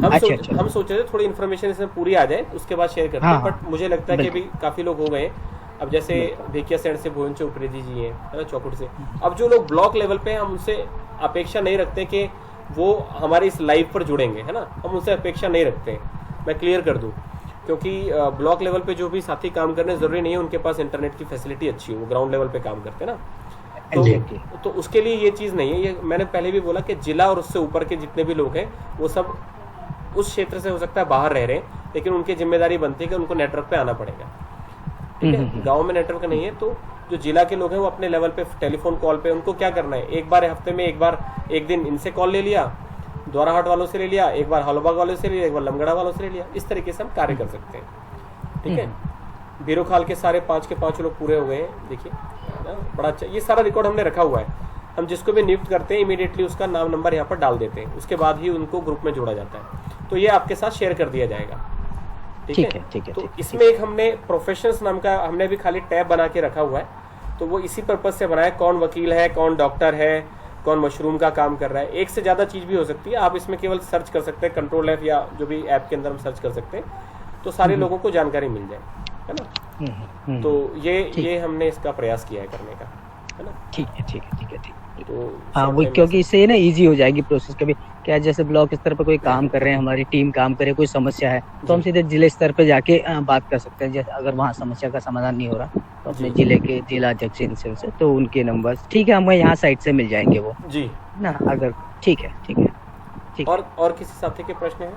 B: हम सोच रहे थे थोड़ी इन्फॉर्मेशन इसमें पूरी आ जाए, उसके बाद शेयर करते हैं। बट मुझे लगता है कि अभी काफी लोग हो गए। अब जैसे देखिए सेंड से भुवन चौपरेजी जी हैं, है ना, चौकुट से। अब जो लोग ब्लॉक लेवल पे, हम उनसे अपेक्षा नहीं रखते कि वो हमारे इस लाइव पर जुड़ेंगे, है ना, हम उनसे अपेक्षा नहीं रखते। मैं क्लियर कर दूं, क्योंकि ब्लॉक लेवल पे जो भी साथी काम करने, जरूरी नहीं है उनके पास इंटरनेट की फैसिलिटी अच्छी हो, वो ग्राउंड लेवल पे काम करते हैं ना। तो उसके लिए ये चीज़ नहीं है। ये मैंने पहले भी बोला कि जिला और उससे ऊपर के जितने भी लोग हैं वो सब उस क्षेत्र से हो सकता है बाहर रह रहे हैं, लेकिन उनकी जिम्मेदारी बनती है कि उनको नेटवर्क पे आना पड़ेगा। ठीक है, गांव में नेटवर्क नहीं है तो जो जिला के लोग हैं वो अपने लेवल पे टेलीफोन कॉल पे, उनको क्या करना है, एक बार हफ्ते में एक दिन इनसे कॉल ले लिया, द्वाराहाट वालों से ले लिया, एक बार हलबाग वालों से ले लिया, एक बार लमगड़ा वालों से ले लिया। इस तरीके से हम कार्य कर सकते हैं। ठीक है, बीरोखाल के सारे 5 के 5 लोग पूरे हो गए हैं। देखिए बड़ा अच्छा, ये सारा रिकॉर्ड हमने रखा हुआ है। हम जिसको भी नियुक्त करते हैं इमीडिएटली उसका नाम नंबर यहाँ पर डाल देते हैं, उसके बाद ही उनको ग्रुप में जोड़ा जाता है। तो ये आपके साथ शेयर कर दिया जाएगा। ठीक है। तो इसमें एक हमने प्रोफेशंस नाम का हमने भी खाली टैब बना के रखा हुआ है, तो वो इसी पर्पज से बनाया। कौन वकील है, कौन डॉक्टर है, कौन मशरूम का काम कर रहा है, एक से ज्यादा चीज भी हो सकती है। आप इसमें केवल सर्च कर सकते हैं, कंट्रोल F या जो भी ऐप के अंदर हम सर्च कर सकते हैं, तो सारे लोगों को जानकारी मिल जाए, है ना। तो ये हमने इसका प्रयास किया है करने का, है ना।
N: ठीक है।
B: तो
N: हाँ, वो क्योंकि इससे ना इजी हो जाएगी प्रोसेस। कभी क्या जैसे ब्लॉक स्तर पर कोई काम कर रहे हैं, हमारी टीम काम करे, कोई समस्या है तो हम सीधे जिले स्तर पे जाके बात कर सकते हैं। जैसे अगर वहाँ समस्या का समाधान नहीं हो रहा तो अपने जिले के जिला अध्यक्ष इनसे तो उनके नंबर, ठीक है, हमें यहाँ साइट से मिल जाएंगे वो
B: जी
N: ना। अगर ठीक है।
B: और किसी साथी के प्रश्न है?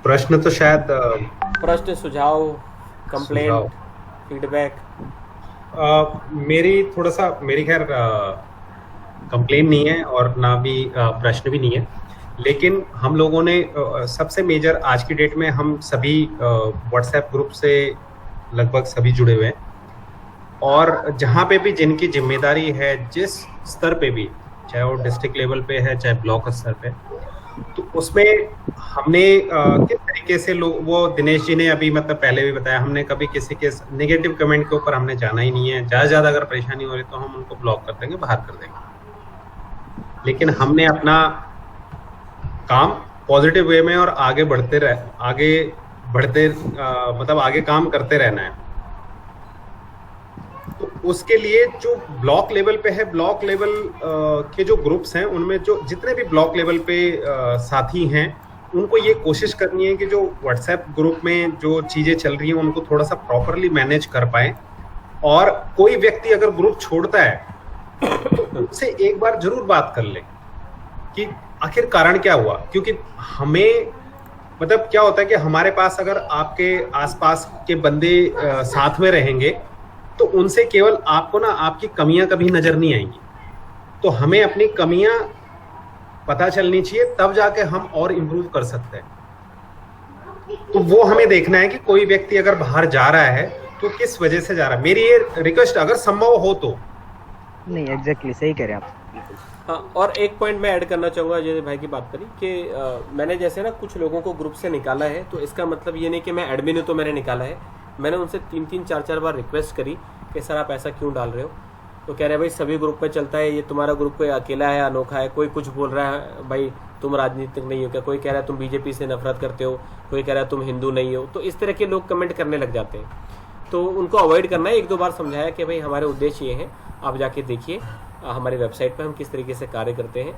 A: प्रश्न तो शायद
B: प्रश्न, सुझाव, कंप्लेंट, फीडबैक। मेरी खैर कंप्लेन नहीं है और ना भी प्रश्न भी नहीं है, लेकिन हम लोगों ने सबसे मेजर आज की डेट में हम सभी व्हाट्सएप ग्रुप से लगभग सभी जुड़े हुए हैं, और जहाँ पे भी जिनकी जिम्मेदारी है, जिस स्तर पे भी, चाहे वो डिस्ट्रिक्ट लेवल पे है चाहे ब्लॉक स्तर पे, तो उसमें हमने किस तरीके से लोग, वो दिनेश जी ने अभी मतलब पहले भी बताया, हमने कभी किसी के नेगेटिव कमेंट के ऊपर हमने जाना ही नहीं है। ज्यादा अगर परेशानी हो रही तो हम उनको ब्लॉक कर देंगे, बाहर कर देंगे, लेकिन हमने अपना काम पॉजिटिव वे में और आगे
A: बढ़ते मतलब आगे काम करते रहना है। तो उसके लिए जो ब्लॉक लेवल पे है, ब्लॉक लेवल के जो ग्रुप्स हैं उनमें जो जितने भी ब्लॉक लेवल पे साथी हैं उनको ये कोशिश करनी है कि जो व्हाट्सएप ग्रुप में जो चीजें चल रही हैं उनको थोड़ा सा प्रॉपरली मैनेज कर पाए। और कोई व्यक्ति अगर ग्रुप छोड़ता है तो उनसे एक बार जरूर बात कर ले कि आखिर कारण क्या हुआ। क्योंकि हमें मतलब क्या होता है कि हमारे पास अगर आपके आसपास के बंदे साथ में रहेंगे तो उनसे केवल आपको ना आपकी कमियां कभी नजर नहीं आएंगी। तो हमें अपनी कमियां पता चलनी चाहिए, तब जाके हम और इम्प्रूव कर सकते हैं। तो वो हमें देखना है कि कोई व्यक्ति अगर बाहर जा रहा है तो किस वजह से जा रहा है। मेरी ये रिक्वेस्ट अगर संभव हो तो।
N: नहीं एग्जैक्टली सही कह रहे हैं आप।
B: हाँ, और एक पॉइंट मैं ऐड करना चाहूँगा, जैसे भाई की बात करी कि मैंने जैसे ना कुछ लोगों को ग्रुप से निकाला है, तो इसका मतलब ये नहीं कि मैं एडमिन हूँ तो मैंने निकाला है। मैंने उनसे 3-3, 4-4 बार रिक्वेस्ट करी कि सर आप ऐसा क्यों डाल रहे हो। तो कह रहे हैं भाई सभी ग्रुप में चलता है, ये तुम्हारा ग्रुप कोई अकेला है, अनोखा है। कोई कुछ बोल रहा है भाई तुम राजनीतिक नहीं हो क्या, कोई कह रहा है तुम बीजेपी से नफरत करते हो, कोई कह रहा है तुम हिंदू नहीं हो। तो इस तरह के लोग कमेंट करने लग जाते हैं, तो उनको अवॉइड करना है। 1-2 बार समझाया कि भाई हमारे उद्देश्य ये हैं, आप जाके देखिए हमारी वेबसाइट पर हम किस तरीके से कार्य करते हैं।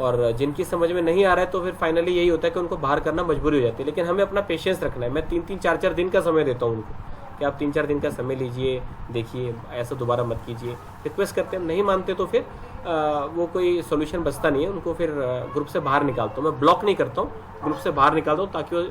B: और जिनकी समझ में नहीं आ रहा है तो फिर फाइनली यही होता है कि उनको बाहर करना मजबूरी हो जाती है। लेकिन हमें अपना पेशेंस रखना है। मैं 3-3, 4-4 दिन का समय देता हूँ उनको कि आप 3-4 दिन का समय लीजिए, देखिए, ऐसा दोबारा मत कीजिए। रिक्वेस्ट करते हैं, नहीं मानते तो फिर वो कोई सोल्यूशन बचता नहीं है, उनको फिर ग्रुप से बाहर निकालता हूँ। मैं ब्लॉक नहीं करता हूँ, ग्रुप से बाहर निकालता हूँ ताकि वो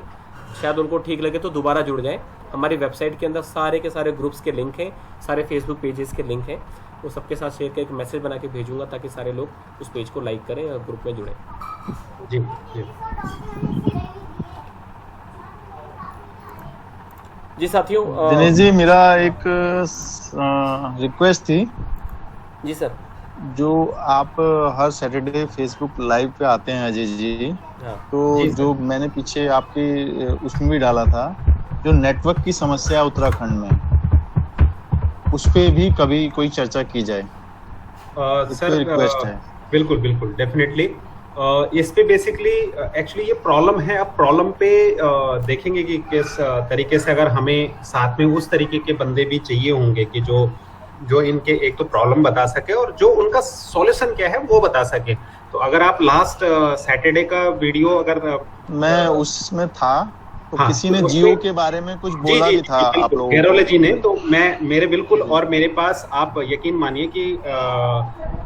B: शायद उनको ठीक लगे तो दोबारा जुड़ जाए। हमारी वेबसाइट के अंदर सारे के सारे ग्रुप्स के लिंक हैं, सारे फेसबुक पेजेस के लिंक हैं, वो सबके साथ शेयर करके एक मैसेज बना के भेजूंगा ताकि सारे लोग उस पेज को लाइक करें और ग्रुप में जुड़ें।
A: जी जी
B: जी साथियों,
M: दिनेश जी मेरा एक रिक्वेस्ट थी।
B: जी सर।
M: जो आप हर सैटरडे फेसबुक लाइव पे आते हैं अजय जी,
B: हाँ।
M: तो
B: जी
M: जो मैंने पीछे आपके उसमें भी डाला था, जो नेटवर्क की समस्या है उत्तराखंड में, उस पे भी कभी कोई चर्चा की जाए।
A: सर
M: रिक्वेस्ट है।
A: बिल्कुल बिल्कुल डेफिनेटली। इस पे बेसिकली एक्चुअली ये प्रॉब्लम है। अब प्रॉब्लम पे देखेंगे कि किस तरीके से अगर हमें साथ में उस तरीके के बंदे भी चाहिए होंगे कि जो इनके एक तो प्रॉब्लम बता सके और जो उनका सॉल्यूशन क्या है वो बता सके। तो अगर आप लास्ट सैटरडे का वीडियो अगर
M: मैं उसमें था तो
A: हाँ,
M: किसी ने
A: तो
M: जियो के बारे में कुछ बोला भी था आप लोगों
A: गैरोले जी ने। तो मेरे बिल्कुल, और मेरे पास आप यकीन मानिए कि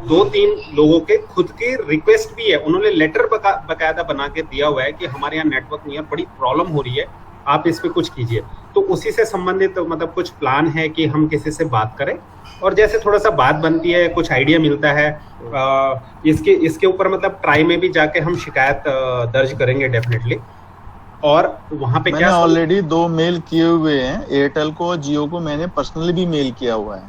A: 2-3 लोगों के खुद की रिक्वेस्ट भी है। उन्होंने लेटर बकायदा बना के दिया हुआ है कि हमारे यहाँ नेटवर्क नहीं है, बड़ी प्रॉब्लम हो रही है, आप इस पे कुछ कीजिए। तो उसी से संबंधित मतलब कुछ प्लान है कि हम किसी से बात करें और जैसे थोड़ा सा बात बनती है, कुछ आइडिया मिलता है, इसके ऊपर मतलब ट्राई में भी जाके हम शिकायत दर्ज करेंगे डेफिनेटली। और वहां पे
M: मैंने
A: क्या
M: ऑलरेडी 2 मेल किए हुए हैं, एयरटेल को और जियो को मैंने पर्सनली भी मेल किया हुआ है।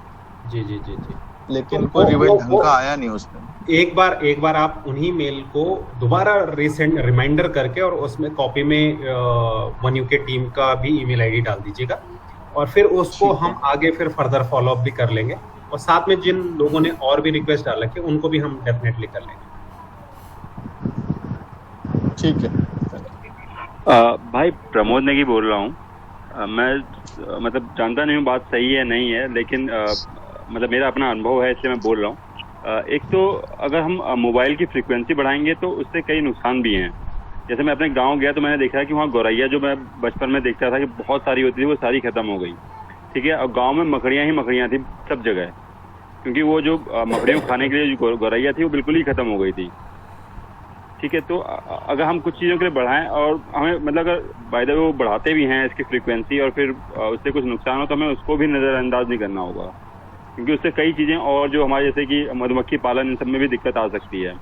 A: जी जी जी जी।
M: लेकिन कोई रिवर्ट ढंग का आया नहीं उसमें।
A: एक बार आप उन्हीं मेल को दोबारा रिमाइंडर करके और उसमें कॉपी में वन यूके टीम का भी ईमेल आईडी डाल दीजिएगा और फिर उसको हम आगे फिर फर्दर फॉलो अप भी कर लेंगे। और साथ में जिन लोगों ने और भी रिक्वेस्ट डाल रखी है उनको भी हम डेफिनेटली कर लेंगे।
M: ठीक है।
H: भाई प्रमोद नेगी बोल रहा हूँ। मैं मतलब जानता नहीं हूँ बात सही है नहीं है, लेकिन मतलब मेरा अपना अनुभव है इसलिए मैं बोल रहा हूँ। एक तो अगर हम मोबाइल की फ्रीक्वेंसी बढ़ाएंगे तो उससे कई नुकसान भी हैं। जैसे मैं अपने गांव गया तो मैंने देखा कि वहाँ गौरैया जो मैं बचपन में देखता था कि बहुत सारी होती थी, वो सारी खत्म हो गई। ठीक है, और गाँव में मकड़ियाँ ही मकड़ियाँ थी सब जगह, क्योंकि वो जो मकड़ियों को खाने के लिए जो गौरैया थी वो बिल्कुल ही खत्म हो गई थी। ठीक है, तो अगर हम कुछ चीज़ों के लिए बढ़ाएं और हमें मतलब अगर बाय द वे वो बढ़ाते भी हैं इसकी फ्रीक्वेंसी और फिर उससे कुछ नुकसान हो तो हमें उसको भी नज़रअंदाज नहीं करना होगा, क्योंकि उससे कई चीज़ें और जो हमारे जैसे कि मधुमक्खी पालन इन सब में भी दिक्कत आ सकती है।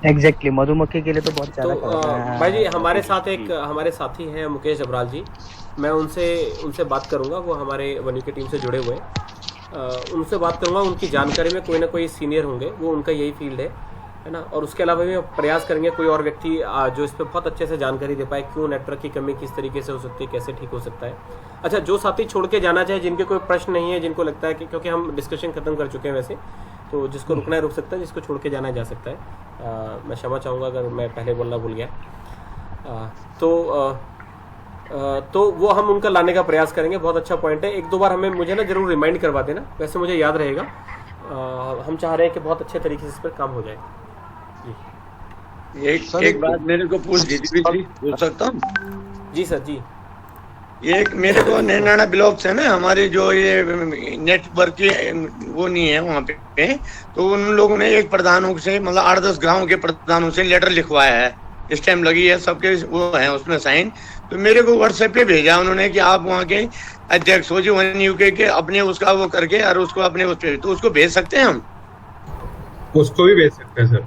N: एग्जैक्टली मधुमक्खी के लिए तो बहुत ज्यादा
B: तो भाई जी हमारे साथ एक हमारे साथी हैं मुकेश जबराल जी, मैं उनसे बात करूंगा। वो हमारे वन यूके टीम से जुड़े हुए हैं, उनसे बात करूंगा। उनकी जानकारी में कोई ना कोई सीनियर होंगे, वो उनका यही फील्ड है ना। और उसके अलावा भी प्रयास करेंगे कोई और व्यक्ति जो इस पर बहुत अच्छे से जानकारी दे पाए, क्यों नेटवर्क की कमी किस तरीके से हो सकती है, कैसे ठीक हो सकता है। अच्छा, जो साथी छोड़ के जाना चाहे, जिनके कोई प्रश्न नहीं है, जिनको लगता है कि क्योंकि हम डिस्कशन खत्म कर चुके हैं वैसे, तो जिसको रुकना है रुक सकता है, जिसको छोड़ के जाना जा सकता है। मैं क्षमा चाहूँगा अगर मैं पहले बोलना भूल गया। तो तो वो हम उनका लाने का प्रयास करेंगे। बहुत अच्छा पॉइंट है, एक दो बार हमें मुझे ना जरूर रिमाइंड करवा देना, वैसे मुझे याद रहेगा। हम चाह रहे हैं कि बहुत अच्छे तरीके से इस पर काम हो जाए।
G: एक बात मेरे को पूछ सकता हूँ?
B: जी सर जी।
G: ये मेरे को नैनाना ब्लॉक से ना हमारे जो ये नेटवर्क की वो नहीं है वहाँ पे, तो उन लोगों ने एक प्रधानों से मतलब 8-10 गाँव के प्रधानों से लेटर लिखवाया है, इस टाइम लगी है, सबके वो है उसमें साइन। तो मेरे को व्हाट्सएप पे भेजा उन्होंने कि आप वहाँ के अध्यक्ष हो जो वन यूके के, अपने उसका वो करके और उसको अपने उस पे, तो उसको भेज सकते हैं हम?
A: उसको भी भेज सकते हैं सर।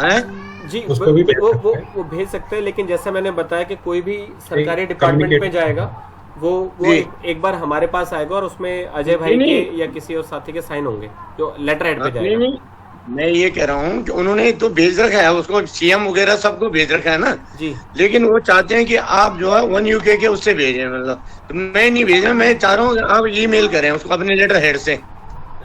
G: हैं?
B: जी वो भेज सकते हैं, लेकिन जैसे मैंने बताया कि कोई भी सरकारी डिपार्टमेंट में जाएगा वो एक बार हमारे पास आएगा और उसमें अजय भाई के या किसी और साथी के साइन होंगे जो लेटर हेड पे जाएगा।
G: नहीं, मैं ये कह रहा हूँ कि उन्होंने तो भेज रखा है उसको, सीएम वगैरह सबको भेज रखा है ना
B: जी,
G: लेकिन वो चाहते हैं कि आप जो है वन यूके के उससे भेजें, मतलब तो मैं नहीं भेजा, मैं चाह रहा हूँ आप ईमेल करें उसको अपने लेटर हेड से।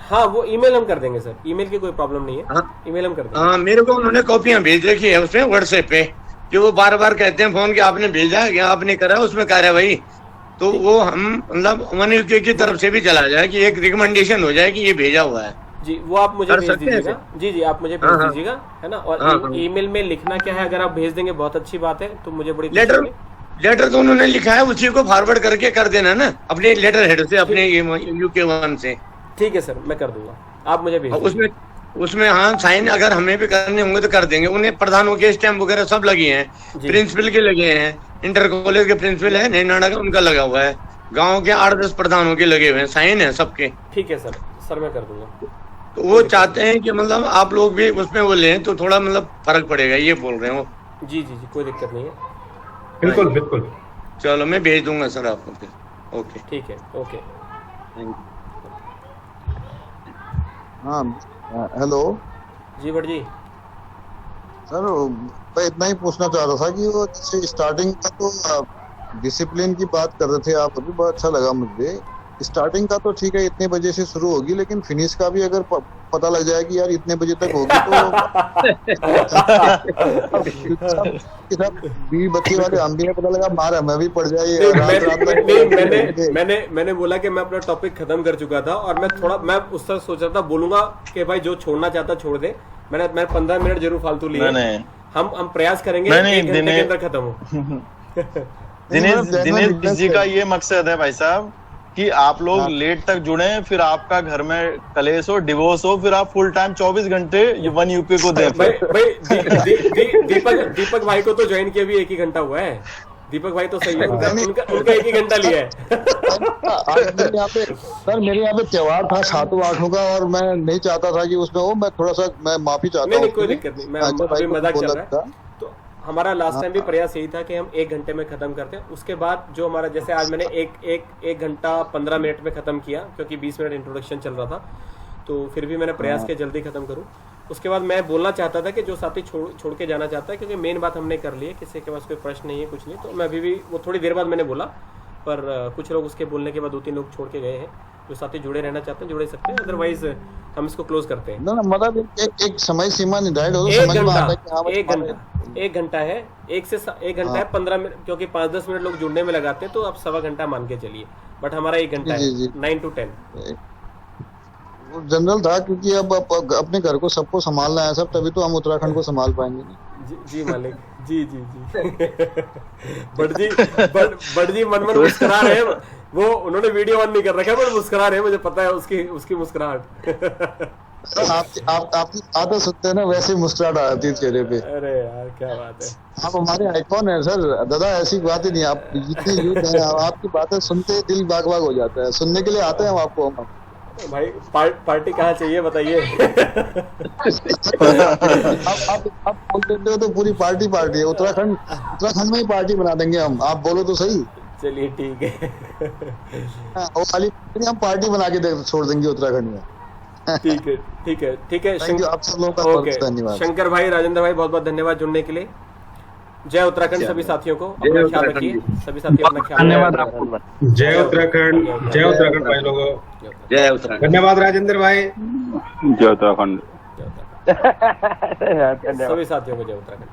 B: हाँ वो ईमेल हम कर देंगे सर, ईमेल की कोई प्रॉब्लम नहीं है, ईमेल हम कर देंगे।
G: हाँ मेरे को उन्होंने कॉपियां भेज रखी है उसमें व्हाट्सएप पे, जो वो बार बार कहते हैं फोन कि आपने भेजा है क्या, आपने करा उसमें कार्रवाई, तो वो हम मतलब वन यूके की तरफ से भी चला जाए कि एक रिकमेंडेशन हो जाए कि ये भेजा हुआ है।
B: जी वो आप मुझे भेज दीजिएगा। जी जी आप मुझे भेज दीजिएगा, है ना। और ईमेल में लिखना क्या है अगर आप भेज देंगे बहुत अच्छी बात है, तो मुझे बड़ी
G: लेटर तो उन्होंने लिखा है, उसी को फॉरवर्ड करके कर देना ना अपने लेटर हेड से, अपने यूके वन से।
B: ठीक है सर मैं कर दूंगा, आप मुझे भेज
G: उसमें हाँ साइन अगर हमें भी करने होंगे तो कर देंगे। उन्हें प्रधानों के स्टैम्प वगैरह सब लगे हैं, प्रिंसिपल के लगे हैं, इंटर कॉलेज के प्रिंसिपल है नैनाना का उनका लगा हुआ है, गाँव के 8-10 प्रधानों के लगे हुए हैं, साइन है सबके।
B: ठीक है सर मैं कर दूंगा।
G: तो वो चाहते हैं कि मतलब आप लोग भी उसमें वो लें तो थोड़ा मतलब फर्क पड़ेगा, ये बोल रहे हैं वो।
B: जी जी जी कोई दिक्कत नहीं है,
A: बिल्कुल बिल्कुल।
G: चलो मैं भेज दूंगा सर आपको फिर। ओके
B: ठीक है, ओके
G: थैंक यू।
O: हाँ हेलो
B: जी भट जी।
O: सर मैं इतना ही पूछना चाह रहा था कि वो जैसे स्टार्टिंग का तो डिसिप्लिन की बात कर रहे थे आप अभी, बहुत अच्छा लगा मुझे। स्टार्टिंग का तो ठीक है इतने बजे से शुरू होगी, लेकिन फिनिश का भी अगर पता लग जाए कि यार इतने बजे तक होगी तो बीवी बच्चे वाले हम भी पता लगा मार हमें भी पड़ जाए रात
B: मैंने बोला कि मैं अपना टॉपिक खत्म कर चुका था और मैं उस तरह सोच रहा था बोलूंगा कि भाई जो छोड़ना चाहता छोड़ दे। मैंने 15 मिनट जरूर फालतू लिए। हम प्रयास करेंगे एक घंटे के अंदर खत्म हो।
M: दिनेश जी का ये मकसद है भाई साहब कि आप लोग लेट तक जुड़े, फिर आपका घर में कलेश हो, डिवोर्स हो, फिर आप फुल टाइम 24 घंटे वन यूपी को दें।
B: दीपक भाई को तो ज्वाइन किया भी 1 ही घंटा हुआ है। दीपक भाई तो सही है, उनका 1 ही घंटा लिया है।
O: सर मेरे यहाँ पे त्योहार था 7-8 का और मैं नहीं चाहता था कि उसमें हो, मैं थोड़ा सा मैं माफी चाहता हूँ।
B: कोई दिक्कत नहीं, मैं अभी मजाक चल रहा है। तो हमारा लास्ट टाइम भी प्रयास यही था कि हम 1 घंटे में खत्म करते हैं। उसके बाद जो हमारा जैसे आज मैंने एक घंटा 15 मिनट में खत्म किया क्योंकि 20 मिनट इंट्रोडक्शन चल रहा था, तो फिर भी मैंने प्रयास किया जल्दी खत्म करूं। उसके बाद मैं बोलना चाहता था कि जो साथी छोड़ के जाना चाहता है, क्योंकि मेन बात हमने कर ली है, किसी के पास कोई प्रश्न नहीं है कुछ नहीं, तो मैं अभी भी वो थोड़ी देर बाद मैंने बोला, पर कुछ लोग उसके बोलने के बाद 2-3 लोग छोड़ के गए हैं। जो साथी जुड़े रहना चाहते हैं जुड़े सकते हैं, अदरवाइज हम इसको क्लोज करते हैं।
O: ना मतलब एक समय सीमा निर्धारित हो,
B: 1 घंटा है, 1 घंटा है 15 मिनट, क्योंकि 5-10 मिनट लोग जुड़ने में लगाते हैं, तो आप 1.25 घंटा मान के चलिए, बट हमारा 1 घंटा है 9 to 10
O: जनरल था, क्योंकि अब अपने घर को सबको संभालना है सब, तभी तो हम उत्तराखंड को संभाल पाएंगे।
B: जी मालिक जी बट जी मन मुस्कुरा रहे हैं, वो उन्होंने वीडियो ऑन नहीं कर रखा है पर मुस्कुरा रहे हैं, मुझे पता है उसकी मुस्कुराहट।
O: आपकी आदत सुनते हैं ना, वैसे मुस्कुराहट आती है चेहरे पे।
B: अरे यार क्या बात है,
O: आप हमारे आइकॉन है सर दादा, ऐसी बात ही नहीं। आप जितनी यूथ है आपकी बातें सुनते ही दिल बाग बाग हो जाता है, सुनने के लिए आते हैं हम आपको।
B: भाई पार्टी कहाँ चाहिए बताइए।
O: आप बोल देते हो तो पूरी पार्टी है। उत्तराखंड में ही पार्टी बना देंगे हम, आप बोलो तो सही।
B: चलिए ठीक है,
O: वो खाली हम पार्टी बना के छोड़ देंगे उत्तराखंड में।
B: ठीक है
O: आप सब लोगों का धन्यवाद।
B: शंकर भाई, राजेंद्र भाई, बहुत बहुत धन्यवाद जुड़ने के लिए। जय उत्तराखंड सभी साथियों को, अपना ख्याल रखिए सभी साथी, अपना ख्याल।
A: धन्यवाद आपको। जय उत्तराखंड भाई लोगों,
G: जय उत्तराखंड।
A: धन्यवाद राजेंद्र भाई,
H: जय उत्तराखंड।
B: सभी साथियों को जय उत्तराखंड।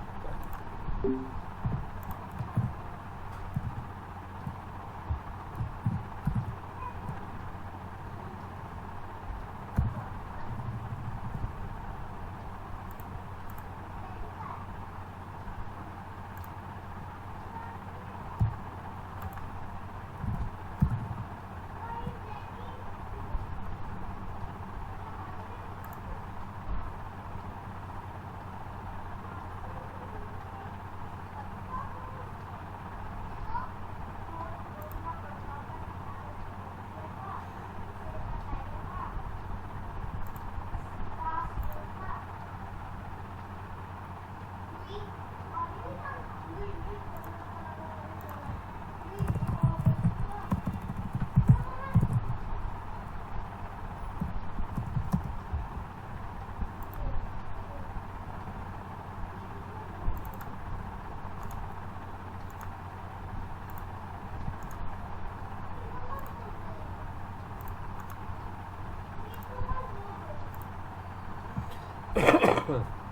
B: हम्म।